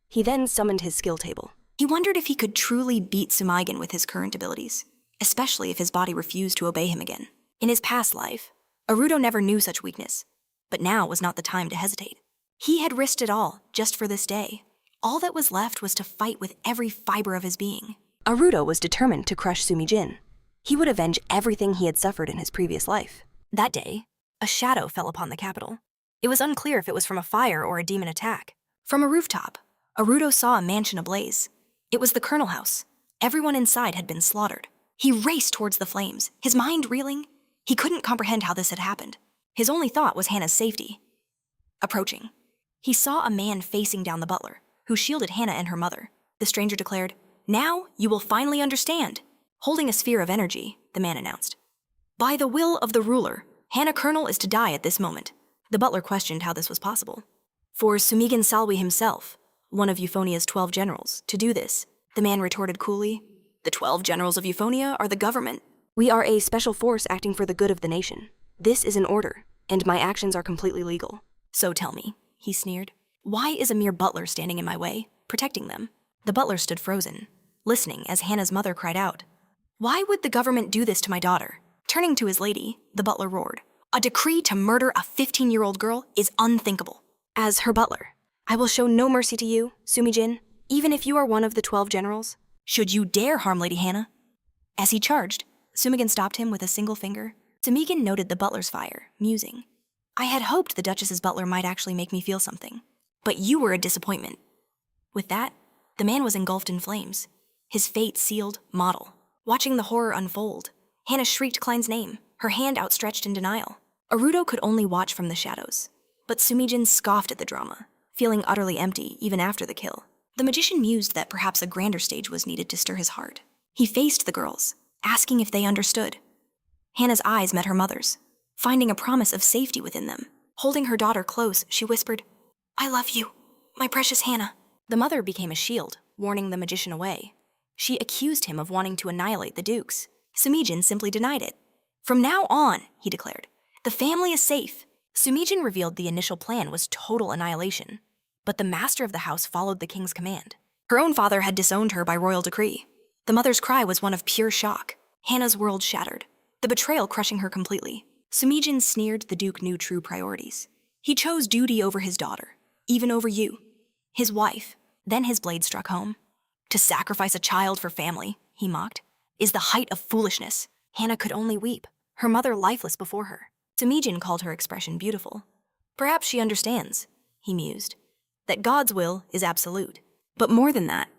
He then summoned his skill table. He wondered if he could truly beat Sumaigen with his current abilities, especially if his body refused to obey him again. In his past life, Arudo never knew such weakness, but now was not the time to hesitate. He had risked it all just for this day. All that was left was to fight with every fiber of his being. Arudo was determined to crush Sumi-jin. He would avenge everything he had suffered in his previous life. That day, a shadow fell upon the capital. It was unclear if it was from a fire or a demon attack. From a rooftop, Arudo saw a mansion ablaze. It was the Colonel house. Everyone inside had been slaughtered. He raced towards the flames, his mind reeling. He couldn't comprehend how this had happened. His only thought was Hannah's safety. Approaching, he saw a man facing down the butler, who shielded Hannah and her mother. The stranger declared, "Now you will finally understand." Holding a sphere of energy, the man announced, "By the will of the ruler, Hannah Colonel is to die at this moment." The butler questioned how this was possible. "For Sumaigen Salwi himself, one of Euphonia's 12 generals, to do this," the man retorted coolly. "The 12 generals of Euphonia are the government." We are a special force acting for the good of the nation. This is an order, and my actions are completely legal. "So tell me," he sneered, "why is a mere butler standing in my way, protecting them?" The butler stood frozen, listening as Hannah's mother cried out, "Why would the government do this to my daughter?" Turning to his lady, the butler roared, "A decree to murder a 15-year-old girl is unthinkable." As her butler, I will show no mercy to you, Sumi-jin, even if you are one of the 12 generals. "Should you dare harm Lady Hannah?" As he charged, Sumaigen stopped him with a single finger. Sumaigen noted the butler's fire, musing, "I had hoped the Duchess's butler might actually make me feel something, but you were a disappointment." With that, the man was engulfed in flames, his fate sealed, model. Watching the horror unfold, Hannah shrieked Klein's name, her hand outstretched in denial. Arudo could only watch from the shadows, but Sumaigen scoffed at the drama, feeling utterly empty even after the kill. The magician mused that perhaps a grander stage was needed to stir his heart. He faced the girls, asking if they understood. Hannah's eyes met her mother's, finding a promise of safety within them. Holding her daughter close, she whispered, "I love you, my precious Hannah." The mother became a shield, warning the magician away. She accused him of wanting to annihilate the dukes. Sumaigen simply denied it. "From now on," he declared, "the family is safe." Sumaigen revealed the initial plan was total annihilation, but the master of the house followed the king's command. Her own father had disowned her by royal decree. The mother's cry was one of pure shock. Hannah's world shattered, the betrayal crushing her completely. Sumaigen sneered the duke knew true priorities. He chose duty over his daughter, even over you, his wife. Then his blade struck home. "To sacrifice a child for family," he mocked, "is the height of foolishness." Hannah could only weep, her mother lifeless before her. Sumaigen called her expression beautiful. "Perhaps she understands," he mused, "that God's will is absolute. But more than that,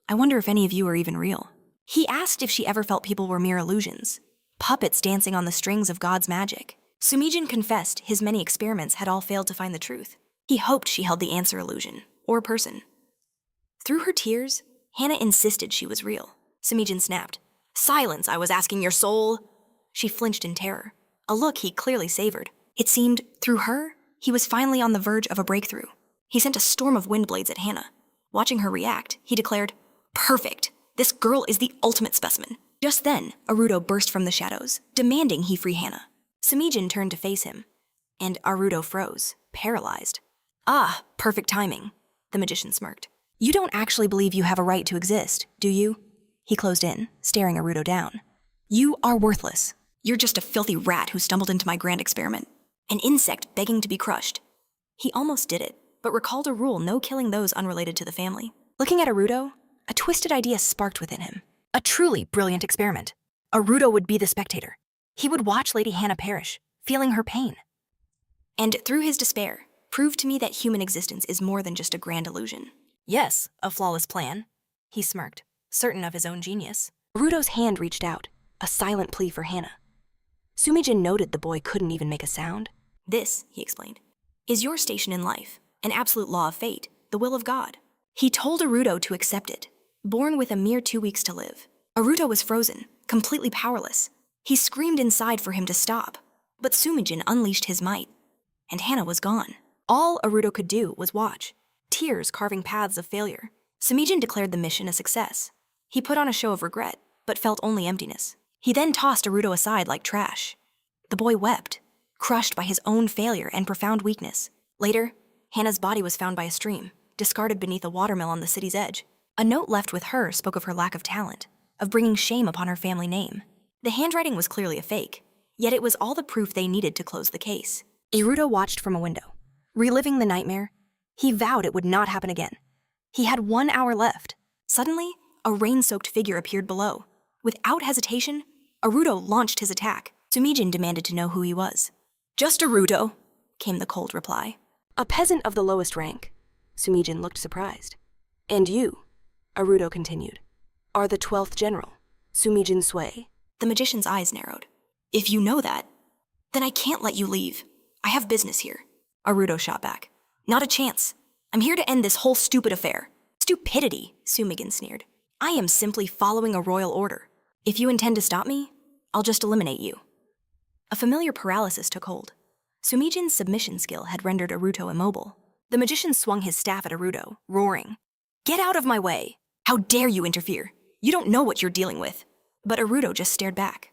I wonder if any of you are even real." He asked if she ever felt people were mere illusions, puppets dancing on the strings of God's magic. Sumaigen confessed his many experiments had all failed to find the truth. He hoped she held the answer illusion, or person. Through her tears, Hannah insisted she was real. Sumaigen snapped, "Silence, I was asking your soul." She flinched in terror, a look he clearly savored. It seemed, through her, he was finally on the verge of a breakthrough. He sent a storm of wind blades at Hannah. Watching her react, he declared, "Perfect! This girl is the ultimate specimen." Just then, Arudo burst from the shadows, demanding he free Hannah. Sumaigen turned to face him, and Arudo froze, paralyzed. "Ah, perfect timing," the magician smirked. "You don't actually believe you have a right to exist, do you?" He closed in, staring Arudo down. "You are worthless. You're just a filthy rat who stumbled into my grand experiment. An insect begging to be crushed." He almost did it, but recalled a rule no killing those unrelated to the family. Looking at Arudo, a twisted idea sparked within him. A truly brilliant experiment. Arudo would be the spectator. He would watch Lady Hannah perish, feeling her pain. And through his despair, prove to me that human existence is more than just a grand illusion. "Yes, a flawless plan," he smirked, certain of his own genius. Arudo's hand reached out, a silent plea for Hannah. Sumaigen noted the boy couldn't even make a sound. "This," he explained, "is your station in life, an absolute law of fate, the will of God." He told Arudo to accept it, born with a mere 2 weeks to live. Arudo was frozen, completely powerless. He screamed inside for him to stop, but Sumaigen unleashed his might, and Hannah was gone. All Arudo could do was watch, tears carving paths of failure. Sumijin declared the mission a success. He put on a show of regret, but felt only emptiness. He then tossed Aruto aside like trash. The boy wept, crushed by his own failure and profound weakness. Later, Hannah's body was found by a stream, discarded beneath a watermill on the city's edge. A note left with her spoke of her lack of talent, of bringing shame upon her family name. The handwriting was clearly a fake, yet it was all the proof they needed to close the case. Aruto watched from a window. Reliving the nightmare, he vowed it would not happen again. He had 1 hour left. Suddenly, a rain-soaked figure appeared below. Without hesitation, Aruto launched his attack. Sumijin demanded to know who he was. "Just Aruto," came the cold reply. A peasant of the lowest rank. Sumijin looked surprised. "And you," Aruto continued, "are the 12th general, Sumijin Sui." The magician's eyes narrowed. "If you know that, then I can't let you leave. I have business here." Aruto shot back. "Not a chance. I'm here to end this whole stupid affair." "Stupidity," Sumijin sneered. "I am simply following a royal order. If you intend to stop me, I'll just eliminate you." A familiar paralysis took hold. Sumijin's submission skill had rendered Aruto immobile. The magician swung his staff at Aruto, roaring, "Get out of my way! How dare you interfere? You don't know what you're dealing with." But Aruto just stared back.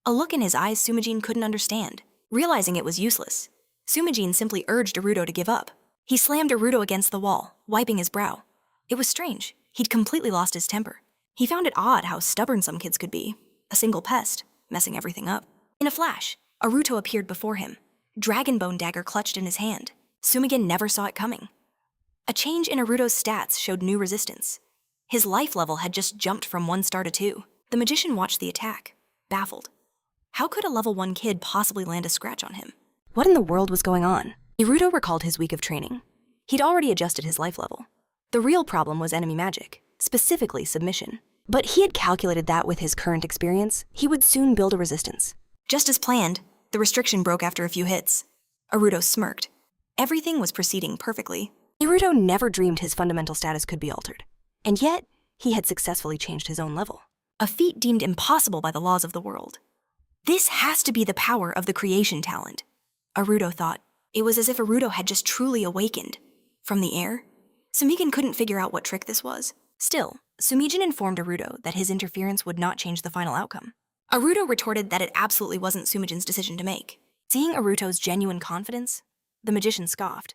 A look in his eyes Sumijin couldn't understand. Realizing it was useless, Sumijin simply urged Aruto to give up. He slammed Aruto against the wall, wiping his brow. It was strange. He'd completely lost his temper. He found it odd how stubborn some kids could be. A single pest, messing everything up. In a flash, Aruto appeared before him, dragon bone dagger clutched in his hand. Sumijin never saw it coming. A change in Aruto's stats showed new resistance. His life level had just jumped from 1 star to 2. The magician watched the attack, baffled. How could a level 1 kid possibly land a scratch on him? What in the world was going on? Aruto recalled his week of training. He'd already adjusted his life level. The real problem was enemy magic, specifically submission. But he had calculated that with his current experience, he would soon build a resistance. Just as planned, the restriction broke after a few hits. Aruto smirked. Everything was proceeding perfectly. Aruto never dreamed his fundamental status could be altered. And yet, he had successfully changed his own level. A feat deemed impossible by the laws of the world. This has to be the power of the creation talent, Aruto thought. It was as if Aruto had just truly awakened. From the air, Sumijin couldn't figure out what trick this was. Still, Sumijin informed Aruto that his interference would not change the final outcome. Aruto retorted that it absolutely wasn't Sumijin's decision to make. Seeing Aruto's genuine confidence, the magician scoffed.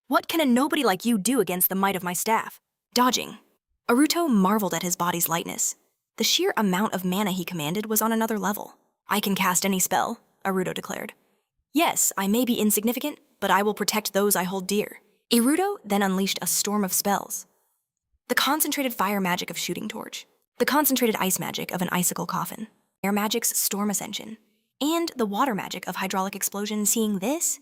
"What can a nobody like you do against the might of my staff?" Dodging. Aruto marveled at his body's lightness. The sheer amount of mana he commanded was on another level. "I can cast any spell," Aruto declared. "Yes, I may be insignificant, but I will protect those I hold dear." Aruto then unleashed a storm of spells. The concentrated fire magic of Shooting Torch, the concentrated ice magic of an icicle coffin, air magic's Storm Ascension, and the water magic of Hydraulic Explosion. Seeing this,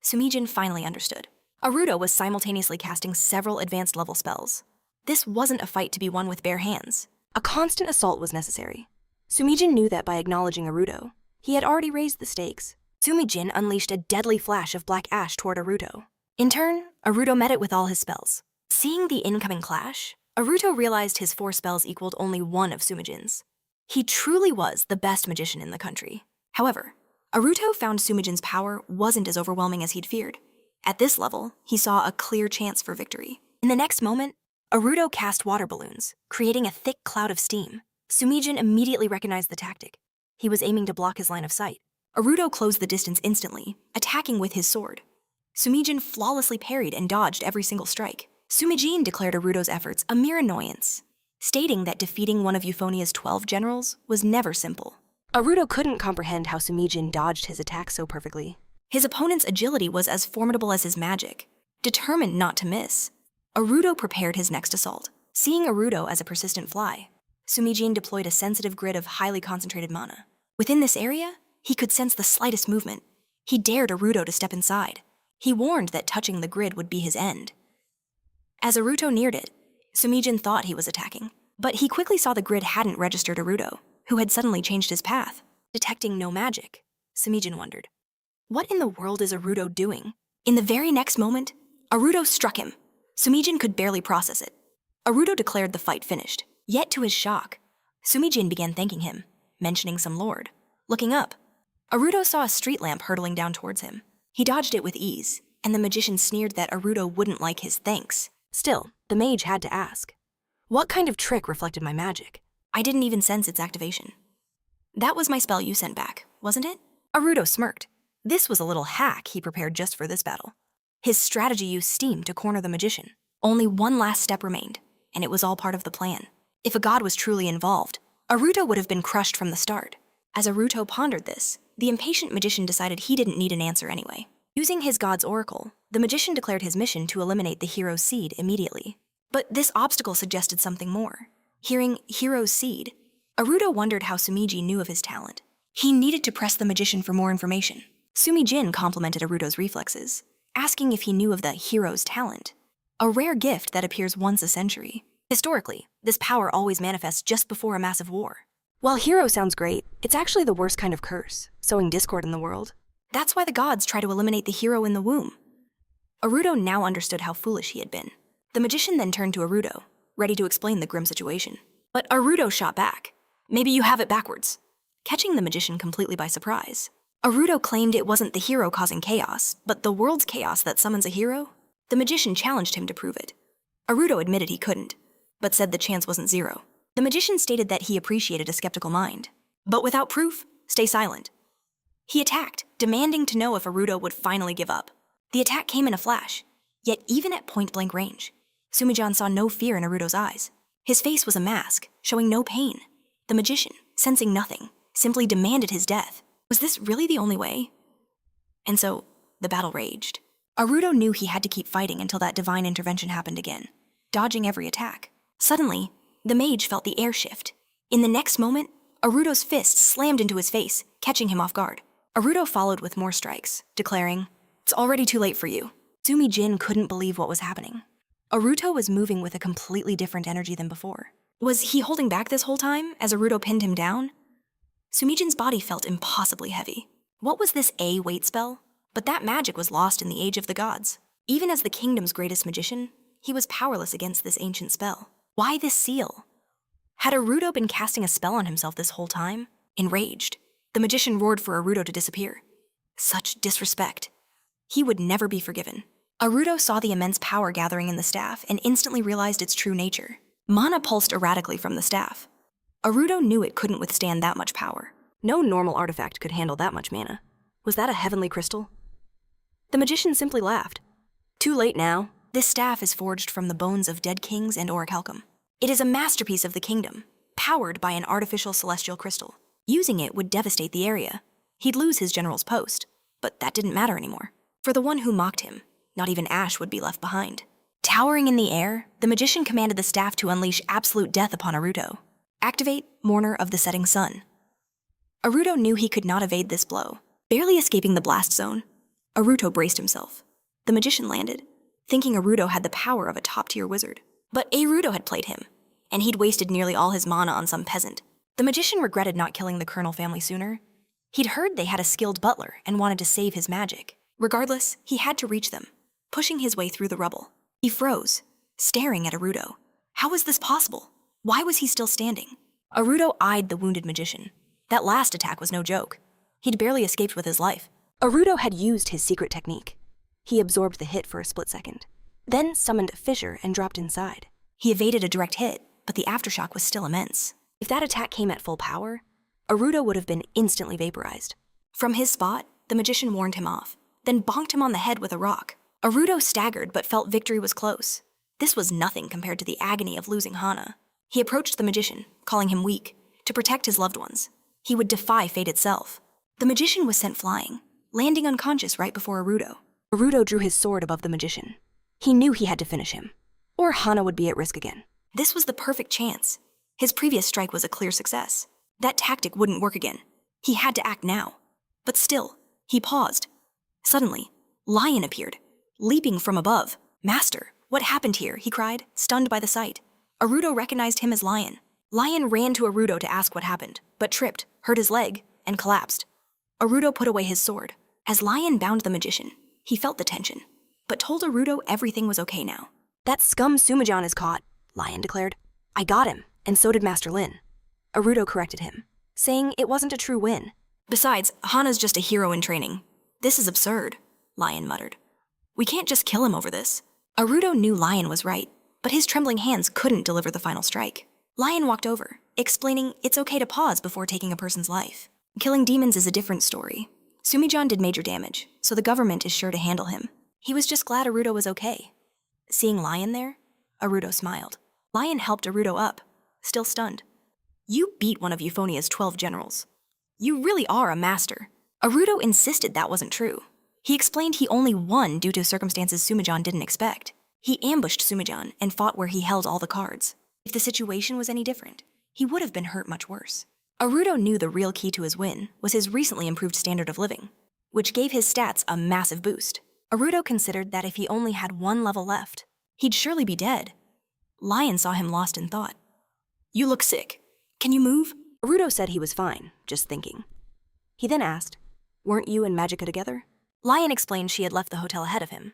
Sumijin finally understood. Aruto was simultaneously casting several advanced level spells. This wasn't a fight to be won with bare hands. A constant assault was necessary. Sumijin knew that by acknowledging Aruto, he had already raised the stakes. Sumijin unleashed a deadly flash of black ash toward Aruto. In turn, Aruto met it with all his spells. Seeing the incoming clash, Aruto realized his 4 spells equaled only 1 of Sumijin's. He truly was the best magician in the country. However, Aruto found Sumijin's power wasn't as overwhelming as he'd feared. At this level, he saw a clear chance for victory. In the next moment, Aruto cast water balloons, creating a thick cloud of steam. Sumijin immediately recognized the tactic. He was aiming to block his line of sight. Aruto closed the distance instantly, attacking with his sword. Sumijin flawlessly parried and dodged every single strike. Sumijin declared Aruto's efforts a mere annoyance, stating that defeating one of Euphonia's 12 generals was never simple. Aruto couldn't comprehend how Sumijin dodged his attack so perfectly. His opponent's agility was as formidable as his magic. Determined not to miss, Aruto prepared his next assault. Seeing Aruto as a persistent fly, Sumijin deployed a sensitive grid of highly concentrated mana. Within this area, he could sense the slightest movement. He dared Aruto to step inside. He warned that touching the grid would be his end. As Aruto neared it, Sumijin thought he was attacking, but he quickly saw the grid hadn't registered Aruto, who had suddenly changed his path. Detecting no magic, Sumijin wondered, what in the world is Aruto doing? In the very next moment, Aruto struck him. Sumijin could barely process it. Aruto declared the fight finished. Yet to his shock, Sumijin began thanking him, mentioning some lord. Looking up, Aruto saw a street lamp hurtling down towards him. He dodged it with ease, and the magician sneered that Aruto wouldn't like his thanks. Still, the mage had to ask. What kind of trick reflected my magic? I didn't even sense its activation. That was my spell you sent back, wasn't it? Aruto smirked. This was a little hack he prepared just for this battle. His strategy used steam to corner the magician. Only one last step remained, and it was all part of the plan. If a god was truly involved, Aruto would have been crushed from the start. As Aruto pondered this, the impatient magician decided he didn't need an answer anyway. Using his god's oracle, the magician declared his mission to eliminate the hero's seed immediately. But this obstacle suggested something more. Hearing hero's seed, Aruto wondered how Sumiji knew of his talent. He needed to press the magician for more information. Sumijin complimented Aruto's reflexes, asking if he knew of the hero's talent, a rare gift that appears once a century. Historically, this power always manifests just before a massive war. While hero sounds great, it's actually the worst kind of curse, sowing discord in the world. That's why the gods try to eliminate the hero in the womb. Aruto now understood how foolish he had been. The magician then turned to Aruto, ready to explain the grim situation. But Aruto shot back. Maybe you have it backwards. Catching the magician completely by surprise, Aruto claimed it wasn't the hero causing chaos, but the world's chaos that summons a hero. The magician challenged him to prove it. Aruto admitted he couldn't, but said the chance wasn't zero. The magician stated that he appreciated a skeptical mind, but without proof, stay silent. He attacked, demanding to know if Aruto would finally give up. The attack came in a flash, yet even at point-blank range, Sumijin saw no fear in Aruto's eyes. His face was a mask, showing no pain. The magician, sensing nothing, simply demanded his death. Was this really the only way? And so, the battle raged. Aruto knew he had to keep fighting until that divine intervention happened again, dodging every attack. Suddenly, the mage felt the air shift. In the next moment, Aruto's fist slammed into his face, catching him off guard. Aruto followed with more strikes, declaring, "It's already too late for you." Sumijin couldn't believe what was happening. Aruto was moving with a completely different energy than before. Was he holding back this whole time as Aruto pinned him down? Sumijin's body felt impossibly heavy. What was this weight spell? But that magic was lost in the age of the gods. Even as the kingdom's greatest magician, he was powerless against this ancient spell. Why this seal? Had Aruto been casting a spell on himself this whole time? Enraged, the magician roared for Aruto to disappear. Such disrespect. He would never be forgiven. Aruto saw the immense power gathering in the staff and instantly realized its true nature. Mana pulsed erratically from the staff. Aruto knew it couldn't withstand that much power. No normal artifact could handle that much mana. Was that a heavenly crystal? The magician simply laughed. Too late now. This staff is forged from the bones of dead kings and orichalcum. It is a masterpiece of the kingdom, powered by an artificial celestial crystal. Using it would devastate the area. He'd lose his general's post, but that didn't matter anymore. For the one who mocked him, not even ash would be left behind. Towering in the air, the magician commanded the staff to unleash absolute death upon Aruto. Activate Mourner of the Setting Sun. Aruto knew he could not evade this blow. Barely escaping the blast zone, Aruto braced himself. The magician landed, thinking Aruto had the power of a top-tier wizard. But Aruto had played him, and he'd wasted nearly all his mana on some peasant. The magician regretted not killing the Colonel family sooner. He'd heard they had a skilled butler and wanted to save his magic. Regardless, he had to reach them, pushing his way through the rubble. He froze, staring at Aruto. How was this possible? Why was he still standing? Aruto eyed the wounded magician. That last attack was no joke. He'd barely escaped with his life. Aruto had used his secret technique. He absorbed the hit for a split second, then summoned a fissure and dropped inside. He evaded a direct hit, but the aftershock was still immense. If that attack came at full power, Aruto would have been instantly vaporized. From his spot, the magician warned him off, then bonked him on the head with a rock. Aruto staggered but felt victory was close. This was nothing compared to the agony of losing Hana. He approached the magician, calling him weak, to protect his loved ones. He would defy fate itself. The magician was sent flying, landing unconscious right before Aruto. Aruto drew his sword above the magician. He knew he had to finish him, or Hana would be at risk again. This was the perfect chance. His previous strike was a clear success. That tactic wouldn't work again. He had to act now. But still, he paused. Suddenly, Lion appeared, leaping from above. "Master, what happened here?" he cried, stunned by the sight. Aruto recognized him as Lion. Lion ran to Aruto to ask what happened, but tripped, hurt his leg, and collapsed. Aruto put away his sword. As Lion bound the magician, he felt the tension, but told Aruto everything was okay now. "That scum Sumijin is caught," Lion declared. "I got him, and so did Master Lin." Aruto corrected him, saying it wasn't a true win. "Besides, Hana's just a hero in training. This is absurd," Lion muttered. "We can't just kill him over this." Aruto knew Lion was right. but his trembling hands couldn't deliver the final strike. Lion walked over, explaining it's okay to pause before taking a person's life. Killing demons is a different story. Sumijan did major damage, so the government is sure to handle him. He was just glad Arudo was okay. Seeing Lion there, Arudo smiled. Lion helped Arudo up, still stunned. You beat one of Euphonia's 12 generals. You really are a master. Arudo insisted that wasn't true. He explained he only won due to circumstances Sumijan didn't expect. He ambushed Sumijan and fought where he held all the cards. If the situation was any different, he would have been hurt much worse. Arudo knew the real key to his win was his recently improved standard of living, which gave his stats a massive boost. Arudo considered that if he only had one level left, he'd surely be dead. Lion saw him lost in thought. You look sick. Can you move? Arudo said he was fine, just thinking. He then asked, weren't you and Magica together? Lion explained she had left the hotel ahead of him.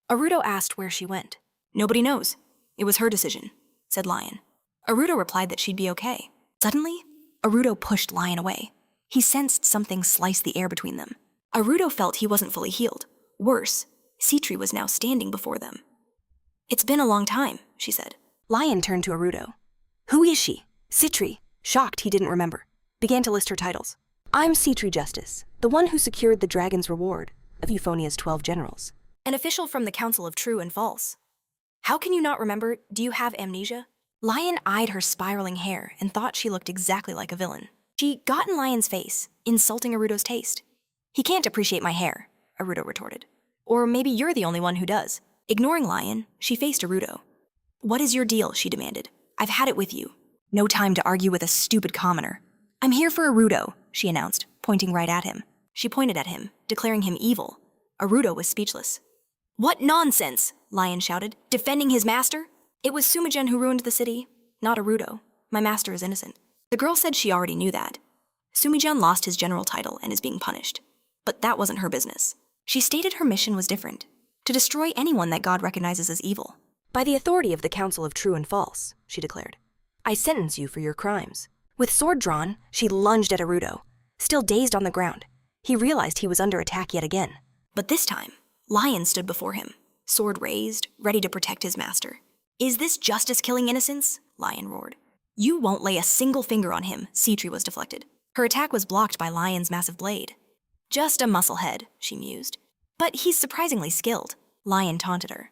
Arudo asked where she went. Nobody knows. It was her decision, said Lion. Arudo replied that she'd be okay. Suddenly, Arudo pushed Lion away. He sensed something slice the air between them. Arudo felt he wasn't fully healed. Worse, Citri was now standing before them. It's been a long time, she said. Lion turned to Arudo. Who is she? Citri, shocked he didn't remember, began to list her titles. I'm Citri Justice, the one who secured the dragon's reward of Euphonia's 12 generals. An official from the Council of True and False. How can you not remember? Do you have amnesia? Lion eyed her spiraling hair and thought she looked exactly like a villain. She got in Lion's face, insulting Arudo's taste. He can't appreciate my hair, Arudo retorted. Or maybe you're the only one who does. Ignoring Lion, she faced Arudo. What is your deal? She demanded. I've had it with you. No time to argue with a stupid commoner. I'm here for Arudo, she announced, pointing right at him. She pointed at him, declaring him evil. Arudo was speechless. What nonsense, Lion shouted, defending his master? It was Sumijan who ruined the city, not Arudo. My master is innocent. The girl said she already knew that. Sumijan lost his general title and is being punished. But that wasn't her business. She stated her mission was different, to destroy anyone that God recognizes as evil. By the authority of the Council of True and False, she declared, I sentence you for your crimes. With sword drawn, she lunged at Arudo. Still dazed on the ground, he realized he was under attack yet again. But this time, Lion stood before him, sword raised, ready to protect his master. Is this justice killing innocence? Lion roared. You won't lay a single finger on him, Citri was deflected. Her attack was blocked by Lion's massive blade. Just a musclehead, she mused. But he's surprisingly skilled, Lion taunted her.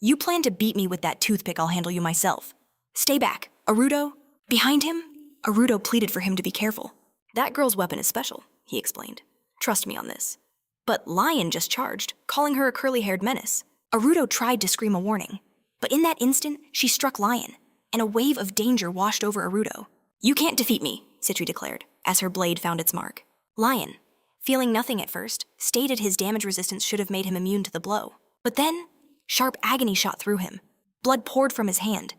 You plan to beat me with that toothpick, I'll handle you myself. Stay back, Arudo. Behind him, Arudo pleaded for him to be careful. That girl's weapon is special, he explained. Trust me on this. But Lion just charged, calling her a curly-haired menace. Arudo tried to scream a warning. But in that instant, she struck Lion, and a wave of danger washed over Arudo. You can't defeat me, Citri declared, as her blade found its mark. Lion, feeling nothing at first, stated his damage resistance should have made him immune to the blow. But then, sharp agony shot through him. Blood poured from his hand.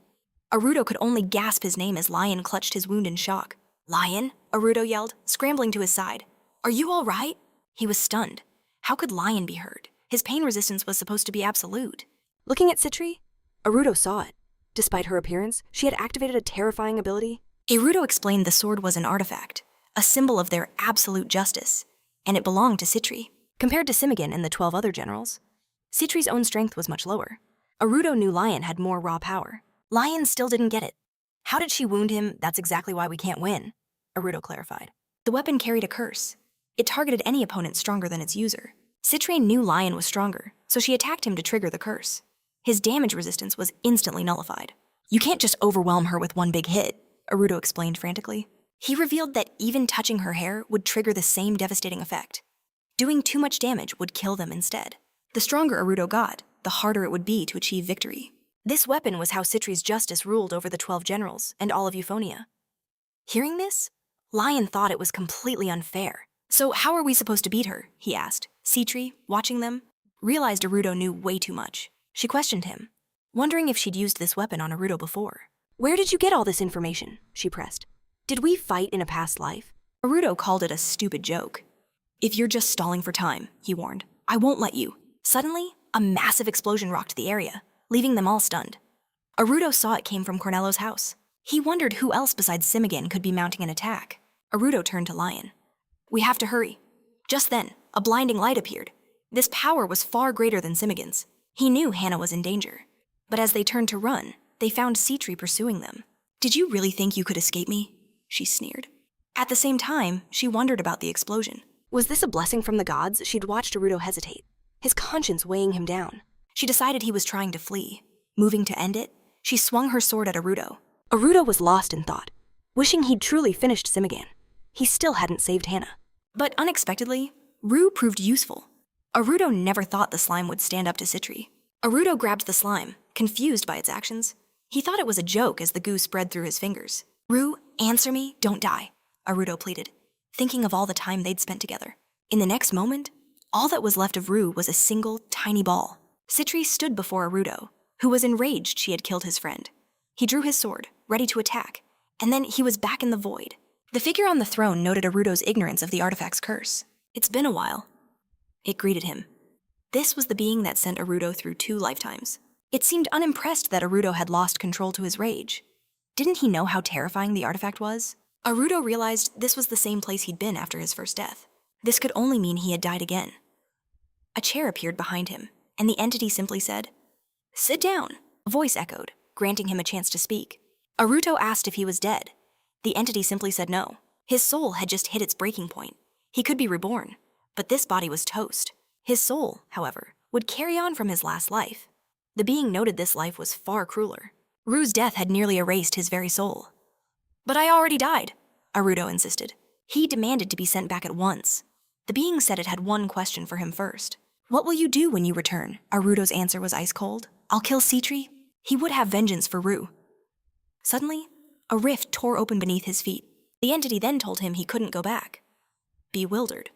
Arudo could only gasp his name as Lion clutched his wound in shock. Lion, Arudo yelled, scrambling to his side. Are you all right? He was stunned. How could Lion be hurt? His pain resistance was supposed to be absolute. Looking at Citri, Arudo saw it. Despite her appearance, she had activated a terrifying ability. Arudo explained the sword was an artifact, a symbol of their absolute justice, and it belonged to Citri. Compared to Simigan and the 12 other generals, Citri's own strength was much lower. Arudo knew Lion had more raw power. Lion still didn't get it. How did she wound him? That's exactly why we can't win, Arudo clarified. The weapon carried a curse. It targeted any opponent stronger than its user. Citri knew Lion was stronger, so she attacked him to trigger the curse. His damage resistance was instantly nullified. You can't just overwhelm her with one big hit, Arudo explained frantically. He revealed that even touching her hair would trigger the same devastating effect. Doing too much damage would kill them instead. The stronger Arudo got, the harder it would be to achieve victory. This weapon was how Citri's justice ruled over the 12 generals and all of Euphonia. Hearing this, Lion thought it was completely unfair. So how are we supposed to beat her? He asked. Citri, watching them, realized Arudo knew way too much. She questioned him, wondering if she'd used this weapon on Arudo before. Where did you get all this information? She pressed. Did we fight in a past life? Arudo called it a stupid joke. If you're just stalling for time, he warned, I won't let you. Suddenly, a massive explosion rocked the area, leaving them all stunned. Arudo saw it came from Cornello's house. He wondered who else besides Simigan could be mounting an attack. Arudo turned to Lion. We have to hurry. Just then, a blinding light appeared. This power was far greater than Simigan's. He knew Hannah was in danger. But as they turned to run, they found Citri pursuing them. "Did you really think you could escape me?" she sneered. At the same time, she wondered about the explosion. Was this a blessing from the gods? She'd watched Aruto hesitate, his conscience weighing him down. She decided he was trying to flee. Moving to end it, she swung her sword at Aruto. Aruto was lost in thought, wishing he'd truly finished Simigan. He still hadn't saved Hannah. But unexpectedly, Ru proved useful. Aruto never thought the slime would stand up to Citri. Aruto grabbed the slime, confused by its actions. He thought it was a joke as the goo spread through his fingers. "Ru, answer me, don't die," Aruto pleaded, thinking of all the time they'd spent together. In the next moment, all that was left of Ru was a single, tiny ball. Citri stood before Aruto, who was enraged she had killed his friend. He drew his sword, ready to attack, and then he was back in the void. The figure on the throne noted Aruto's ignorance of the artifact's curse. "It's been a while." It greeted him. This was the being that sent Aruto through 2 lifetimes. It seemed unimpressed that Aruto had lost control to his rage. Didn't he know how terrifying the artifact was? Aruto realized this was the same place he'd been after his first death. This could only mean he had died again. A chair appeared behind him, and the entity simply said, "Sit down." A voice echoed, granting him a chance to speak. Aruto asked if he was dead. The entity simply said no. His soul had just hit its breaking point. He could be reborn, but this body was toast. His soul, however, would carry on from his last life. The being noted this life was far crueler. Ru's death had nearly erased his very soul. "But I already died," Aruto insisted. He demanded to be sent back at once. The being said it had one question for him first. "What will you do when you return?" Aruto's answer was ice cold. "I'll kill Citri." He would have vengeance for Ru. Suddenly, a rift tore open beneath his feet. The entity then told him he couldn't go back. Bewildered,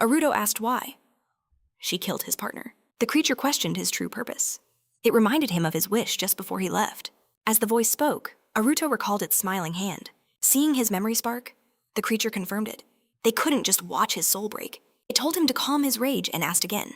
Aruto asked why. She killed his partner. The creature questioned his true purpose. It reminded him of his wish just before he left. As the voice spoke, Aruto recalled its smiling hand. Seeing his memory spark, the creature confirmed it. They couldn't just watch his soul break. It told him to calm his rage and asked again.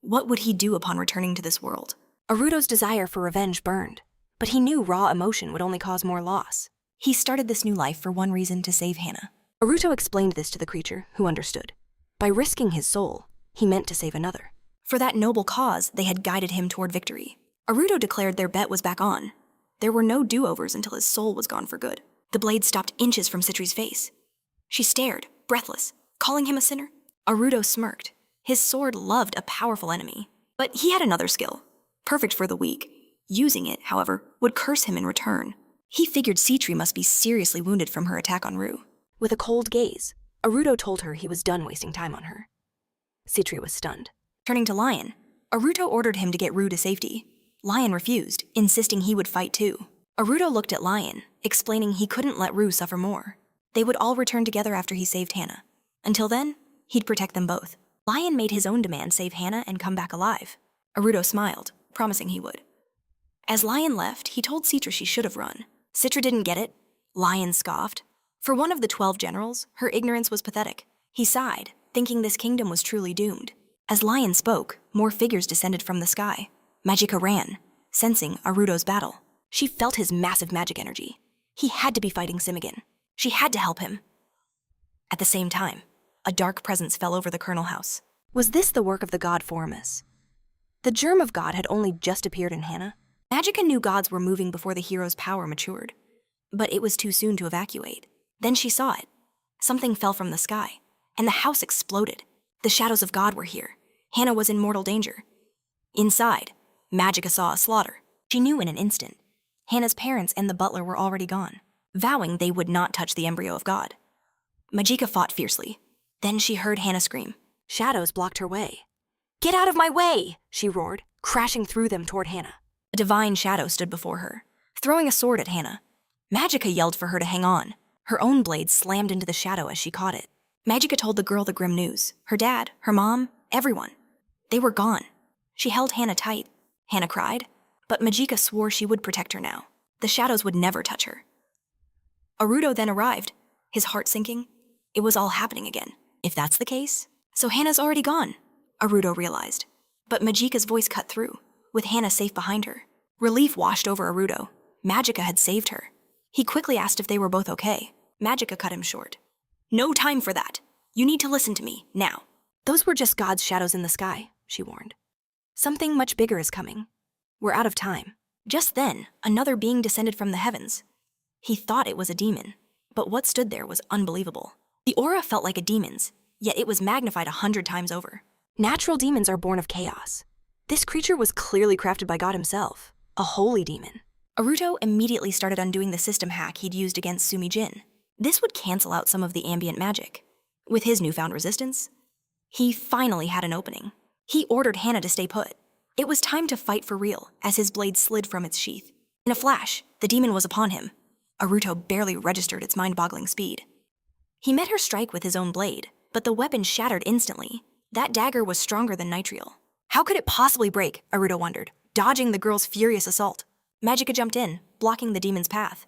What would he do upon returning to this world? Aruto's desire for revenge burned, but he knew raw emotion would only cause more loss. He started this new life for one reason: to save Hannah. Aruto explained this to the creature, who understood. By risking his soul, he meant to save another. For that noble cause, they had guided him toward victory. Aruto declared their bet was back on. There were no do-overs until his soul was gone for good. The blade stopped inches from Citri's face. She stared, breathless, calling him a sinner. Aruto smirked. His sword loved a powerful enemy. But he had another skill, perfect for the weak. Using it, however, would curse him in return. He figured Citri must be seriously wounded from her attack on Ru. With a cold gaze, Aruto told her he was done wasting time on her. Citri was stunned. Turning to Lion, Aruto ordered him to get Ru to safety. Lion refused, insisting he would fight too. Aruto looked at Lion, explaining he couldn't let Ru suffer more. They would all return together after he saved Hannah. Until then, he'd protect them both. Lion made his own demand save Hannah and come back alive. Aruto smiled, promising he would. As Lion left, he told Citra she should have run. Citra didn't get it. Lion scoffed. For one of the 12 generals, her ignorance was pathetic. He sighed, thinking this kingdom was truly doomed. As Lion spoke, more figures descended from the sky. Magica ran, sensing Aruto's battle. She felt his massive magic energy. He had to be fighting Simigan. She had to help him. At the same time, a dark presence fell over the Colonel House. Was this the work of the god Foramus? The germ of God had only just appeared in Hannah. Magica knew gods were moving before the hero's power matured. But it was too soon to evacuate. Then she saw it. Something fell from the sky, and the house exploded. The shadows of God were here. Hannah was in mortal danger. Inside, Magica saw a slaughter. She knew in an instant. Hannah's parents and the butler were already gone, vowing they would not touch the embryo of God. Magica fought fiercely. Then she heard Hannah scream. Shadows blocked her way. "Get out of my way!" she roared, crashing through them toward Hannah. A divine shadow stood before her, throwing a sword at Hannah. Magica yelled for her to hang on. Her own blade slammed into the shadow as she caught it. Magica told the girl the grim news. Her dad, her mom, everyone. They were gone. She held Hannah tight. Hannah cried, but Magica swore she would protect her now. The shadows would never touch her. Aruto then arrived, his heart sinking. It was all happening again. If that's the case, so Hannah's already gone, Aruto realized. But Magica's voice cut through, with Hannah safe behind her. Relief washed over Aruto. Magica had saved her. He quickly asked if they were both okay. Magica cut him short. "No time for that. You need to listen to me, now." "Those were just God's shadows in the sky," she warned. "Something much bigger is coming. We're out of time." Just then, another being descended from the heavens. He thought it was a demon, but what stood there was unbelievable. The aura felt like a demon's, yet it was magnified 100 times over. Natural demons are born of chaos. This creature was clearly crafted by God himself, a holy demon. Aruto immediately started undoing the system hack he'd used against Sumi Jin. This would cancel out some of the ambient magic. With his newfound resistance, he finally had an opening. He ordered Hana to stay put. It was time to fight for real as his blade slid from its sheath. In a flash, the demon was upon him. Aruto barely registered its mind-boggling speed. He met her strike with his own blade, but the weapon shattered instantly. That dagger was stronger than nitrile. How could it possibly break, Aruto wondered, dodging the girl's furious assault. Magica jumped in, blocking the demon's path.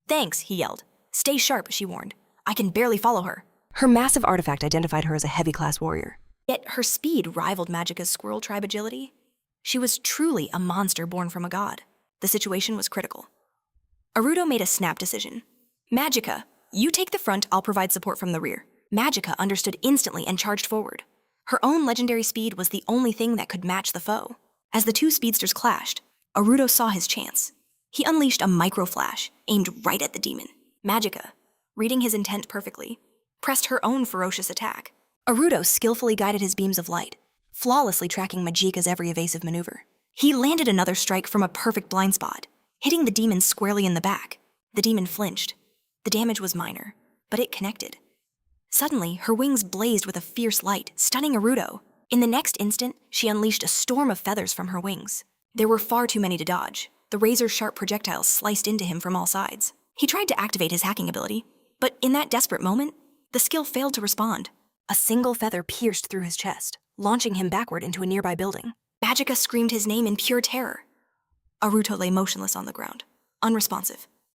Thanks, he yelled. Stay sharp, she warned. I can barely follow her. Her massive artifact identified her as a heavy-class warrior. Yet her speed rivaled Magica's squirrel tribe agility. She was truly a monster born from a god. The situation was critical. Aruto made a snap decision. Magica, you take the front, I'll provide support from the rear. Magica understood instantly and charged forward. Her own legendary speed was the only thing that could match the foe. As the two speedsters clashed, Aruto saw his chance. He unleashed a micro-flash, aimed right at the demon. Magica, reading his intent perfectly, pressed her own ferocious attack. Aruto skillfully guided his beams of light, flawlessly tracking Magica's every evasive maneuver. He landed another strike from a perfect blind spot, hitting the demon squarely in the back. The demon flinched. The damage was minor, but it connected. Suddenly, her wings blazed with a fierce light, stunning Aruto. In the next instant, she unleashed a storm of feathers from her wings. There were far too many to dodge. The razor-sharp projectiles sliced into him from all sides. He tried to activate his hacking ability, but in that desperate moment, the skill failed to respond. A single feather pierced through his chest, launching him backward into a nearby building. Magica screamed his name in pure terror. Aruto lay motionless on the ground, unresponsive.